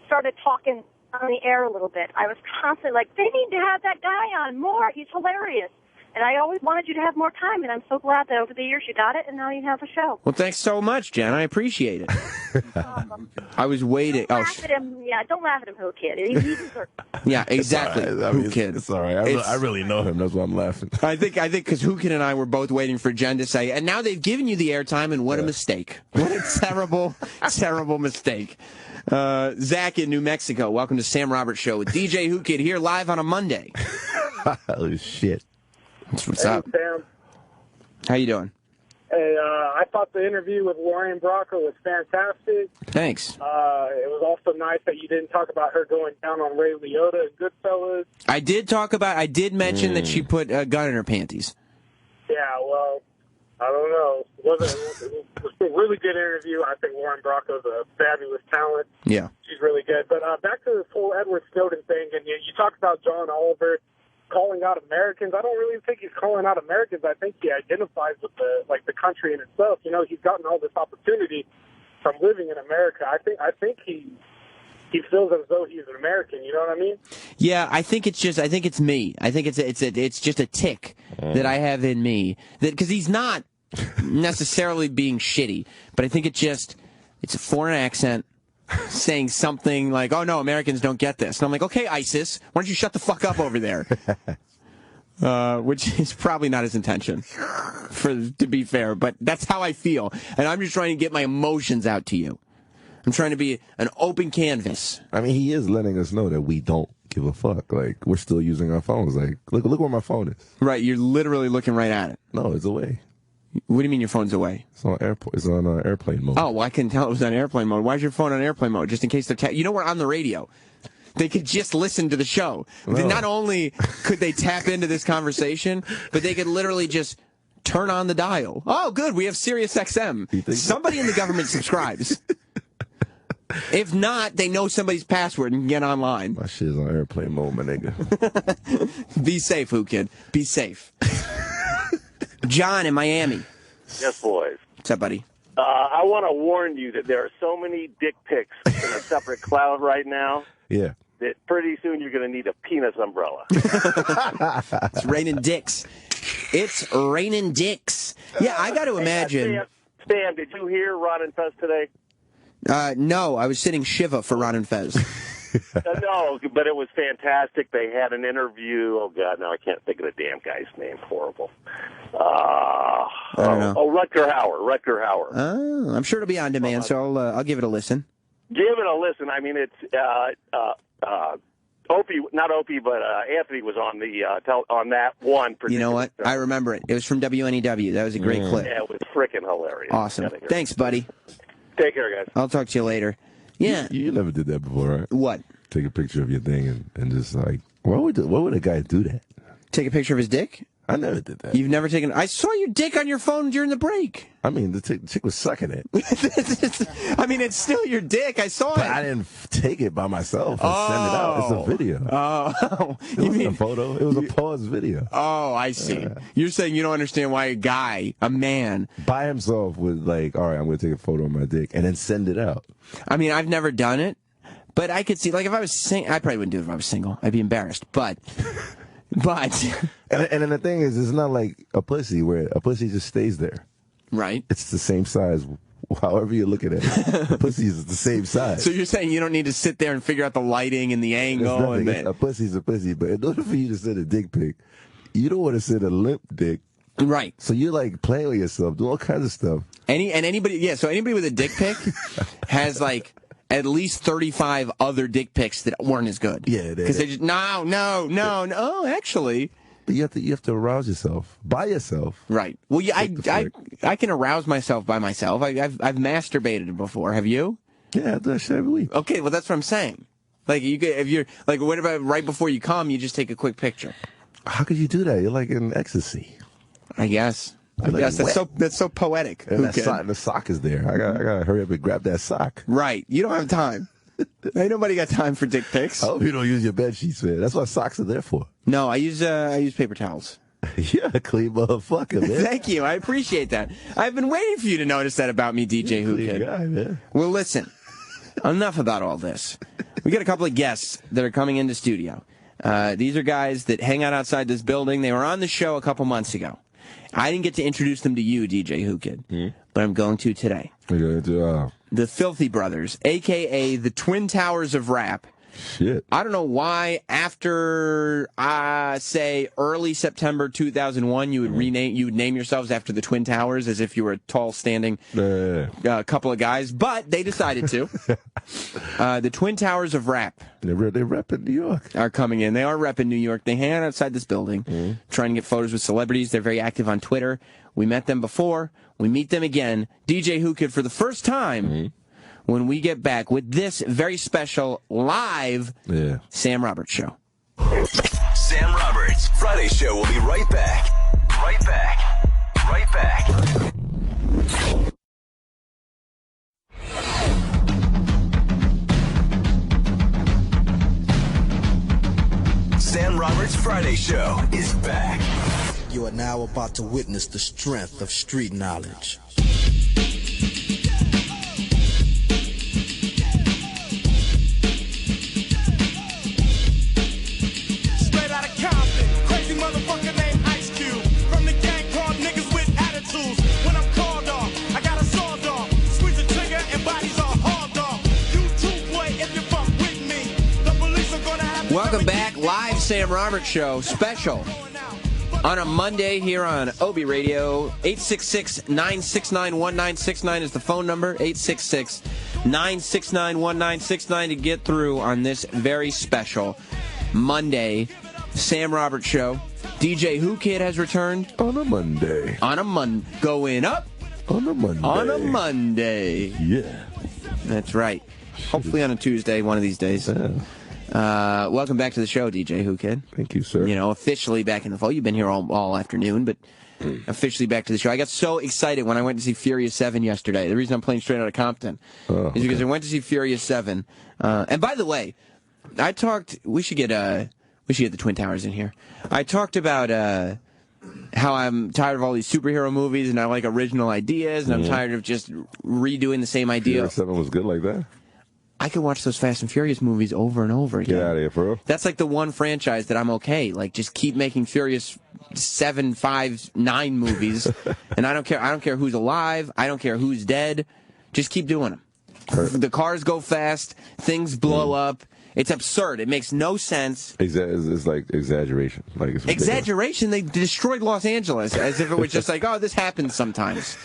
started talking on the air a little bit, I was constantly like, they need to have that guy on more. He's hilarious. And I always wanted you to have more time, and I'm so glad that over the years you got it, and now you have a show. Well, thanks so much, Jen. I appreciate it. I was waiting. Don't laugh at him. Yeah, don't laugh at him, Whoo Kid. He deserves it. Yeah, exactly. Whoo Kid. It's all right. I really know him. That's why I'm laughing. I think because Whoo Kid and I were both waiting for Jen to say, and now they've given you the airtime, and what a mistake. What a terrible, terrible mistake. Zach in New Mexico, welcome to Sam Roberts Show with DJ Whoo Kid here live on a Monday. Holy shit. What's up? Sam. How you doing? Hey, I thought the interview with Lauren Bracco was fantastic. Thanks. It was also nice that you didn't talk about her going down on Ray Liotta and Goodfellas. I did mention that she put a gun in her panties. Yeah, well, I don't know. It was a really good interview. I think Lauren Bracco's a fabulous talent. Yeah. She's really good. But back to this whole Edward Snowden thing, and you talked about John Oliver calling out Americans. I don't really think he's calling out Americans. I think he identifies with the country in itself. He's gotten all this opportunity from living in America. I think he feels as though he's an American. You know what I mean? Yeah, I think it's me. I think it's just a tick that I have in me, that because he's not necessarily being shitty, but I think it's a foreign accent saying something like, oh no, Americans don't get this. And I'm like, okay, ISIS, why don't you shut the fuck up over there? Which is probably not his intention, to be fair, but that's how I feel. And I'm just trying to get my emotions out to you. I'm trying to be an open canvas. I mean, he is letting us know that we don't give a fuck. Like, we're still using our phones. Like, look where my phone is. Right, you're literally looking right at it. No, it's away. What do you mean your phone's away? It's on airplane mode. Oh, well, I couldn't tell it was on airplane mode. Why is your phone on airplane mode? Just in case they're we're on the radio. They could just listen to the show. No. Not only could they tap into this conversation, but they could literally just turn on the dial. Oh, good, we have Sirius XM. Somebody in the government subscribes. If not, they know somebody's password and can get online. My shit's on airplane mode, my nigga. Be safe, Whoo Kid. Be safe. John in Miami. Yes, boys. What's up, buddy? I want to warn you that there are so many dick pics in a separate cloud right now. Yeah. pretty soon you're going to need a penis umbrella. It's raining dicks. It's raining dicks. Yeah, I got to imagine. Stan, did you hear Ron and Fez today? No, I was sitting Shiva for Ron and Fez. No, but it was fantastic. They had an interview. Oh, God, now I can't think of the damn guy's name. Horrible. I don't know. Rutger Hauer. Oh, I'm sure it'll be on demand, so I'll give it a listen. Give it a listen. I mean, it's Opie, not Opie, but Anthony was on the on that one. You know what? I remember it. It was from WNEW. That was a great clip. Yeah, it was freaking hilarious. Awesome. Thanks, buddy. Take care, guys. I'll talk to you later. Yeah. You never did that before, right? What? Take a picture of your thing and just like, why would a guy do that? Take a picture of his dick? I never did that. You've never taken... I saw your dick on your phone during the break. I mean, the chick was sucking it. I mean, it's still your dick. I saw it. But I didn't take it by myself and send it out. It's a video. Oh. It wasn't a photo. It was a paused video. Oh, I see. You're saying you don't understand why a man... by himself would like, all right, I'm going to take a photo of my dick and then send it out. I mean, I've never done it, but I could see, like, if I was single... I probably wouldn't do it if I was single. I'd be embarrassed, but... And then the thing is, it's not like a pussy where a pussy just stays there. Right. It's the same size, however you're looking at it. A pussy is the same size. So you're saying you don't need to sit there and figure out the lighting and the angle? A pussy's a pussy, but in order for you to send a dick pic, you don't want to send a limp dick. Right. So you're like playing with yourself, do all kinds of stuff. So anybody with a dick pic has like at least 35 other dick pics that weren't as good. Yeah, because they just no. Actually, but you have to arouse yourself by yourself. Right. Well, yeah, I can arouse myself by myself. I've masturbated before. Have you? Yeah, I do that shit every week. Okay, well that's what I'm saying. Like if you're like, what about right before you come, you just take a quick picture? How could you do that? You're like in ecstasy. I guess. That's so poetic. And the sock is there. I gotta hurry up and grab that sock. Right. You don't have time. Ain't nobody got time for dick pics. I hope you don't use your bed sheets, man. That's what socks are there for. No, I use paper towels. You're a clean motherfucker, man. Thank you. I appreciate that. I've been waiting for you to notice that about me, DJ Whoo Kid. Guy, man. Well, listen. Enough about all this. We got a couple of guests that are coming into studio. These are guys that hang out outside this building. They were on the show a couple months ago. I didn't get to introduce them to you, DJ Whoo Kid, but I'm going to today. You're going to the Filthy Brothers, a.k.a. the Twin Towers of Rap. Shit. I don't know why after, say, early September 2001, you would name yourselves after the Twin Towers as if you were a tall, standing couple of guys, but they decided to. The Twin Towers of Rap. They rep in New York. Are coming in. They are repping New York. They hang out outside this building, trying to get photos with celebrities. They're very active on Twitter. We met them before. We meet them again. DJ Whoo Kid for the first time. When we get back with this very special live Sam Roberts show. Sam Roberts, Friday show will be right back. Right back. Right back. Sam Roberts Friday show is back. You are now about to witness the strength of street knowledge. Welcome back, live Sam Roberts show, special on a Monday here on Obi Radio. 866-969-1969 is the phone number. 866-969-1969 to get through on this very special Monday Sam Roberts show. DJ Whoo Kid has returned on a Monday. Going up on a Monday. On a Monday. Yeah, that's right. Hopefully on a Tuesday, one of these days. Yeah. Welcome back to the show, DJ Whoo Kid. Thank you, sir. You know, officially back in the fold. You've been here all afternoon, but officially back to the show. I got so excited when I went to see Furious 7 yesterday. The reason I'm playing Straight Outta Compton is because I went to see Furious 7. And by the way, we should get the Twin Towers in here. I talked about how I'm tired of all these superhero movies and I like original ideas, and I'm tired of just redoing the same idea. Furious 7 was good like that? I could watch those Fast and Furious movies over and over again. Get out of here, bro. That's like the one franchise that I'm okay. Like, just keep making Furious 7, 5, 9 movies, and I don't care. I don't care who's alive. I don't care who's dead. Just keep doing them. The cars go fast. Things blow up. It's absurd. It makes no sense. It's like exaggeration. Like it's ridiculous. Exaggeration. They destroyed Los Angeles as if it was just like, oh, this happens sometimes.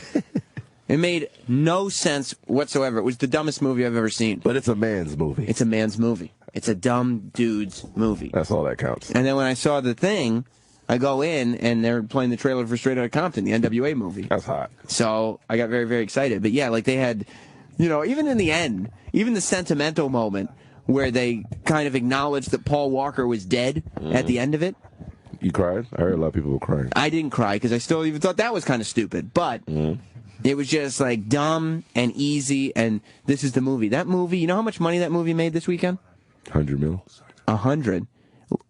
It made no sense whatsoever. It was the dumbest movie I've ever seen. But it's a man's movie. It's a man's movie. It's a dumb dude's movie. That's all that counts. And then when I saw the thing, I go in, and they're playing the trailer for Straight Outta Compton, the NWA movie. That's hot. So I got very, very excited. But yeah, like they had, even in the end, even the sentimental moment where they kind of acknowledged that Paul Walker was dead at the end of it. You cried? I heard a lot of people were crying. I didn't cry because I still even thought that was kind of stupid. But it was just like dumb and easy, and this is the movie. That movie, you know how much money that movie made this weekend? 100 mil. 100.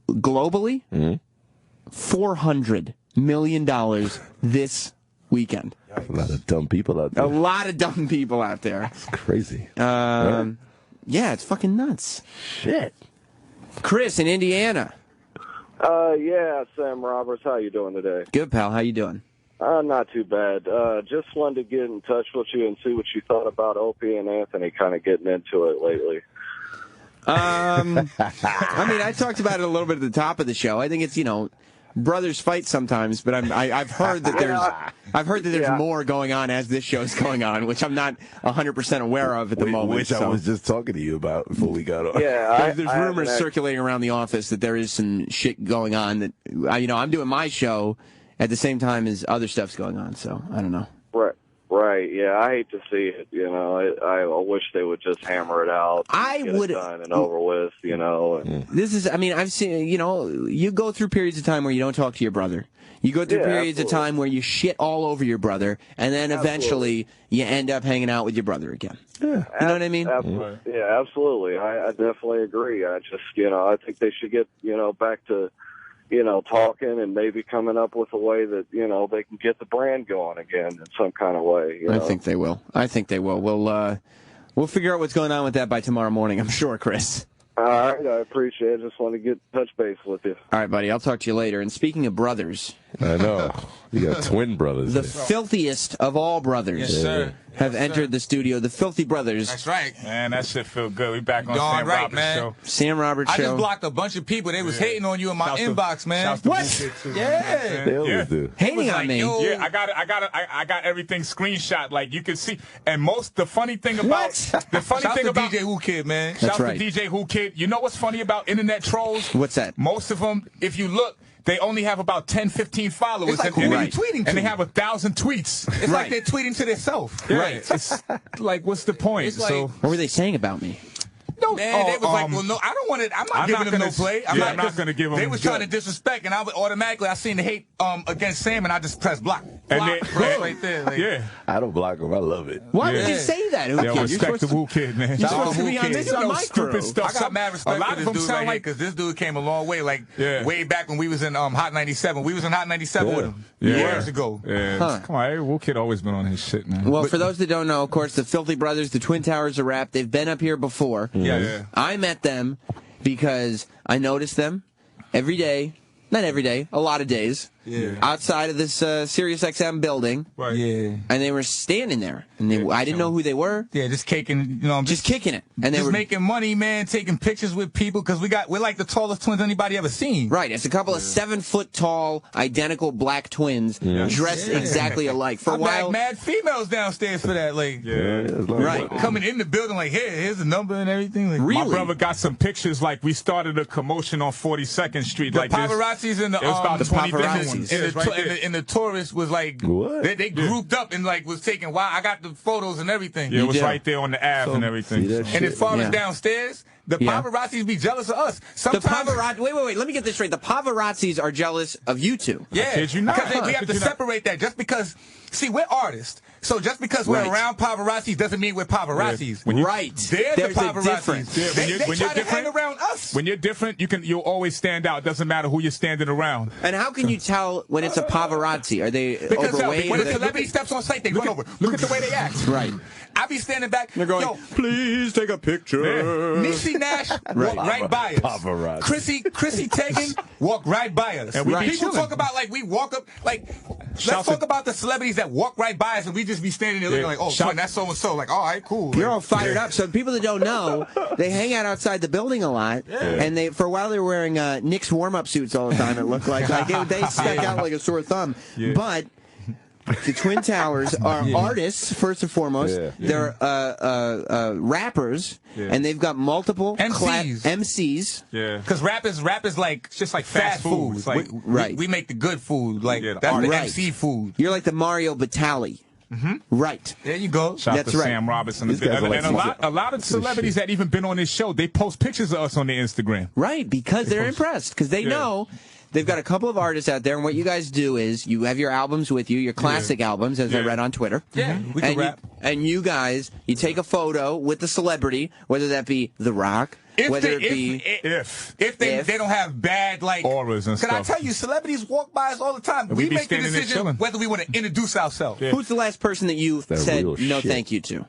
Globally? $400 million this weekend. A lot of dumb people out there. A lot of dumb people out there. It's crazy. Yeah, it's fucking nuts. Shit. Chris in Indiana. Yeah, Sam Roberts. How you doing today? Good, pal. How you doing? Not too bad. Just wanted to get in touch with you and see what you thought about Opie and Anthony kind of getting into it lately. I mean, I talked about it a little bit at the top of the show. I think it's, brothers fight sometimes, but I've heard that there's more going on as this show's going on, which I'm not 100% aware of at the moment. Which I was just talking to you about before we got on. Yeah, there's rumors circulating around the office that there is some shit going on that, I'm doing my show at the same time as other stuff's going on, so I don't know. Right, yeah, I hate to see it, I wish they would just hammer it out. Get it done and over with, And This is, I've seen, you go through periods of time where you don't talk to your brother. You go through periods of time where you shit all over your brother, and then eventually you end up hanging out with your brother again. Yeah. You know what I mean? Yeah, absolutely. I definitely agree. I just, I think they should get, back to, talking and maybe coming up with a way that, they can get the brand going again in some kind of way. I think they will. We'll figure out what's going on with that by tomorrow morning, I'm sure, Chris. All right, I appreciate it. Just want to get touch base with you. All right, buddy, I'll talk to you later. And speaking of brothers... I know. You got twin brothers. The filthiest of all brothers. Yes, sir. Have entered the studio. The Filthy Brothers. That's right. Man, that shit feel good. We back on Darn Sam right, Roberts man. show. Sam Roberts show. I just blocked a bunch of people. They was hating on you in my inbox, man. What? Yeah. They always do. Hating on me. Yeah, I got everything screenshot. Like you can see. And the funny thing about DJ Whoo Kid, man. Shout out to DJ Whoo Kid. You know what's funny about internet trolls? What's that? Most of them, if you look, they only have about 10, 15 followers. It's like, who are you tweeting to? And they have 1,000 tweets. It's like they're tweeting to themselves. Yeah, right. It's like, what's the point? It's like, what were they saying about me? No, man, they was like, well, no, I don't want it. I'm not giving them no play. I'm not going to give them. They was trying to disrespect, and I would automatically, I seen the hate against Sam, and I just pressed block. Right there. Like, yeah. I don't block them. I love it. Why would you say that? Respect the Whoo Kid, man. You're supposed to be on this on my crew. I got mad respect for this dude right here, because this dude came a long way. Like, way back when we was in Hot 97. We was in Hot 97 with him years ago. Yeah. Come on, Whoo Kid always been on his shit, man. Well, for those that don't know, of course, the Filthy Brothers, the Twin Towers of Rap, they've been up here before. Yeah. I met them because I noticed them every day, not every day, a lot of days, outside of this Sirius XM building. Right. Yeah. And they were standing there, and I didn't know who they were. Yeah, just kicking, just kicking it, and they were making money, man, taking pictures with people, because we're like the tallest twins anybody ever seen. Right. It's a couple of 7-foot tall, identical black twins dressed exactly alike. For a while, mad females downstairs for that, like, right, coming in the building, like, here's the number and everything. Like, really? My brother got some pictures. Like, we started a commotion on 42nd Street. The paparazzi's in the it was about 20 paparazzi. And the tourists was like, they grouped up and like was taking. Wow, I got the photos and everything. Yeah, it was right there on the Ave and everything. And as far as downstairs, the paparazzis be jealous of us. Sometimes wait. Let me get this straight. The paparazzis are jealous of you two. Yeah, because we have to separate that. Just because, see, we're artists. So just because we're around paparazzis doesn't mean we're paparazzis. Right. They're the paparazzis. They try to hang around us. When you're different, you'll always stand out. It doesn't matter who you're standing around. And how can you tell when it's a paparazzi? Are they overweight? When a celebrity steps on site, they run over. Look at the way they act. Right. I be standing back. They're going, yo, please take a picture. Niecy Nash walk right by us. Paparazzi. Chrissy Teigen walk right by us. And we be people chilling. talk about like we walk up like. Let's talk about the celebrities that walk right by us and we just be standing there looking like, oh, son, that's so and so. Like, all right, cool. You're all fired up. So people that don't know, they hang out outside the building a lot, and they for a while they were wearing Knicks warm-up suits all the time. It looked like they stuck out like a sore thumb. But the Twin Towers are artists first and foremost. They're rappers, and they've got multiple MCs. Yeah, because rap is like just like fast food. It's like we make the good food. Like that's the MC food. You're like the Mario Batali. Right. There you go. Shout out to Sam Robertson. And a lot of celebrities that even been on this show, they post pictures of us on their Instagram. Right, because they're impressed. Because they know they've got a couple of artists out there, and what you guys do is you have your albums with you, your classic albums, as I read on Twitter. Yeah, we can rap. And you guys, you take a photo with the celebrity, whether that be The Rock, whether if they don't have bad like auras and stuff. Can I tell you, celebrities walk by us all the time. We make the decision whether we want to introduce ourselves. Who's the last person that you said no thank you to?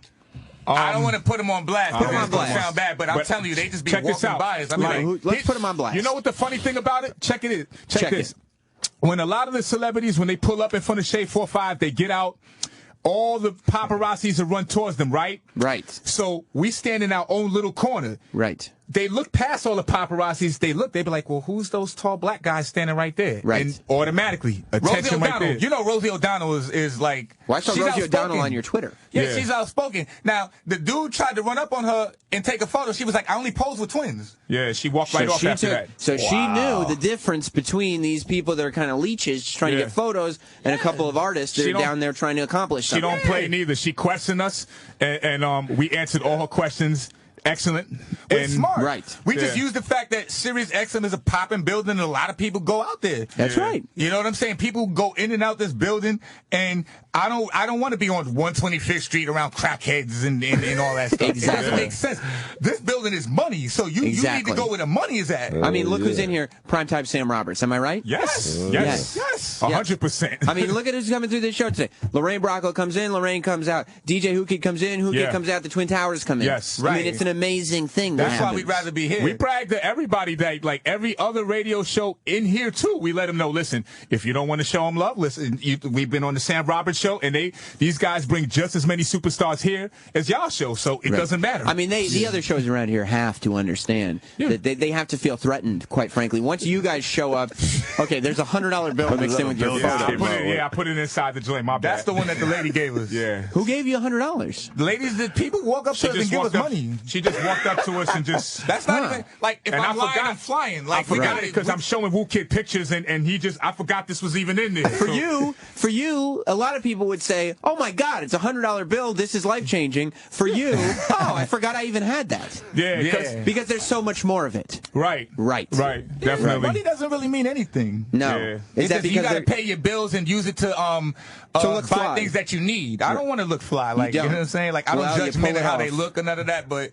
I don't want to put them on blast. Put them on blast. Sound bad, but I'm telling you, they just be walking by us. I mean, let's put them on blast. You know what the funny thing about it? Check this. When a lot of the celebrities, when they pull up in front of Shade 4-5, they get out. All the paparazzis will run towards them, right? Right. So we stand in our own little corner. Right. They look past all the paparazzis. They be like, well, who's those tall black guys standing right there? Right. And automatically, attention Rosie right there. You know Rosie O'Donnell is like... Well, I saw Rosie O'Donnell on your Twitter. Yeah, she's outspoken. Now, the dude tried to run up on her and take a photo. She was like, I only pose with twins. Yeah, she walked right off after that. So she knew the difference between these people that are kind of leeches trying to get photos and a couple of artists that are down there trying to accomplish something. She don't play neither. She questioned us, and we answered all her questions. Excellent. We're smart. Right. We just use the fact that Sirius XM is a popping building and a lot of people go out there. That's right. You know what I'm saying? People go in and out this building, and I don't want to be on 125th Street around crackheads and all that stuff. Exactly. It doesn't make sense. This building is money, so you need to go where the money is at. I mean, look who's in here. Primetime Sam Roberts. Am I right? Yes. 100%. I mean, look at who's coming through this show today. Lorraine Bracco comes in, Lorraine comes out. DJ Whoo Kid comes in, Whoo Kid comes out. The Twin Towers come in. Yes. I mean, it's an amazing thing. That's why we'd rather be here. We brag to everybody that, like every other radio show in here too, we let them know, listen, if you don't want to show them love, listen, we've been on the Sam Roberts show, and these guys bring just as many superstars here as y'all show, so it doesn't matter. I mean, the other shows around here have to understand that they have to feel threatened, quite frankly. Once you guys show up, okay, there's a $100 bill mixed in with your photo. I put it inside the joint, my bad. That's the one that the lady gave us. Yeah. Who gave you $100? The ladies, the people walk up to us and give us money. She just walked up to us and just... That's not even, like, if I'm lying, I'm flying. Like, I forgot it because I'm showing Whoo Kid pictures, and I forgot this was even in there. For you, a lot of people would say, oh my God, it's a $100 bill, this is life-changing. For you, oh, I forgot I even had that. Yeah. Because there's so much more of it. Right. Definitely. Money doesn't really mean anything. No. Yeah. Is that because you got to pay your bills and use it to look buy fly. things that you need. I don't want to look fly. Like, you know what I'm saying? Like, I don't judge men and how they look or none of that, but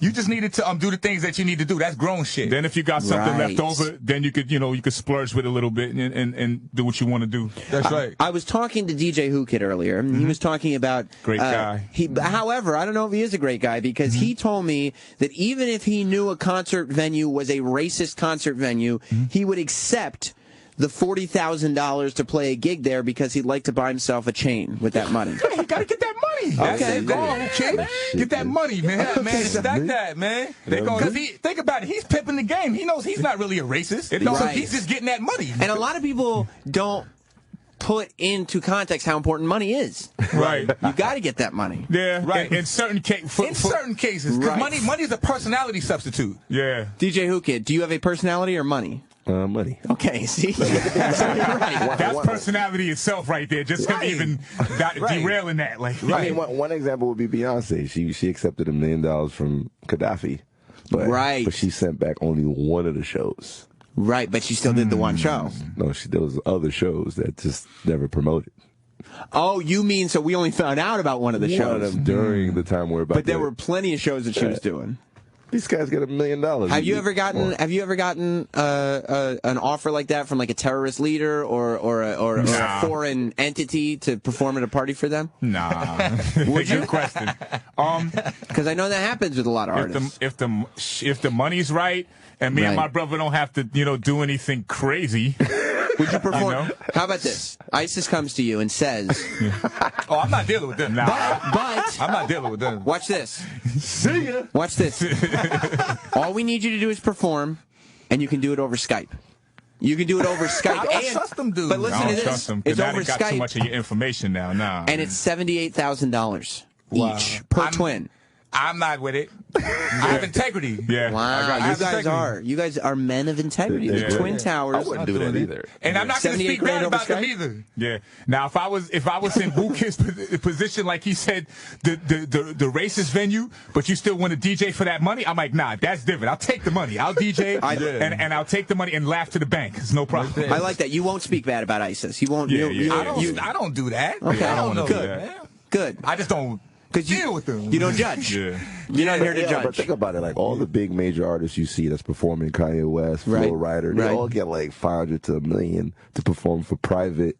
you just needed to do the things that you need to do. That's grown shit. Then if you got something left over, then you could splurge with a little bit and do what you want to do. That's right. I was talking to DJ Whoo Kid earlier, and he was talking about great guy. However, I don't know if he is a great guy because he told me that even if he knew a concert venue was a racist concert venue, he would accept the $40,000 to play a gig there because he'd like to buy himself a chain with that money. You gotta get that money. Okay, go on, kid. Get that money, man. Man, stack that, man. Because think about it. He's pimping the game. He knows he's not really a racist. So he's just getting that money. And a lot of people don't put into context how important money is. Right. You got to get that money. Yeah. Right. In certain cases, because money is a personality substitute. Yeah. DJ Whoo Kid, do you have a personality or money? Money. Okay, see? So you're right. That's personality itself right there. Just even derailing that. Like, I mean, one example would be Beyonce. She accepted $1 million from Gaddafi. But she sent back only one of the shows. Right, but she still did the one show. No, there was other shows that just never promoted. Oh, you mean so we only found out about one of the shows? One of them during the time we're about But there were plenty of shows that she was doing. These guys get $1 million. Have you ever gotten an offer like that from like a terrorist leader or a foreign entity to perform at a party for them? Nah. Would you? Good question. Because I know that happens with a lot of artists. If the money's right and me and my brother don't have to do anything crazy. Would you perform? How about this? ISIS comes to you and says, "Oh, I'm not dealing with them." Nah. But I'm not dealing with them. Watch this. See ya. Watch this. All we need you to do is perform, and you can do it over Skype. You can do it over Skype. I don't trust them, dude. But listen I don't to trust this. them, It's now over they got Skype. too much of your information now. Nah. And it's $78,000 each per twin. I'm not with it. I have integrity. Yeah. Wow. You guys are men of integrity. Yeah. The Twin Towers. I wouldn't do that either. And I'm not going to speak bad about them either. Yeah. Now, if I was in Whoo Kid's position, like he said, the racist venue, but you still want to DJ for that money, I'm like, nah, that's different. I'll take the money. I'll DJ and I'll take the money and laugh to the bank. It's no problem. I like that. You won't speak bad about ISIS. You won't. I don't do that. Okay. I don't know. Good. I just don't. Because deal with them. You don't judge. Yeah. You're not here to judge. But think about it. Like all the big major artists you see that's performing, Kanye West, Flo Rida, they all get like $500 to $1 million to perform for private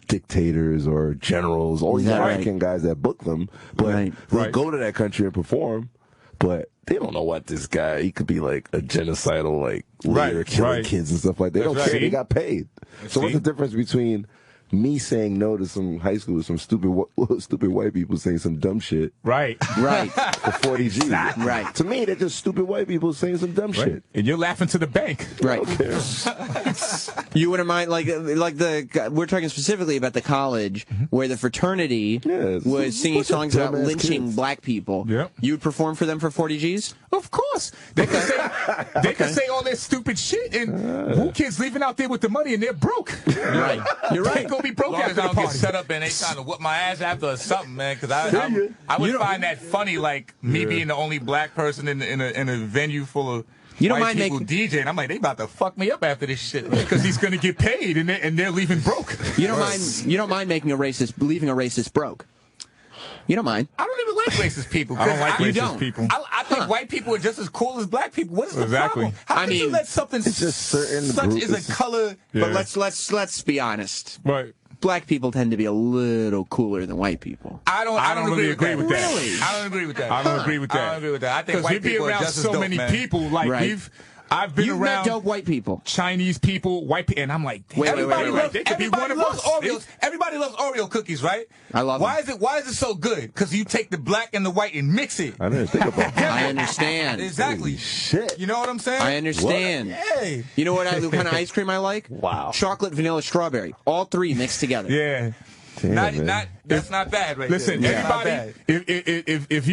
dictators or generals, all these American guys that book them. But they'll go to that country and perform, but they don't know what this guy, he could be like a genocidal like leader, killing kids and stuff like that. They don't care. They got paid. So what's the difference between me saying no to some high school, some stupid white people saying some dumb shit. Right. For 40 G. Right. To me, they're just stupid white people saying some dumb shit. And you're laughing to the bank. Right. You wouldn't mind, we're talking specifically about the college where the fraternity was singing songs about lynching black people. Yep. You'd perform for them for 40 G's? Of course. They could say all that stupid shit, and Whoo Kid's leaving out there with the money, and they're broke. Right. You're right. Gonna be broke after I don't the get party. set up and they trying to whoop my ass after or something, man. Because I would find that funny, like me being the only black person in a venue full of white people DJing. I'm like, they about to fuck me up after this shit because he's gonna get paid and they're leaving broke. You don't mind leaving a racist broke. You don't mind. I don't even like racist people. I don't like racist people. I think white people are just as cool as black people. What is the problem? How can you let something it's just certain such as a color? But let's be honest. Right. Black people tend to be a little cooler than white people. I don't really agree with that. Really? I don't agree with that. I don't agree with that. I don't agree with that. I think white we be people around are just so as dope, many man. people. Like I've been You've around met dope white people, Chinese people, white people, and I'm like, everybody loves Oreos. Everybody loves Oreo cookies, right? I love them. Why is it so good? Because you take the black and the white and mix it. I didn't think about that. I understand. Exactly. Holy shit. You know what I'm saying? I understand. Hey. You know what kind of ice cream I like? Wow. Chocolate, vanilla, strawberry. All three mixed together. Yeah. Damn, that's not bad, right? Listen, there. everybody, if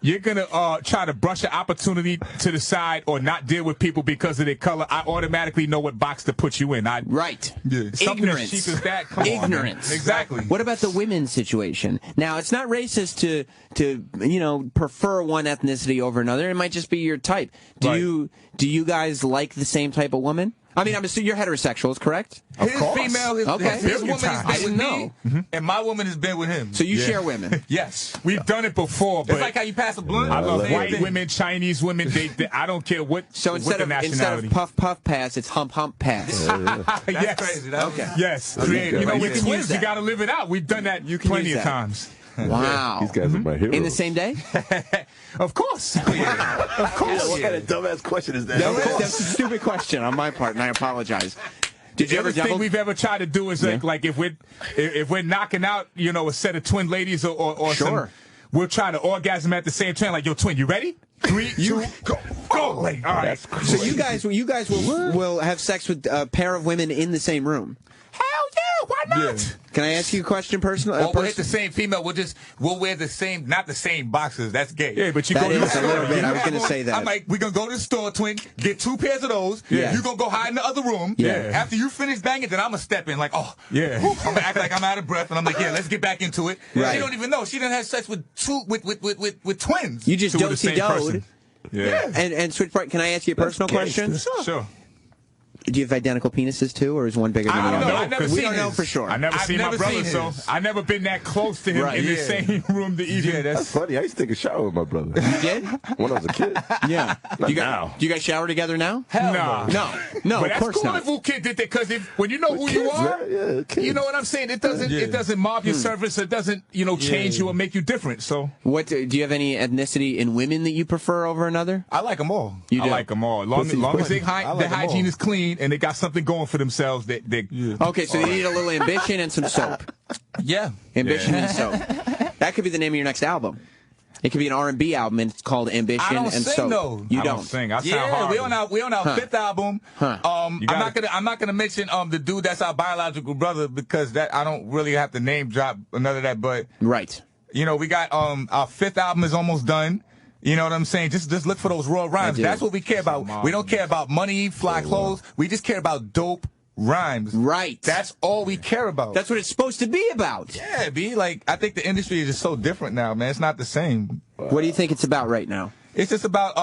you're gonna try to brush an opportunity to the side or not deal with people because of their color, I automatically know what box to put you in. Right. Something Ignorance. as cheap as that. Come Ignorance. On, exactly. What about the women's situation? Now, it's not racist to prefer one ethnicity over another. It might just be your type. Do you guys like the same type of woman? I mean, I'm assuming you're heterosexuals, correct? His female, his woman has been with me, and my woman has been with him. So you share women? Yes. We've done it before, but it's like how you pass a blunt. I love white women, Chinese women. I don't care what. So instead of puff puff pass, it's hump hump pass. That's crazy. Okay. Yes. With twins, you got to live it out. We've done that plenty of times. Wow. These guys are my heroes. In the same day? Of course. Of course. What kind of dumbass question is that? That's a stupid question on my part, and I apologize. Did you ever thing we've ever tried to do is like if we're knocking out a set of twin ladies or sure. We'll try to orgasm at the same time. Like, yo, twin, you ready? 3, 2, go! Like, all right. So you guys will have sex with a pair of women in the same room? Hell yeah! Why not? Yeah. Can I ask you a question personally? We'll hit the same female. We'll wear the same, not the same boxes. That's gay. Yeah, but you that go to the is a little bit. I was going to say that. I'm like, we're going to go to the store, twin, get 2 pairs of those. Yeah. You're going to go hide in the other room. Yeah. After you finish banging, then I'm going to step in like, I'm going to act like I'm out of breath. And I'm like, yeah, let's get back into it. Right. She don't even know. She done had sex with twins. You just do-si-doed. Yeah. And Switchboard, can I ask you a personal question? Sure. Do you have identical penises too, or is one bigger than the other? I've never we seen don't know his. for sure. I've never seen my brother, so I've never been that close to him in the same room to even. Yeah, that's funny. I used to take a shower with my brother. You did? When I was a kid. Yeah. Not Do now. you guys shower together now? Hell no. But Of course that's cool not. if Whoo Kid did that, because when you know who you are, you know what I'm saying. It doesn't mob your service. It doesn't change you or make you different. So what do you have any ethnicity in women that you prefer over another? I like them all. You do? I like them all. Long as their hygiene is clean and they got something going for themselves. Okay, so they need a little ambition and some soap. Yeah. Ambition and soap. That could be the name of your next album. It could be an R&B album, and it's called Ambition and Soap. I don't sing, though. You I don't sing. I sound hard. We on our fifth album. I'm not gonna mention the dude that's our biological brother, because that I don't really have to name drop none of that. But right. We got our fifth album is almost done. You know what I'm saying? Just look for those raw rhymes. That's what we care about. We don't care about money, fly clothes. We just care about dope rhymes. Right. That's all we care about. That's what it's supposed to be about. Yeah, B. Like, I think the industry is just so different now, man. It's not the same. What do you think it's about right now? It's just about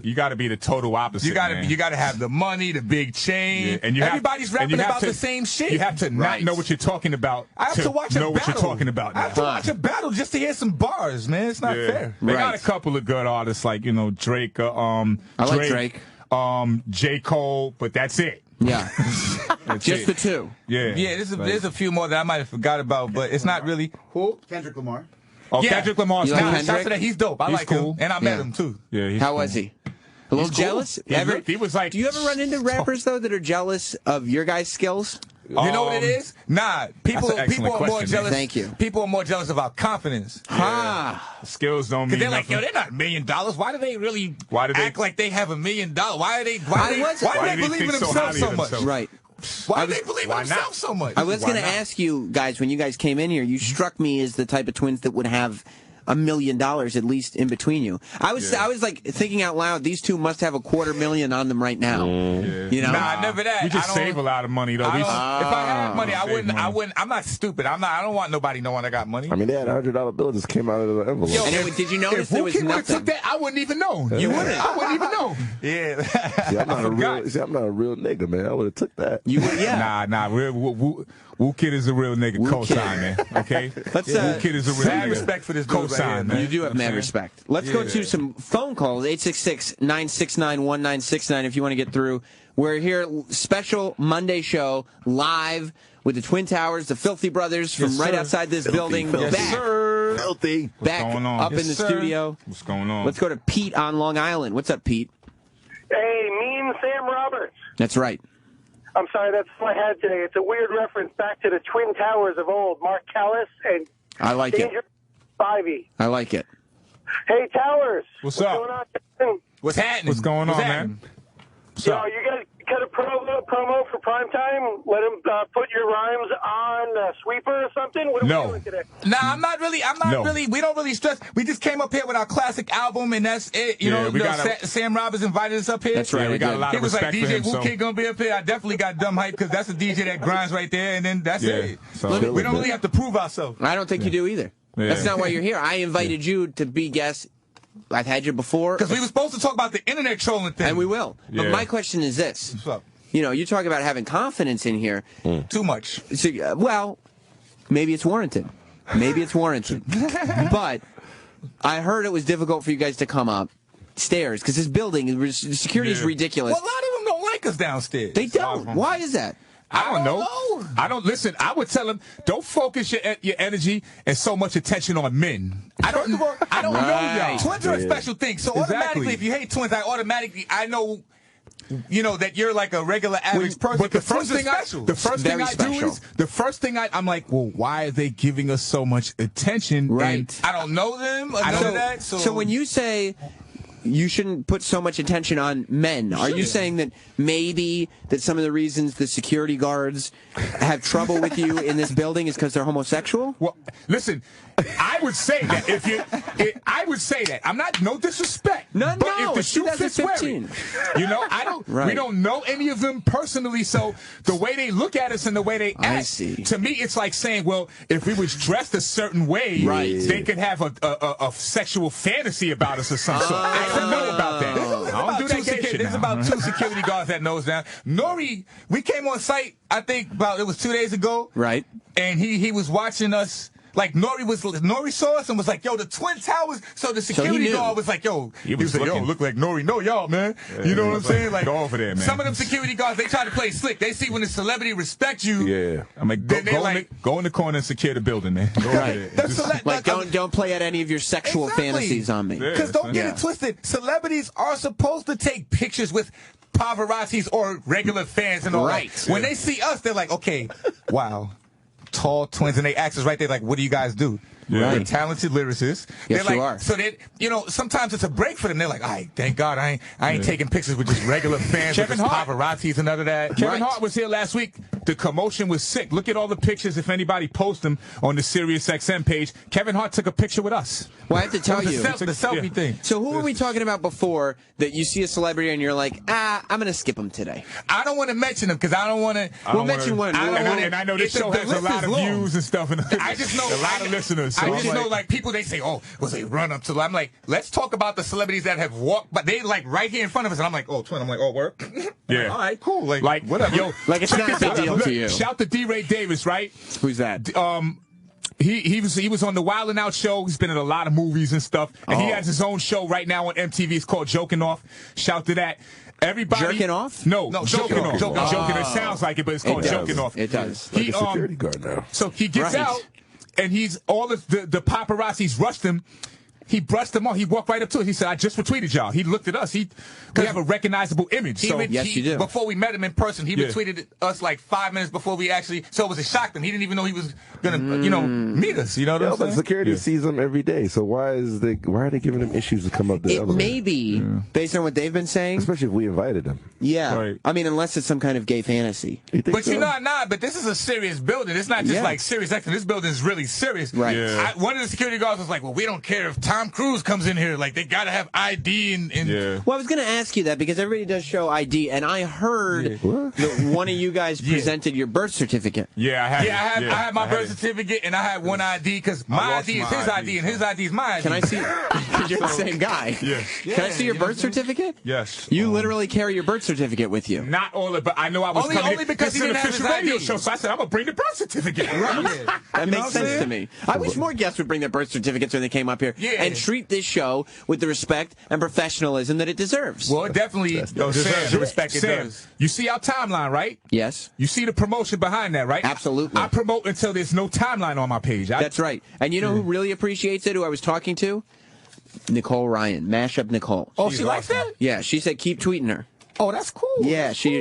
you got to be the total opposite. You got to have the money, the big chain, and everybody's rapping about the same shit. You have to not know what you're talking about. I have to watch a battle. What you're talking about. I have to watch a battle just to hear some bars, man. It's not fair. They got a couple of good artists like Drake. I like Drake. J. Cole, but that's it. Yeah. Just the two. Yeah. There's a few more that I might have forgot about, but it's not really. Who? Kendrick Lamar. Oh, yeah. Kendrick Lamar's nice. He's dope. I like cool. him, and I met him too. Yeah. How was he? A little jealous? He was like. Do you ever run into rappers though that are jealous of your guys' skills? You know what it is? Nah, people are more jealous. Thank you. People are more jealous of our confidence. Skills don't mean they're nothing. like, they're not $1 million. Why do they really act like they have $1 million? Why do they believe in themselves so much? Right. Why do they believe in themselves so much? I was going to ask you guys, when you guys came in here, you struck me as the type of twins that would have $1 million at least in between you. I was like thinking out loud, these two must have $250,000 on them right now. You know? Nah, never that. We just save a lot of money though. If I had money, I wouldn't. I'm not stupid. I don't want nobody knowing I got money. I mean, they had a $100 bill just came out of the envelope. Yo, and did you notice there was nothing? Took that, I wouldn't even know. You wouldn't. I wouldn't even know. Yeah. See, I'm not a real nigga, man. I would have took that. You would, yeah. Nah. Whoo Kid is a real nigga. Co-sign, man. Okay. Let's. Whoo Kid is a real mad nigga. Respect for this Co-sign, man. You do have mad respect. Let's go to some phone calls. 866-969-1969 if you want to get through. We're here, special Monday show, live with the Twin Towers, the Filthy Brothers from right outside this building. Filthy. Back. Filthy. Back What's going on? up in the studio. What's going on? Let's go to Pete on Long Island. What's up, Pete? Hey, Mean Sam Roberts. That's right. I'm sorry, that's all I had today. It's a weird reference back to the Twin Towers of old, Mark Callis and I like Danger Spivey. I like it. Hey, Towers. What's up? Going on? What's happening? What's going on, man? Yo, you guys got a promo for primetime? Let him put your rhymes on Sweeper or something? What are we doing today? Nah, I'm not really. We don't really stress. We just came up here with our classic album, and that's it. You know, Sam Roberts invited us up here. That's right. Yeah, we got a lot of respect for him. He was like, DJ Whoo Kid gonna be up here. I definitely got dumb hype because that's a DJ that grinds right there, and then that's it. So we don't really have to prove ourselves. I don't think you do either. Yeah. That's not why you're here. I invited you to be guest. I've had you before. Because we were supposed to talk about the internet trolling thing. And we will. But my question is this. What's up? You know, you talk about having confidence in here. Too much. So, well, maybe it's warranted. But I heard it was difficult for you guys to come up stairs because this building, security is ridiculous. Well, a lot of them don't like us downstairs. They don't. Why is that? I don't know. I don't listen. I would tell them, don't focus your energy and so much attention on men. I don't know y'all. Twins are a special thing. So automatically, if you hate twins, I know. You know that you're like a regular average person. But the first thing I'm like, well, why are they giving us so much attention? Right. And I don't know them. I know that. So when you say you shouldn't put so much attention on men, are you saying that maybe that some of the reasons the security guards have trouble with you in this building is because they're homosexual? Well, listen, I would say that I would say that. I'm not, no disrespect. But if the shoe fits wearing, you know, we don't know any of them personally, so the way they look at us and the way they act, to me, it's like saying, well, if we was dressed a certain way, they could have a sexual fantasy about us or some sort. I don't know about that. I don't do that gay shit there's now. about 2 security guards that nose down. Nori, we came on site, I think it was 2 days ago. Right. And he was watching us. Like, Nori saw us and was like, yo, the Twin Towers. So the security guard was like, yo, he was like, yo, look like Nori. No, y'all, man. Yeah, you know what I'm saying? Like, go over there, man. Some of them security guards, they try to play slick. They see when the celebrity respects you. Yeah. I'm like, go in the corner and secure the building, man. Go right. Like, don't play out any of your sexual fantasies on me. Because don't get it twisted. Celebrities are supposed to take pictures with paparazzis or regular fans and all that. When they see us, they're like, okay, wow. Tall twins, and they ask us right there, like, what do you guys do? Right. They're talented lyricists. Yes, they're like, you are. So they, sometimes it's a break for them. They're like, all right, thank God I ain't taking pictures with just regular fans, Kevin with just Hart. paparazzis and none of that. Kevin Hart was here last week. The commotion was sick. Look at all the pictures. If anybody posts them on the SiriusXM page, Kevin Hart took a picture with us. Well, I have to tell you. The selfie thing. So who were we talking about before that you see a celebrity and you're like, I'm going to skip him today? I don't want to mention them because I don't want to. We'll mention one. And I know this show has a lot of views and stuff. And I just know a lot of listeners. So I just know, like, people, they say, oh, was they run up to? I'm like, let's talk about the celebrities that have walked, but they like right here in front of us, and I'm like, oh, twin. I'm like, oh, work. Yeah. All right, cool. Like whatever. Yo, like it's not a big deal to you. Shout to D. Ray Davis, right? Who's that? He was on the Wild 'N Out show. He's been in a lot of movies and stuff, and he has his own show right now on MTV. It's called Joking Off. Shout to that. Everybody Jerking Off? No, Joking Off. Joking. It sounds like it, but it's called Joking Off. It does. Like a security guard now. So he gets out, and he's all the paparazzis rushed him. He brushed them off. He walked right up to us. He said, I just retweeted y'all. He looked at us. We have a recognizable image. Yes, you do. Before we met him in person, he retweeted us like 5 minutes before we actually. So it was a shock to him. He didn't even know he was gonna, meet us. You know what I'm saying? But security sees them every day. So why are they giving them issues to come up the It elevator? may be based on what they've been saying. Especially if we invited them. Yeah. Right. I mean, unless it's some kind of gay fantasy. But but this is a serious building. It's not just like serious action. This building is really serious. Right. Yeah. One of the security guards was like, well, we don't care if Tom Cruise comes in here. Like, they got to have ID and Well, I was going to ask you that because everybody does show ID, and I heard that one of you guys presented your birth certificate. Yeah, I have my birth certificate, and I had one ID because my ID is his ID, and his ID is my ID. Can I see? Because you're the same guy. Yeah. Can I see your birth certificate? Yes. You literally carry your birth certificate with you. Not all of it, but I know I was only because this he is an didn't have official his radio ID. show, so I said I'm gonna bring the birth certificate. Right. That makes sense to me. I wish more guests would bring their birth certificates when they came up here and treat this show with the respect and professionalism that it deserves. Well, it definitely deserves the respect it does. You see our timeline, right? Yes. You see the promotion behind that, right? Absolutely. I promote until there's no timeline on my page. That's right. And you know who really appreciates it, who I was talking to? Nicole Ryan, Mashup Nicole. Oh, she likes that? Yeah, she said keep tweeting her. Oh, that's cool. Yeah, she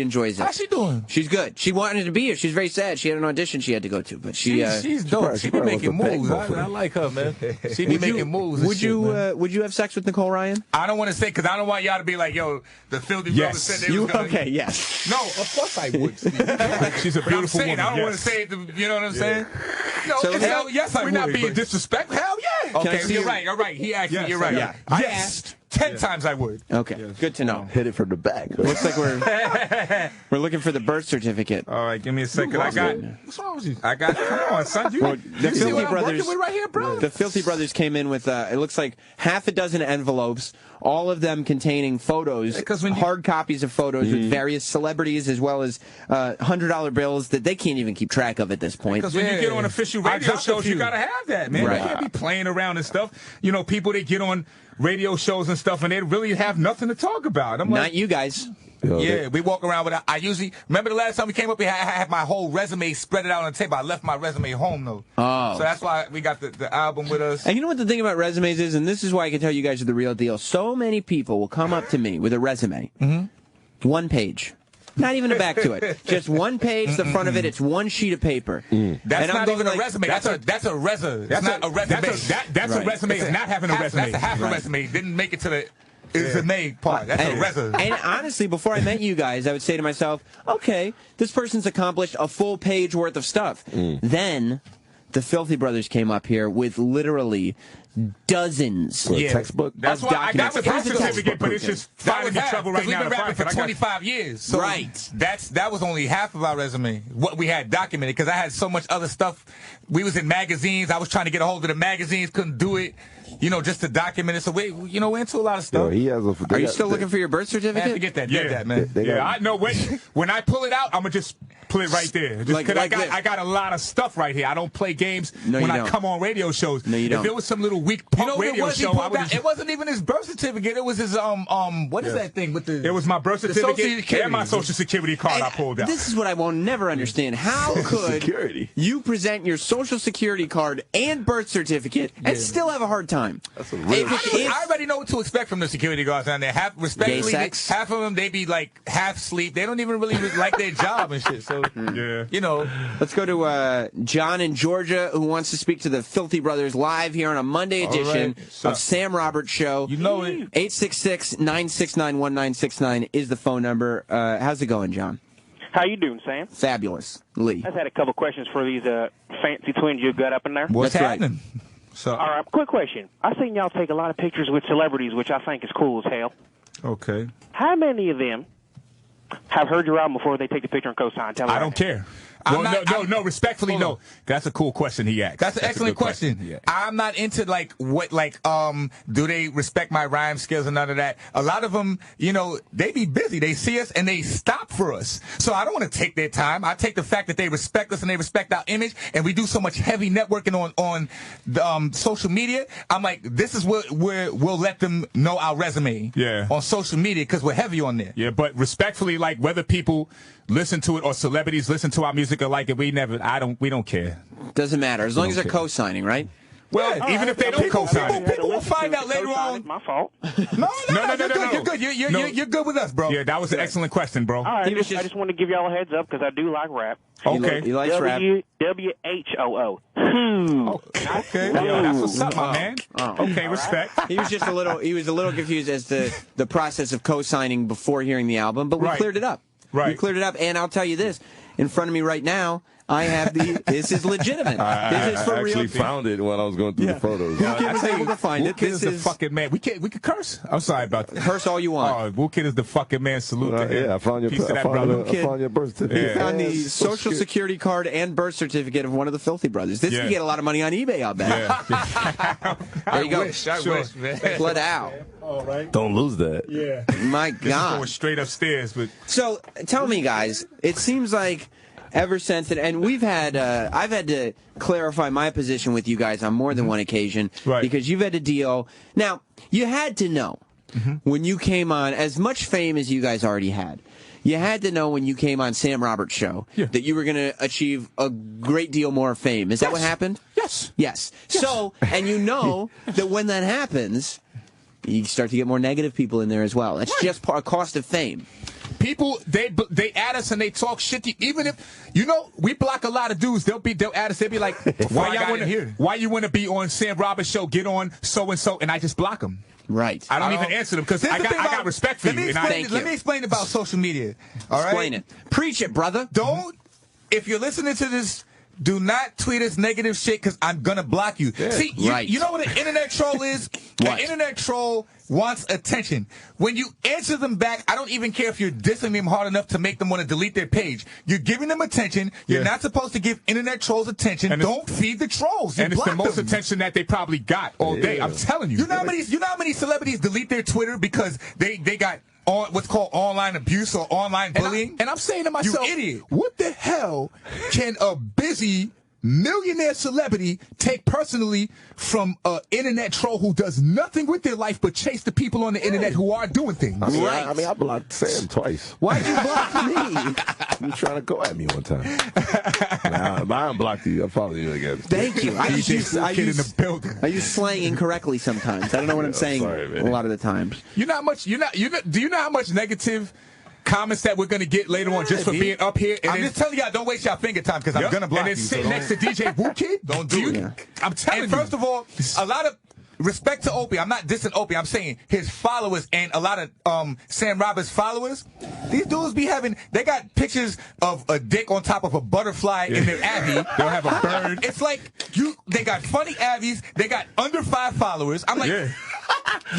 enjoys it. How's she doing? She's good. She wanted to be here. She's very sad. She had an audition she had to go to, but she's dope. She be making moves. I like her, man. She be making moves. Would you have sex with Nicole Ryan? I don't want to say because I don't want y'all to be like, yo, the filthy brothers said they was gonna. Okay, yes. No, of course I would. She's a beautiful woman. I don't want to say it. You know what I'm saying? No, So hell yes, I would. We're not being disrespectful. Hell yeah. Can I Okay, see you're your- right. You're right. He asked me. You're right. Yeah. I asked 10 times I would. Okay, good to know. Hit it from the back. Looks like we're looking for the birth certificate. All right, give me a second. What's wrong with you? Come on, son. The see what Filthy I'm Brothers. working with right here, bro? The Filthy Brothers came in with it looks like half a dozen envelopes, all of them containing photos, hard copies of photos with various celebrities, as well as $100 bills that they can't even keep track of at this point. Because when you get on official radio shows, you gotta have that, man. Right. You can't be playing around and stuff. You know, people they get on radio shows and stuff, and they really have nothing to talk about. I'm Not like, you guys. Yeah, we walk around with. I usually remember the last time we came up here. I had my whole resume spread it out on the table. I left my resume home though. Oh, so that's why we got the album with us. And you know what the thing about resumes is, and this is why I can tell you guys are the real deal. So many people will come up to me with a resume, one page. Not even a back to it. Just one page, the front of it, it's one sheet of paper. That's not even a resume. That's a resume. That's not a resume. That's a resume of not having a resume. That's a half a resume. Didn't make it to the resume part. That's a resume. And honestly, before I met you guys, I would say to myself, okay, this person's accomplished a full page worth of stuff. Then the Filthy Brothers came up here with literally dozens. For a textbook? That's why I got the birth certificate, but it's just finding me trouble right now. We've been rapping for 25 years. So right. That was only half of our resume, what we had documented, because I had so much other stuff. We was in magazines. I was trying to get a hold of the magazines, couldn't do it. Just to document it. So we're into a lot of stuff. Are you still looking for your birth certificate? Man, forget that. Dead that, man. I know. When I pull it out, I'm gonna just pull it right there. Just I got a lot of stuff right here. I don't play games when I come on radio shows. No, you don't. If it was some little weak punk radio show, I would. It wasn't even his birth certificate. It was his what is that thing with the? It was my birth certificate and my social security card I pulled out. This is what I will never understand. How could you present your social security card and birth certificate and still have a hard time? That's a real I already know what to expect from the security guards down there. Half of them, they be like half sleep. They don't even really like their job and shit. So Let's go to John in Georgia, who wants to speak to the Filthy Brothers live here on a Monday edition of Sam Roberts Show. You know it. 866-969-1969 is the phone number. How's it going, John? How you doing, Sam? Fabulous. Lee. I just had a couple questions for these fancy twins you got up in there. What's happening? So, all right, quick question. I seen y'all take a lot of pictures with celebrities, which I think is cool as hell. Okay. How many of them have heard your album before they take the picture and co-sign? Tell me. I don't care. No, respectfully, no. That's a cool question he asked. That's an excellent question. Yeah. I'm not into do they respect my rhyme skills and none of that. A lot of them, they be busy. They see us and they stop for us. So I don't want to take their time. I take the fact that they respect us and they respect our image, and we do so much heavy networking on the, social media. I'm like, this is what we'll let them know our resume on social media because we're heavy on there. Yeah, but respectfully, like whether people listen to it or celebrities listen to our music or like it, we don't care. Doesn't matter as long as they're co-signing, right? Well, even if they don't co-sign, people will find out later on. My fault. No, you're good. You're good with us, bro. Yeah, that was an excellent question, bro. All right, I just want to give y'all a heads up because I do like rap. Okay. He likes rap. WHOO. Okay. Yo, that's what's up, my man. Okay, respect. He was just a little confused as to the process of co-signing before hearing the album, but we cleared it up. Right. We cleared it up, and I'll tell you this. In front of me right now, I have this is legitimate. This is for real. I actually found it when I was going through the photos. Whoo Kid was able to find it. Whoo Kid is the fucking man. We could curse. I'm sorry about that. Curse all you want. Whoo Kid is the fucking man. Salute to him. Yeah, I found your birth certificate. He found the social security card and birth certificate of one of the Filthy Brothers. This could get a lot of money on eBay, I'll bet. There you go. I wish, man. Flat out. All right. Don't lose that. Yeah. My God. This is going straight upstairs. But so tell me, guys, it seems like ever since, and we've had, I've had to clarify my position with you guys on more than one occasion, because you've had to deal. Now, you had to know when you came on, as much fame as you guys already had, you had to know when you came on Sam Roberts' show that you were going to achieve a great deal more fame. Is that what happened? Yes. So, and you know that when that happens, you start to get more negative people in there as well. That's just a cost of fame. People, they add us and they talk shit. Even if we block a lot of dudes, they'll add us. They'll be like, "Why you want to be on Sam Roberts' show? Get on so and so," and I just block them. Right. I don't even answer them because I got respect for you. Let me explain about social media. All right. Explain it. Preach it, brother. If you're listening to this, do not tweet us negative shit because I'm going to block you. Yeah. See, you know what an internet troll is? An internet troll wants attention. When you answer them back, I don't even care if you're dissing them hard enough to make them want to delete their page. You're giving them attention. You're not supposed to give internet trolls attention. And don't feed the trolls. And it's the most attention that they probably got all day. I'm telling you. You know how many celebrities delete their Twitter because they got what's called online abuse or online bullying? And I'm saying to myself, you idiot, what the hell can a busy millionaire celebrity take personally from an internet troll who does nothing with their life but chase the people on the internet who are doing things? I mean, I blocked Sam twice. Why'd you block me? You trying to go at me one time. I unblocked you. I follow you again. Thank you. I use slang incorrectly sometimes. I don't know what I'm saying a lot of the times. Do you know how much negative comments that we're going to get later on just for being up here? And I'm just telling y'all, don't waste y'all finger time because I'm going to block you. And then sitting next to DJ Whoo Kid? Don't do it. I'm telling you. And first of all, a lot of respect to Opie. I'm not dissing Opie. I'm saying his followers and a lot of Sam Roberts followers, these dudes be having, they got pictures of a dick on top of a butterfly in their Abby. They'll have a bird. It's like, they got funny Abbies. They got under 5 followers. I'm like, you're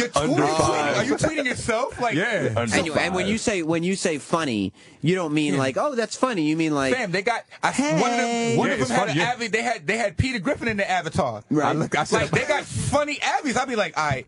tweeting. Are you tweeting yourself? Like, And when you say funny, you don't mean like, oh, that's funny. You mean like, fam, they got one of them had an Abby. They had Peter Griffin in the avatar. Right. Like they got funny Abbies. I'd be like, all right.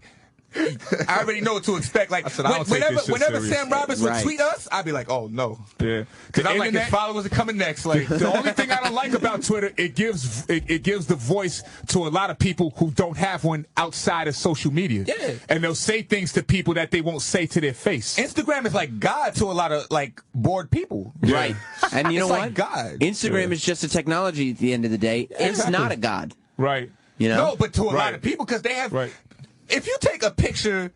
I already know what to expect. Like whenever Sam Roberts would tweet us, I'd be like, oh no. Yeah. Because I'm like, his followers are coming next. Like the only thing I don't like about Twitter, it gives the voice to a lot of people who don't have one outside of social media. Yeah. And they'll say things to people that they won't say to their face. Instagram is like God to a lot of like bored people. Right. And you know what? Like God. Instagram is just a technology at the end of the day. It's not a God. Right. You know? No, but to a lot of people, because they have. Right. If you take a picture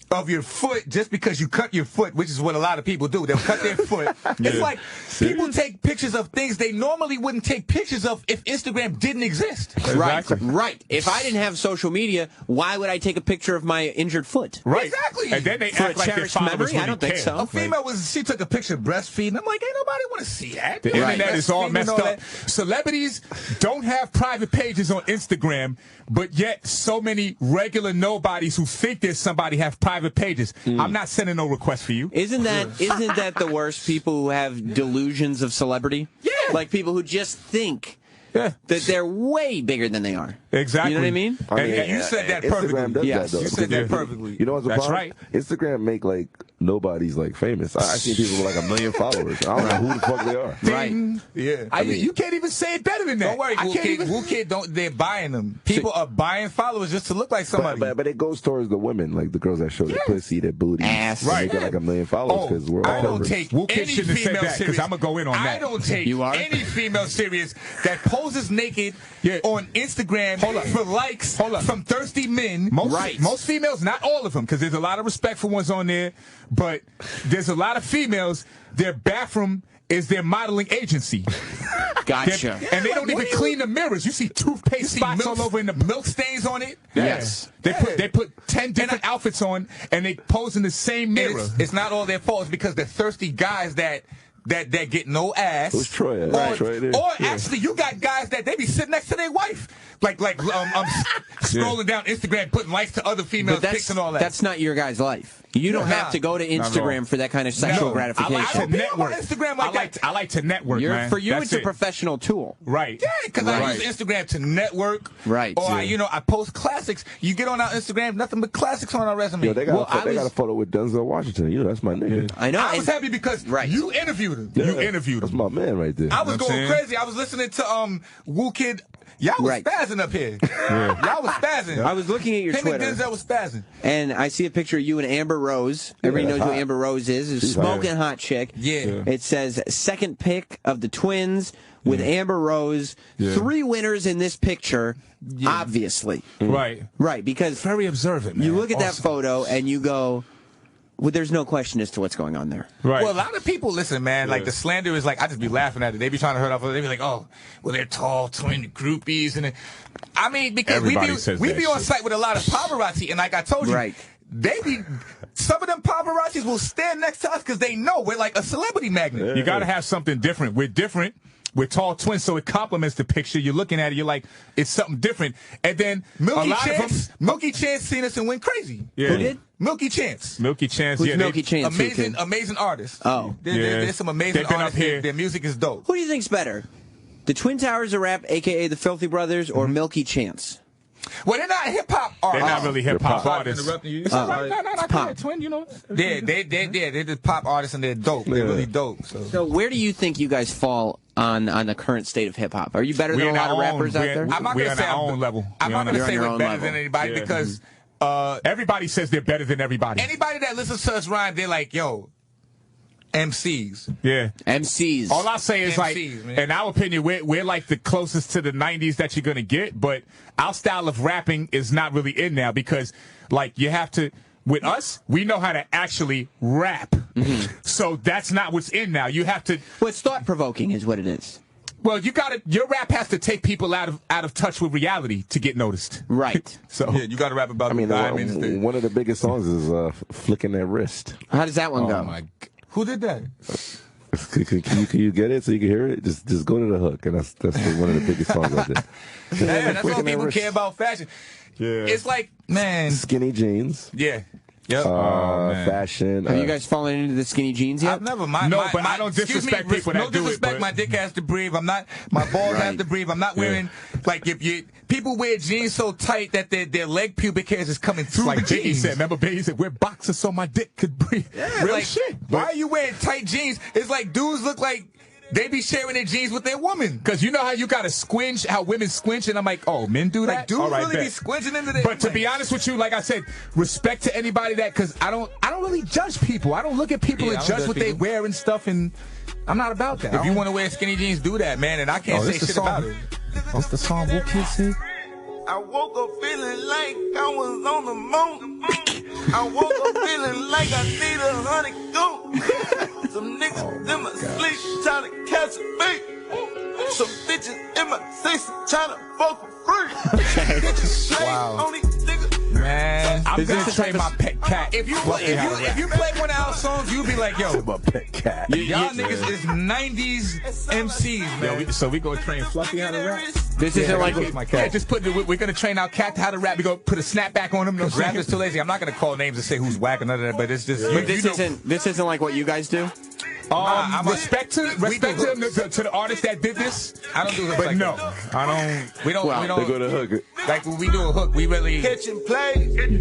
of your foot just because you cut your foot, which is what a lot of people do, they'll cut their foot. It's like people take pictures of things they normally wouldn't take pictures of if Instagram didn't exist. Exactly. Right. If I didn't have social media, why would I take a picture of my injured foot? Right. Exactly. And then they For act a like their cherished followers memory? really I don't think care. so. A female she took a picture breastfeeding. I'm like, ain't nobody want to see that. The internet is all Breastfeeding messed and up. Celebrities don't have private pages on Instagram, but yet so many regular nobodies who think there's somebody have private pages. I'm not sending no request for you. Isn't that the worst? People who have delusions of celebrity? Yeah. Like people who just think that they're way bigger than they are. Exactly. You know what I mean? And you said that perfectly. Instagram does Yes. that, though. You said that perfectly. You know what's the That's problem? right. Instagram make like nobody's like famous. I seen people with like 1 million followers. I don't know who the fuck they are. Right. Yeah. You can't even say it better than that. Don't worry, Whoo Kid, they're buying them. People are buying followers just to look like somebody. But it goes towards the women, like the girls that show their pussy, their booty, ass. and they got like 1 million followers because we're all I don't perverts. take Whoo Kid any shouldn't have said female that, 'cause serious. I'm gonna go in on that. I don't take any female serious that poses naked on Instagram for likes from thirsty men. Most females, not all of them, because there's a lot of respectful ones on there, but there's a lot of females, their bathroom is their modeling agency. Gotcha. And they don't even clean the mirrors. You see toothpaste spots all over in the milk stains on it. Yes. They put 10 different outfits on and they pose in the same mirror. It's not all their fault. It's because they're thirsty guys that get no ass. Who's Troy at? Troy there. Or actually, you got guys that they be sitting next to their wife, scrolling down Instagram, putting likes to other females' pics and all that. That's not your guy's life. You don't have to go to Instagram for that kind of sexual gratification. I like to network. Instagram I like to network, man. For you, That's it's a professional tool. Right. Yeah, because I use Instagram to network. Right. Or I post classics. You get on our Instagram, nothing but classics on our resume. Yo, they got a photo with Denzel Washington. You know, that's my nigga. I know. I was happy because you interviewed him. You interviewed him. That's my man right there. I was going crazy. I was listening to Whoo Kid. Y'all was spazzing up here. Y'all was spazzing. I was looking at your Twitter. Him and Denzel was spazzing. And I see a picture of you and Amber Rose. Everybody knows who Amber Rose is. She's a smoking hot chick. Yeah. It says second pick of the twins with Amber Rose. 3 winners in this picture, obviously. Right. Right, because very observant, man. You look at that photo and you go, well, there's no question as to what's going on there. Right. Well, a lot of people, listen, man, like the slander is like, I just be laughing at it. They be trying to hurt off. They be like, oh, well, they're tall, twin groupies. And I mean, because we be on site with a lot of paparazzi. And like I told you, some of them paparazzis will stand next to us because they know we're like a celebrity magnet. You got to have something different. We're different. We're tall twins, so it complements the picture. You're looking at it, you're like, it's something different. And then Milky Chance seen us and went crazy. Yeah. Who did? Milky Chance. Milky Chance. Who's Milky Chance? Amazing artist. Oh. There's some amazing artists. Their music is dope. Who do you think's better? The Twin Towers of Rap, a.k.a. the Filthy Brothers, or Milky Chance? Well, they're not hip-hop artists. They're not really hip-hop artists. It's pop. Twin, you know. They're just pop artists and they're dope. They're really dope. So where do you think you guys fall on the current state of hip-hop? Are you better than a lot of rappers out there? I'm not going to say on our own level. I'm not going to say we're better than anybody because everybody says they're better than everybody. Anybody that listens to us rhyme, they're like, yo, MCs. Yeah. MCs. All I say is, like, in our opinion, we're like the closest to the 90s that you're going to get, but our style of rapping is not really in now because, like, you have to, with us, we know how to actually rap. So that's not what's in now. You have to. Well, it's thought-provoking is what it is. Well, your rap has to take people out of touch with reality to get noticed. Right. So yeah, you got to rap about. I mean, one of the biggest songs is "Flicking That Wrist." How does that one go? My, who did that? Can you get it so you can hear it? Just go to the hook, and that's one of the biggest songs I did. Yeah, that's all people care about fashion. Yeah. It's like, man, skinny jeans. Yeah. Yep. Fashion. Have you guys fallen into the skinny jeans yet? I've never. But I don't disrespect people that no do it. disrespect. My dick has to breathe. I'm not. My balls have to breathe. I'm not wearing like people wear jeans so tight that their leg pubic hairs is coming through like the Biggie jeans. said. Remember Biggie said, "Wear boxers so my dick could breathe." Yeah, real like, shit. Why are you wearing tight jeans? It's like dudes look like they be sharing their jeans with their woman. Because you know how you got to squinch, how women squinch, and I'm like, oh, men do that? Like, dudes really be squinching into their... But to be honest with you, like I said, respect to anybody that, because I don't really judge people. I don't look at people and judge what they wear and stuff, and I'm not about that. If you want to wear skinny jeans, do that, man, and I can't say shit about it. What's the song Whoo Kid sing? I woke up feeling like I was on the moon. I woke up feeling like I need 100 goons. Some niggas in my sleep trying to catch a bait. Some bitches in my face trying to fuck for free. Wow. Man, I'm going to train my pet cat. If you play one of our songs, you'll be like, yo, my pet cat. Y'all niggas is 90s MCs, man. Yo, so we going to train Fluffy how to rap? This isn't like my cat. Yeah, just we're going to train our cat how to rap. We go put a snapback on him. No rap is too lazy. I'm not going to call names and say who's whack or none of that, but it's just. But this isn't like what you guys do? Respect to the artist that did this. I don't do hooks, but like no, that. I don't. We don't. They go to hook. Like when we do a hook, we really Kitchen play.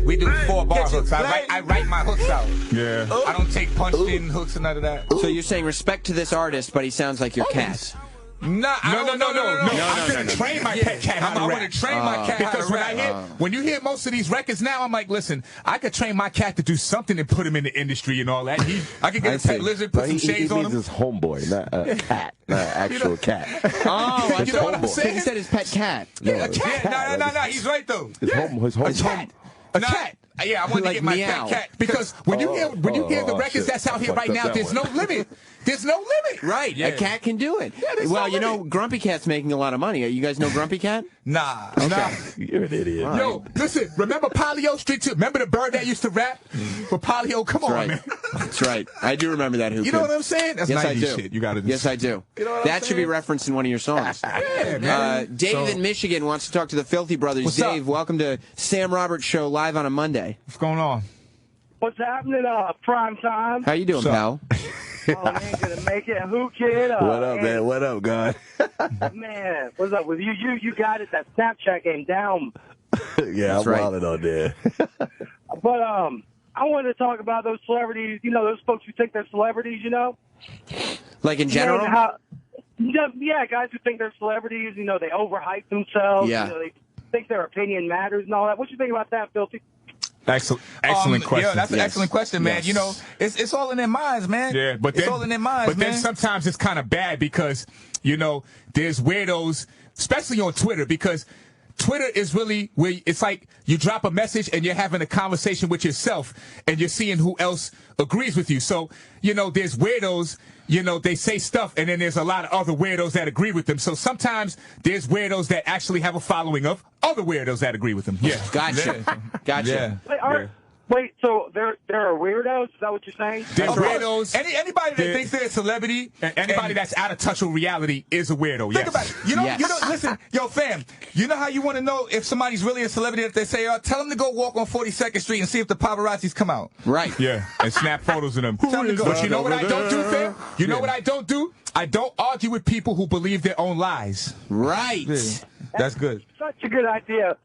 we do 4-bar hooks. I write my hooks out. Yeah. I don't take punch-in hooks and none of that. So you're saying respect to this artist, but he sounds like your cat. No. I'm going to train my pet cat how to rap. I want to train my cat how because to rap. When you hear most of these records now, I'm like, listen, I could train my cat to do something and put him in the industry and all that. I could get a pet lizard, put some shades on him. He means his homeboy, not a cat, not an actual cat. Oh, you know what I'm saying? He said his pet cat. Yeah, a cat. No. He's right though. His home. A cat. Yeah, I want to get my cat. Because when you hear the records that's out here right now, there's no limit. There's no limit. Right. Yeah. A cat can do it. Yeah, well, you know, Grumpy Cat's making a lot of money. You guys know Grumpy Cat? Nah. You're an idiot. Right. Yo, listen, remember Polio Street 2? Remember the bird that used to rap? But Polio, come on, man. That's right. I do remember that. You know what I'm saying? That's yes, 90s I do. Shit. You gotta yes, I do. You know that should be referenced in one of your songs. Yeah, man. Dave in Michigan wants to talk to the Filthy Brothers. What's Dave, up? welcome to Sam Roberts Show live on a Monday. What's going on? What's happening, prime time? How you doing, pal? Oh, man, gonna make it. Whoo Kid. What up, man? What up, God? Man, what's up with you? You got it. That Snapchat game down. Yeah, I'm wilding on there. But I wanted to talk about those celebrities. You know, those folks who think they're celebrities. You know, like in general. Yeah, guys who think they're celebrities. You know, they overhype themselves. Yeah. You know, they think their opinion matters and all that. What you think about that, Filthy? Excellent question. Yeah, that's an excellent question, man. Yes. You know, it's all in their minds, man. Yeah, but it's all in their minds, But then sometimes it's kind of bad because, you know, there's weirdos, especially on Twitter, because Twitter is really where it's like you drop a message and you're having a conversation with yourself and you're seeing who else agrees with you. So, you know, there's weirdos, you know, they say stuff and then there's a lot of other weirdos that agree with them. So sometimes there's weirdos that actually have a following of other weirdos that agree with them. Yeah. Gotcha. Gotcha. Yeah. Wait, so there are weirdos? Is that what you're saying? There's weirdos. Anybody that thinks they're a celebrity, anybody that's out of touch with reality is a weirdo. Think about it. You know, listen, yo, fam, you know how you want to know if somebody's really a celebrity if they say, tell them to go walk on 42nd Street and see if the paparazzis come out. Right. Yeah, and snap photos of them. But you know what I don't do, fam? You know what I don't do? I don't argue with people who believe their own lies. Right. Yeah. That's good. Such a good idea.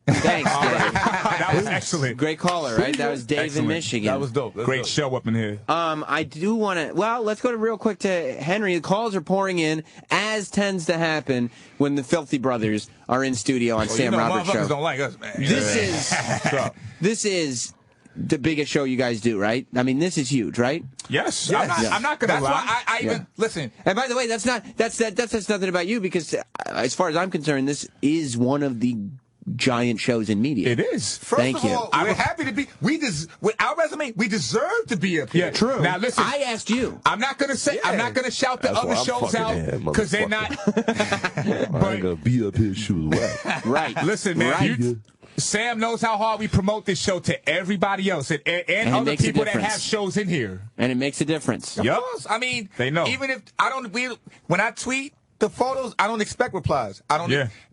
Thanks, Dave. That was excellent. Great caller, right? That was Dave in Michigan. That was dope. Great show up in here. I do want to, well, let's go real quick to Henry. The calls are pouring in, as tends to happen when the Filthy Brothers are in studio on Sam Roberts Show. Motherfuckers don't like us, man. This is the biggest show you guys do, right? I mean, this is huge, right? Yes. I'm not going to lie. That's why I even listen. And by the way, that says nothing about you because, as far as I'm concerned, this is one of the giant shows in media. It is. Thank you. First of all, we're happy to be. With our resume, we deserve to be up here. Yeah, true. Now listen, I asked you. I'm not gonna say. I'm not gonna shout the other shows out because they're not. I ain't gonna be up here shooting whack. Right. Listen, man. Sam knows how hard we promote this show to everybody else and other people that have shows in here. And it makes a difference. Of course. I mean, they know. Even if I don't, when I tweet the photos, I don't expect replies.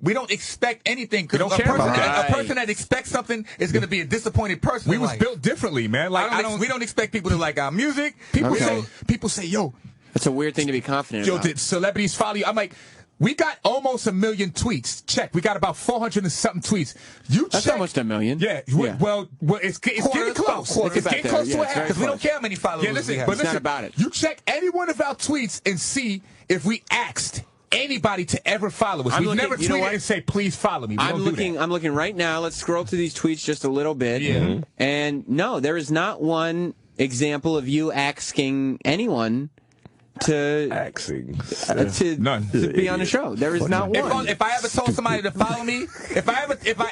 We don't expect anything. We don't care about that. A person that expects something is going to be a disappointed person. We was built differently, man. Like we don't expect people to like our music. People say, yo. That's a weird thing to be confident about. Did celebrities follow you? I'm like, we got almost 1 million tweets. Check. We got about 400 and something tweets. That's almost 1 million. Yeah. Well, it's getting close. It's getting close to a half. Because we don't care how many followers we have. But listen, not about it. You check any one of our tweets and see if we asked anybody to ever follow us. We've never tweeted and say, please follow me. I'm looking right now. Let's scroll through these tweets just a little bit. Yeah. And no, there is not one example of you asking anyone to be on the show. There is not one. If I ever told somebody to follow me, if I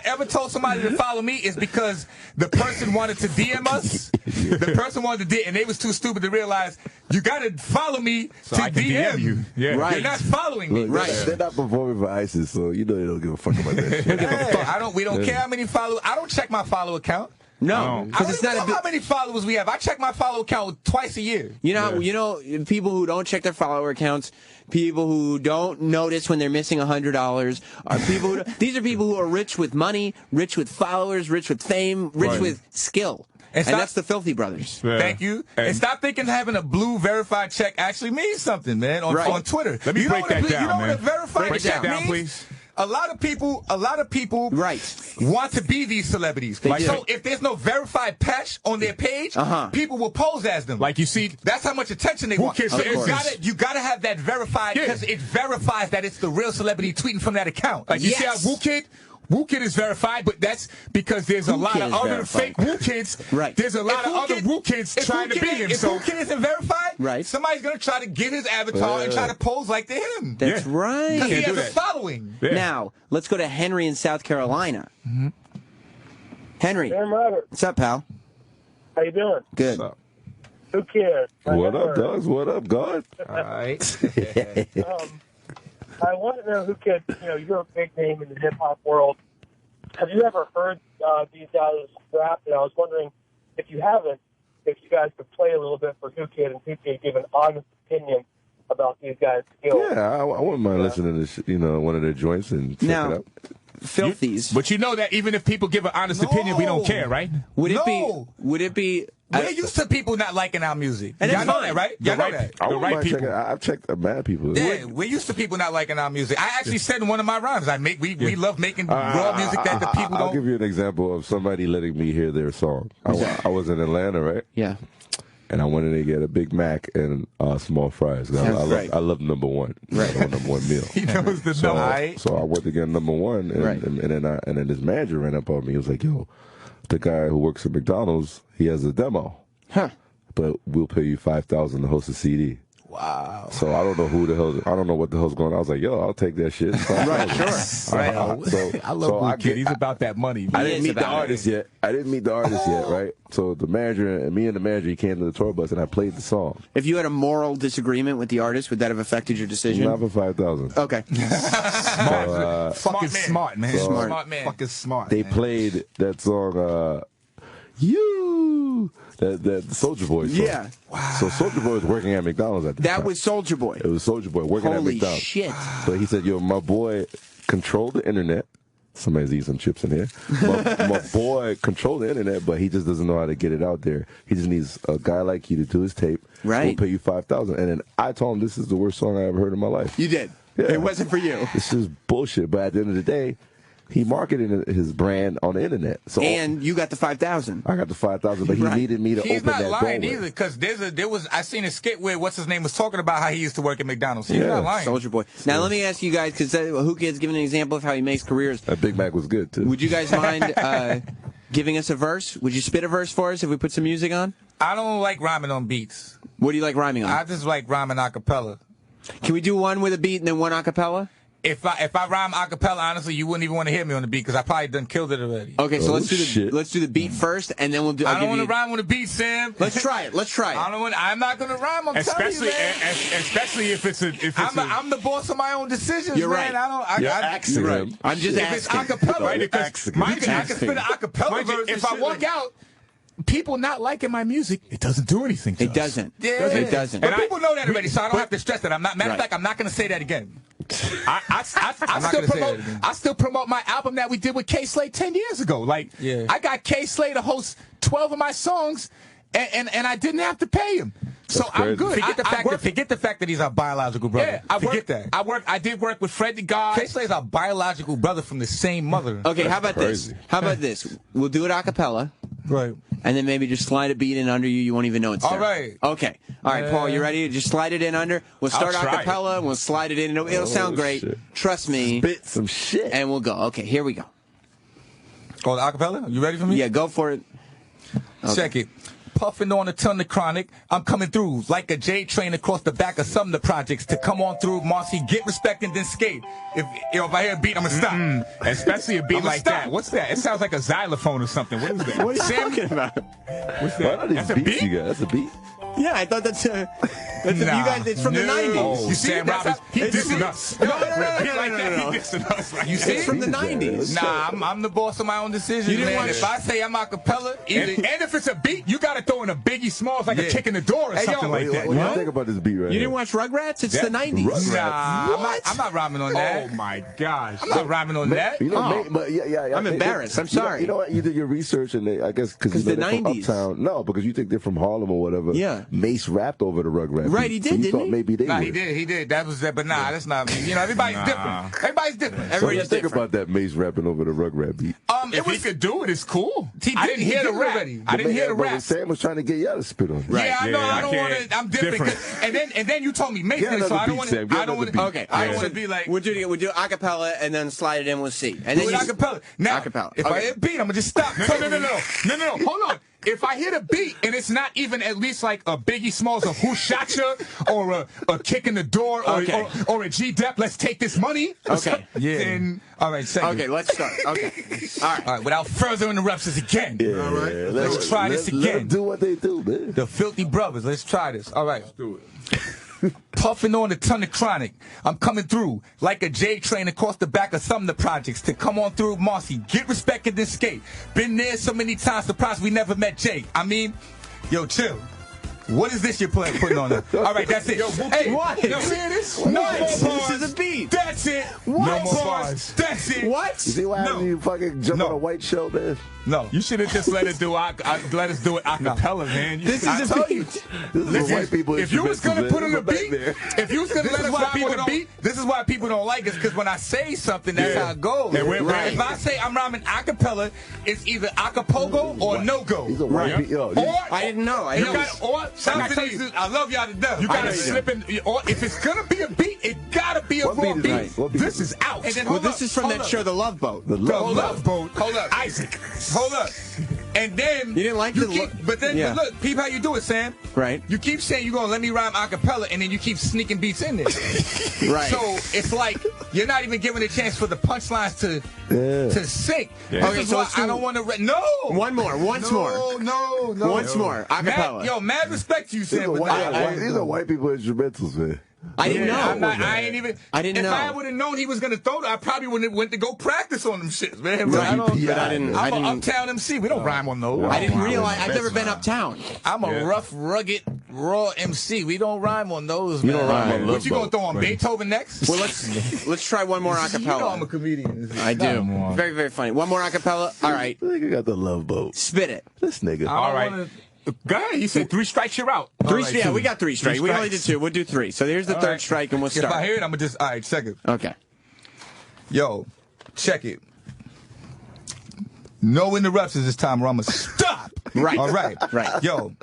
ever told somebody to follow me, it's because the person wanted to DM us. The person wanted to DM, and they was too stupid to realize you got to follow me to I can DM you. Yeah. Right. You're not following me. Look, they're not performing for ISIS, so you know they don't give a fuck about that shit. We don't care how many followers. I don't check my follow account. No, because it's not how many followers we have. I check my follow account twice a year. You know, people who don't check their follower accounts, people who don't notice when they're missing $100, are people. These are people who are rich with money, rich with followers, rich with fame, rich with skill. And that's the Filthy Brothers. Yeah. Thank you. And stop thinking having a blue verified check actually means something, man, on Twitter. Let me break that down, You know man. what a verified Break check that down, means? please. A lot of people want to be these celebrities. So if there's no verified patch on their page, people will pose as them. Like you see, that's how much attention they want. So you gotta have that verified because it verifies that it's the real celebrity tweeting from that account. Like you see how Whoo Kid is verified, but that's because there's a lot of other fake Whoo Kids. Right. There's a lot of other Whoo Kids trying to be him. If Whoo Kid isn't verified, somebody's going to try to get his avatar and try to pose like they're him. That's right. Because he has a following. Yeah. Now, let's go to Henry in South Carolina. Mm-hmm. Henry. Sam Robert. What's up, pal? How you doing? Good. What's up? Who cares? What up, dogs? What up, God? All right. I want to know Who Kid. You're a big name in the hip hop world. Have you ever heard these guys rap? And I was wondering if you haven't, if you guys could play a little bit for Whoo Kid and Whoo Kid give an honest opinion about these guys' skills. Yeah, I wouldn't mind listening to one of their joints and check it out. Filthies. But you know that even if people give an honest opinion, we don't care, right? Would it be? We're used to people not liking our music. And y'all know that, right? Y'all know that. The right people. I've checked bad people. Yeah, we're used to people not liking our music. I actually said in one of my rhymes, we love making raw music that the people don't. I'll give you an example of somebody letting me hear their song. I was in Atlanta, right? Yeah. And I wanted to get a Big Mac and small fries. I love number one. Right. I love number one meal. He knows the number. So I went to get number one, and then this manager ran up on me. He was like, "Yo, the guy who works at McDonald's, he has a demo. But we'll pay you $5,000 to host a CD." Wow. So I don't know what the hell's going on. I was like, yo, I'll take that shit. Right, sure. Right. I love Whoo Kid. He's about that money. I didn't meet the artist yet. Right? So the manager and me and the manager, he came to the tour bus and I played the song. If you had a moral disagreement with the artist, would that have affected your decision? Not for $5,000. Okay. Fucking smart, man. Smart man. Fucking smart. They played that song, You. That Soulja Boy song. Yeah. Wow. So Soulja Boy was working at McDonald's at the time. That was Soulja Boy. It was Soulja Boy working at McDonald's. Holy shit. But he said, yo, my boy controlled the internet. Somebody's eating some chips in here. My boy controlled the internet, but he just doesn't know how to get it out there. He just needs a guy like you to do his tape. Right. We'll pay you $5,000. And then I told him this is the worst song I ever heard in my life. You did. Yeah. It wasn't for you. This is bullshit. But at the end of the day, he marketed his brand on the internet. So and you got the $5,000. I got the $5,000, but he needed me to open that door. He's not lying either, because I seen a skit where what's his name was talking about how he used to work at McDonald's. He's not lying. Soulja Boy. Now let me ask you guys, because Whoo Kid's giving an example of how he makes careers. That Big Mac was good too. Would you guys mind giving us a verse? Would you spit a verse for us if we put some music on? I don't like rhyming on beats. What do you like rhyming on? I just like rhyming a cappella. Can we do one with a beat and then one a cappella? If I rhyme a cappella, honestly, you wouldn't even want to hear me on the beat because I probably done killed it already. Okay, so let's do the beat first, and then we'll do. I don't want to rhyme on the beat, Sam. Let's try it. I'm not going to rhyme. I'm telling you, man. Especially if it's I'm the boss of my own decisions. You're right. Man. You're asking him. I'm just if asking. It's acapella, right? I can spit an acapella verse. If I walk out, people not liking my music, it doesn't do anything to us. It doesn't. Yeah. It doesn't. But people know that already, so I don't have to stress that. Matter of fact, I'm not going to say that again. I still promote my album that we did with K Slade 10 years ago. Like, I got K Slade to host 12 of my songs, and I didn't have to pay him. So I'm good. Forget the fact that he's our biological brother. Yeah, forget that. I did work with Fred the God. K Slade's our biological brother from the same mother. Okay, how about this? We'll do it a cappella. Right. And then maybe just slide a beat in under you. You won't even know it's there. All right. Okay. All right, Paul, you ready? Just slide it in under. We'll start a cappella, and we'll slide it in. It'll sound great. Shit. Trust me. Spit some shit. And we'll go. Okay, here we go. Oh, the acapella? You ready for me? Yeah, go for it. Okay. Check it. Puffing on a ton of chronic, I'm coming through like a J train across the back of some of the projects to come on through. Marcy, get respect and then skate. If I hear a beat, I'm gonna stop. Especially a beat like that. What's that? It sounds like a xylophone or something. What is that? What are you talking about? What's that? That's a beat. You got? That's a beat. Yeah, I thought that's a. You guys, it's from the 90s. Oh, you see, Sam Roberts, he dissing us. No. He dissing us. You see? It's from the 90s. Nah, I'm the boss of my own decisions, man. If I say I'm a cappella, and if it's a beat, you got to throw in a Biggie Smalls like a kick in the door or something like that. What do you think about this beat right You didn't watch Rugrats? It's the 90s. Rugrats. Nah, I'm not rhyming on that. Oh, my gosh. I'm not rhyming on that. You know, but I'm embarrassed. I'm sorry. You know what? You did your research, and I guess because the they're from 90s. Uptown. No, because you think they're from Harlem or whatever. Yeah. Mace rapped over the Rugrats. Right, he did, so you didn't thought he? maybe they Nah, would. he did. That was that. But nah, that's not me. You know, everybody's different. Everybody's different. So you think about that Mace rapping over the Rugrat beat. If he could do it, it's cool. I didn't hear the rap. I didn't hear the rap. Sam was trying to get y'all to spit on it. Yeah, I know. I don't want to. I'm different. And then you told me Mason, so I don't want to. Okay, I don't want to be like. We'll do a cappella and then slide it in. We'll see. And then do it a cappella. Now, if I hit beat, I'm gonna just stop. No. Hold on. If I hit a beat and it's not even at least like a Biggie Smalls or Who Shot Ya or a kick in the door or a G-Dep, let's take this money. Okay. Yeah. Then, all right, second. Okay, let's start. Okay. All right. Without further interruptions again. Yeah, all right. Let's try this again. Let's do what they do, man. The Filthy Brothers. Let's try this. All right. Let's do it. Puffing on a ton of chronic. I'm coming through like a J train across the back of some of the projects to come on through. Marcy, get respect and then skate. Been there so many times, surprised we never met Jake. I mean, yo, chill. What is this you're putting on there? All right, that's it. Yo, hey, what? Yo, hear this? No more bars. This is a beat. That's it. What? No more bars. That's it. What? You see why you fucking jump on a white show, man? No, you should have just let us do it a cappella, man. This is a beat. This is white people. If you was gonna put on a beat, if you was gonna let us rap on a beat, this is why people don't like us. Because when I say something, that's how it goes. Right. If I say I'm rhyming acapella, it's either acapogo or no go. Right. Or I didn't know. I love y'all to death. You gotta slip in. Or if it's gonna be a beat, it gotta be a raw beat. This is out. Well, this is from that show, The Love Boat. The Love Boat. Hold up, Isaac. Hold up. And then you didn't like but look, peep how you do it, Sam. Right. You keep saying you're gonna let me rhyme acapella, and then you keep sneaking beats in there. Right. So it's like you're not even giving a chance for the punchlines to sink. Yeah. Okay, so I don't want to. No. One more. Once more. No. Once more. Acapella. Mad respect to you, Sam. These are white people instrumentals, man. I didn't know. I ain't even. I didn't know. If I would have known he was gonna throw it, I probably wouldn't have went to go practice on them shits, man. Right. I'm an Uptown MC. We don't rhyme on those. I didn't realize. I've never been Uptown. I'm a rough, rugged, raw MC. We don't rhyme on those, man. You don't rhyme on What you gonna throw on Beethoven next? Well, let's try one more acapella. You know I'm a comedian. I do. Very, very funny. One more acapella. All right. I think I got the Love Boat. Spit it. This nigga. All right. Go ahead. You said 3 strikes, you're out. Yeah, we got 3 strikes. We only did 2. We'll do 3. So here's the third strike, and we'll start. If I hear it, I'm going to just, all right, check it. Okay. Yo, check it. No interruptions this time, or I'm going to stop. Right. All right. Right. Yo.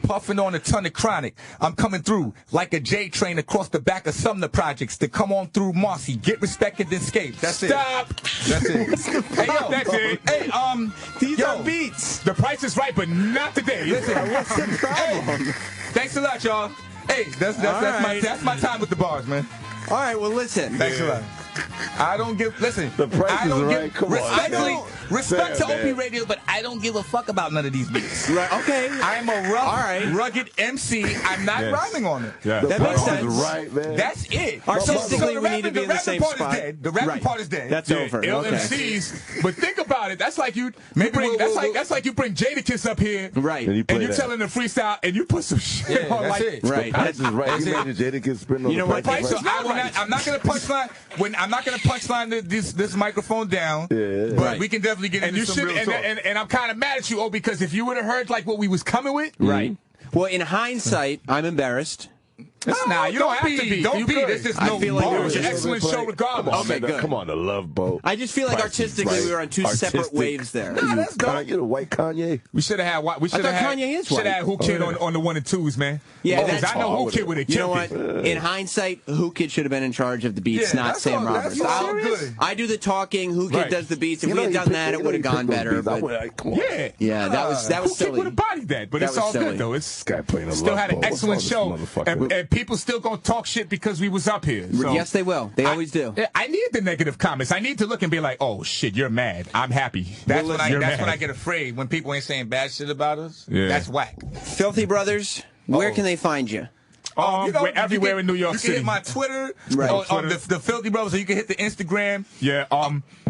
Puffing on a ton of chronic. I'm coming through like a J train across the back of some of the projects to come on through Marcy. Get respect and then escape. That's it. Stop. That's it. Hey, yo. That's it. Hey, these are beats. The Price is Right, but not today. Listen, what's the problem? Hey, thanks a lot, y'all. Hey, that's my time with the bars, man. All right, well, listen. Thanks a lot. I don't give. Listen, The price I is don't right. give. Come on. Respect Sam, to OP man. Radio, but I don't give a fuck about none of these beats. Right? Okay. I'm a rugged MC. I'm not rhyming on it. Yeah. That makes sense. Right, man. That's it. Artistically, the we need to be in the same part spot. is dead. The rapping part is dead. That's over. Ill Okay. MCs, but think about it. That's like you bring. That's like you bring Jadakiss up here, Right. And you play and you that. telling the freestyle, and you put some shit on that's like. it. Right. Price is right. That's You it. made the Jadakiss spin on You know the what? price. So is right. I'm not gonna punchline I'm not gonna punchline this microphone down. Yeah. But Right. we can definitely get And into you some should, real talk. and I'm kind of mad at you, because if you would have heard like what we was coming with, Right. Well, in hindsight, I'm embarrassed. Nah, you don't have to be. Don't You be. good. There's just I no feel like It there was was an just excellent show regardless. Okay, good. Come on, the Love Boat. I just feel like Price is artistically right. we were on two separate Artistic. waves there. that's dope. Kanye, the white Kanye. We should have had. We I should thought have had. Kanye is Should white. have had Whoo Kid on the 1 and 2s, man. Yeah, because that's I know Whoo Kid would have You know killed what? it. In hindsight, Whoo Kid should have been in charge of the beats, Yeah, not that's Sam all- Roberts. that's all good. I do the talking. Whoo Kid Right. does the beats. If You we know had he done picked- that, you it know would he have gone picked those better. beats. I But would like, come on. Yeah. that was Whoo Kid silly. would have bodied that, but That it's was all silly. good though. It's This guy playing a still Love had an Boat. excellent This show, motherfucker. and people still gonna talk shit because we was up here. So Yes, they will. They always do. I need the negative comments. I need to look and be like, "Oh shit, you're mad. I'm happy." That's when You're I mad. get afraid when people ain't saying bad shit about us. Yeah. That's whack. Filthy Brothers, where can they find you? We're everywhere in New York you City. can hit my Twitter, Right. on the Filthy Brothers, or you can hit the Instagram. Yeah.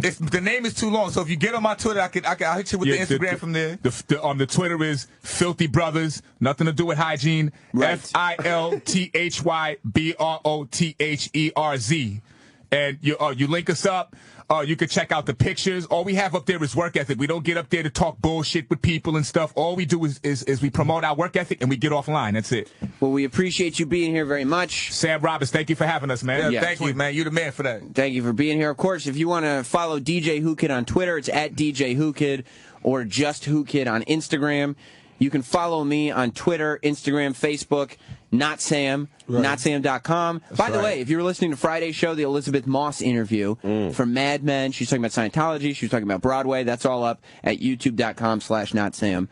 The name is too long, so if you get on my Twitter, I'll hit you with the Instagram from there. The Twitter is Filthy Brothers. Nothing to do with hygiene. Right. FILTHYBROTHERZ. And you link us up. You can check out the pictures. All we have up there is work ethic. We don't get up there to talk bullshit with people and stuff. All we do is we promote our work ethic and we get offline. That's it. Well, we appreciate you being here very much. Sam Roberts, thank you for having us, man. Yeah, thank you, man. You the man for that. Thank you for being here. Of course, if you want to follow DJ Whoo Kid on Twitter, it's at DJ Whoo Kid or just Whoo Kid on Instagram. You can follow me on Twitter, Instagram, Facebook, Not Sam, notsam.com. By the way, if you were listening to Friday's show, the Elizabeth Moss interview from Mad Men, she's talking about Scientology, she was talking about Broadway. That's all up at youtube.com/notsam.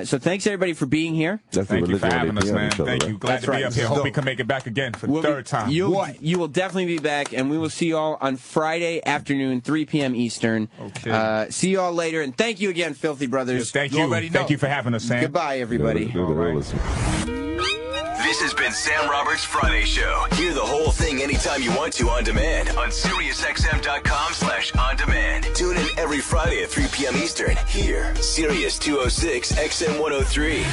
So thanks, everybody, for being here. Thank you for having us, man. Thank you. Glad to be up here. Hope we can make it back again for the third time. You will definitely be back, and we will see you all on Friday afternoon, 3 p.m. Eastern. Okay. See you all later, and thank you again, Filthy Brothers. Yes, thank you. Thank you for having us, Sam. Goodbye, everybody. This has been Sam Roberts' Friday Show. Hear the whole thing anytime you want to on demand on SiriusXM.com/on-demand. Tune in every Friday at 3 p.m. Eastern. Here, Sirius 206 XM 103.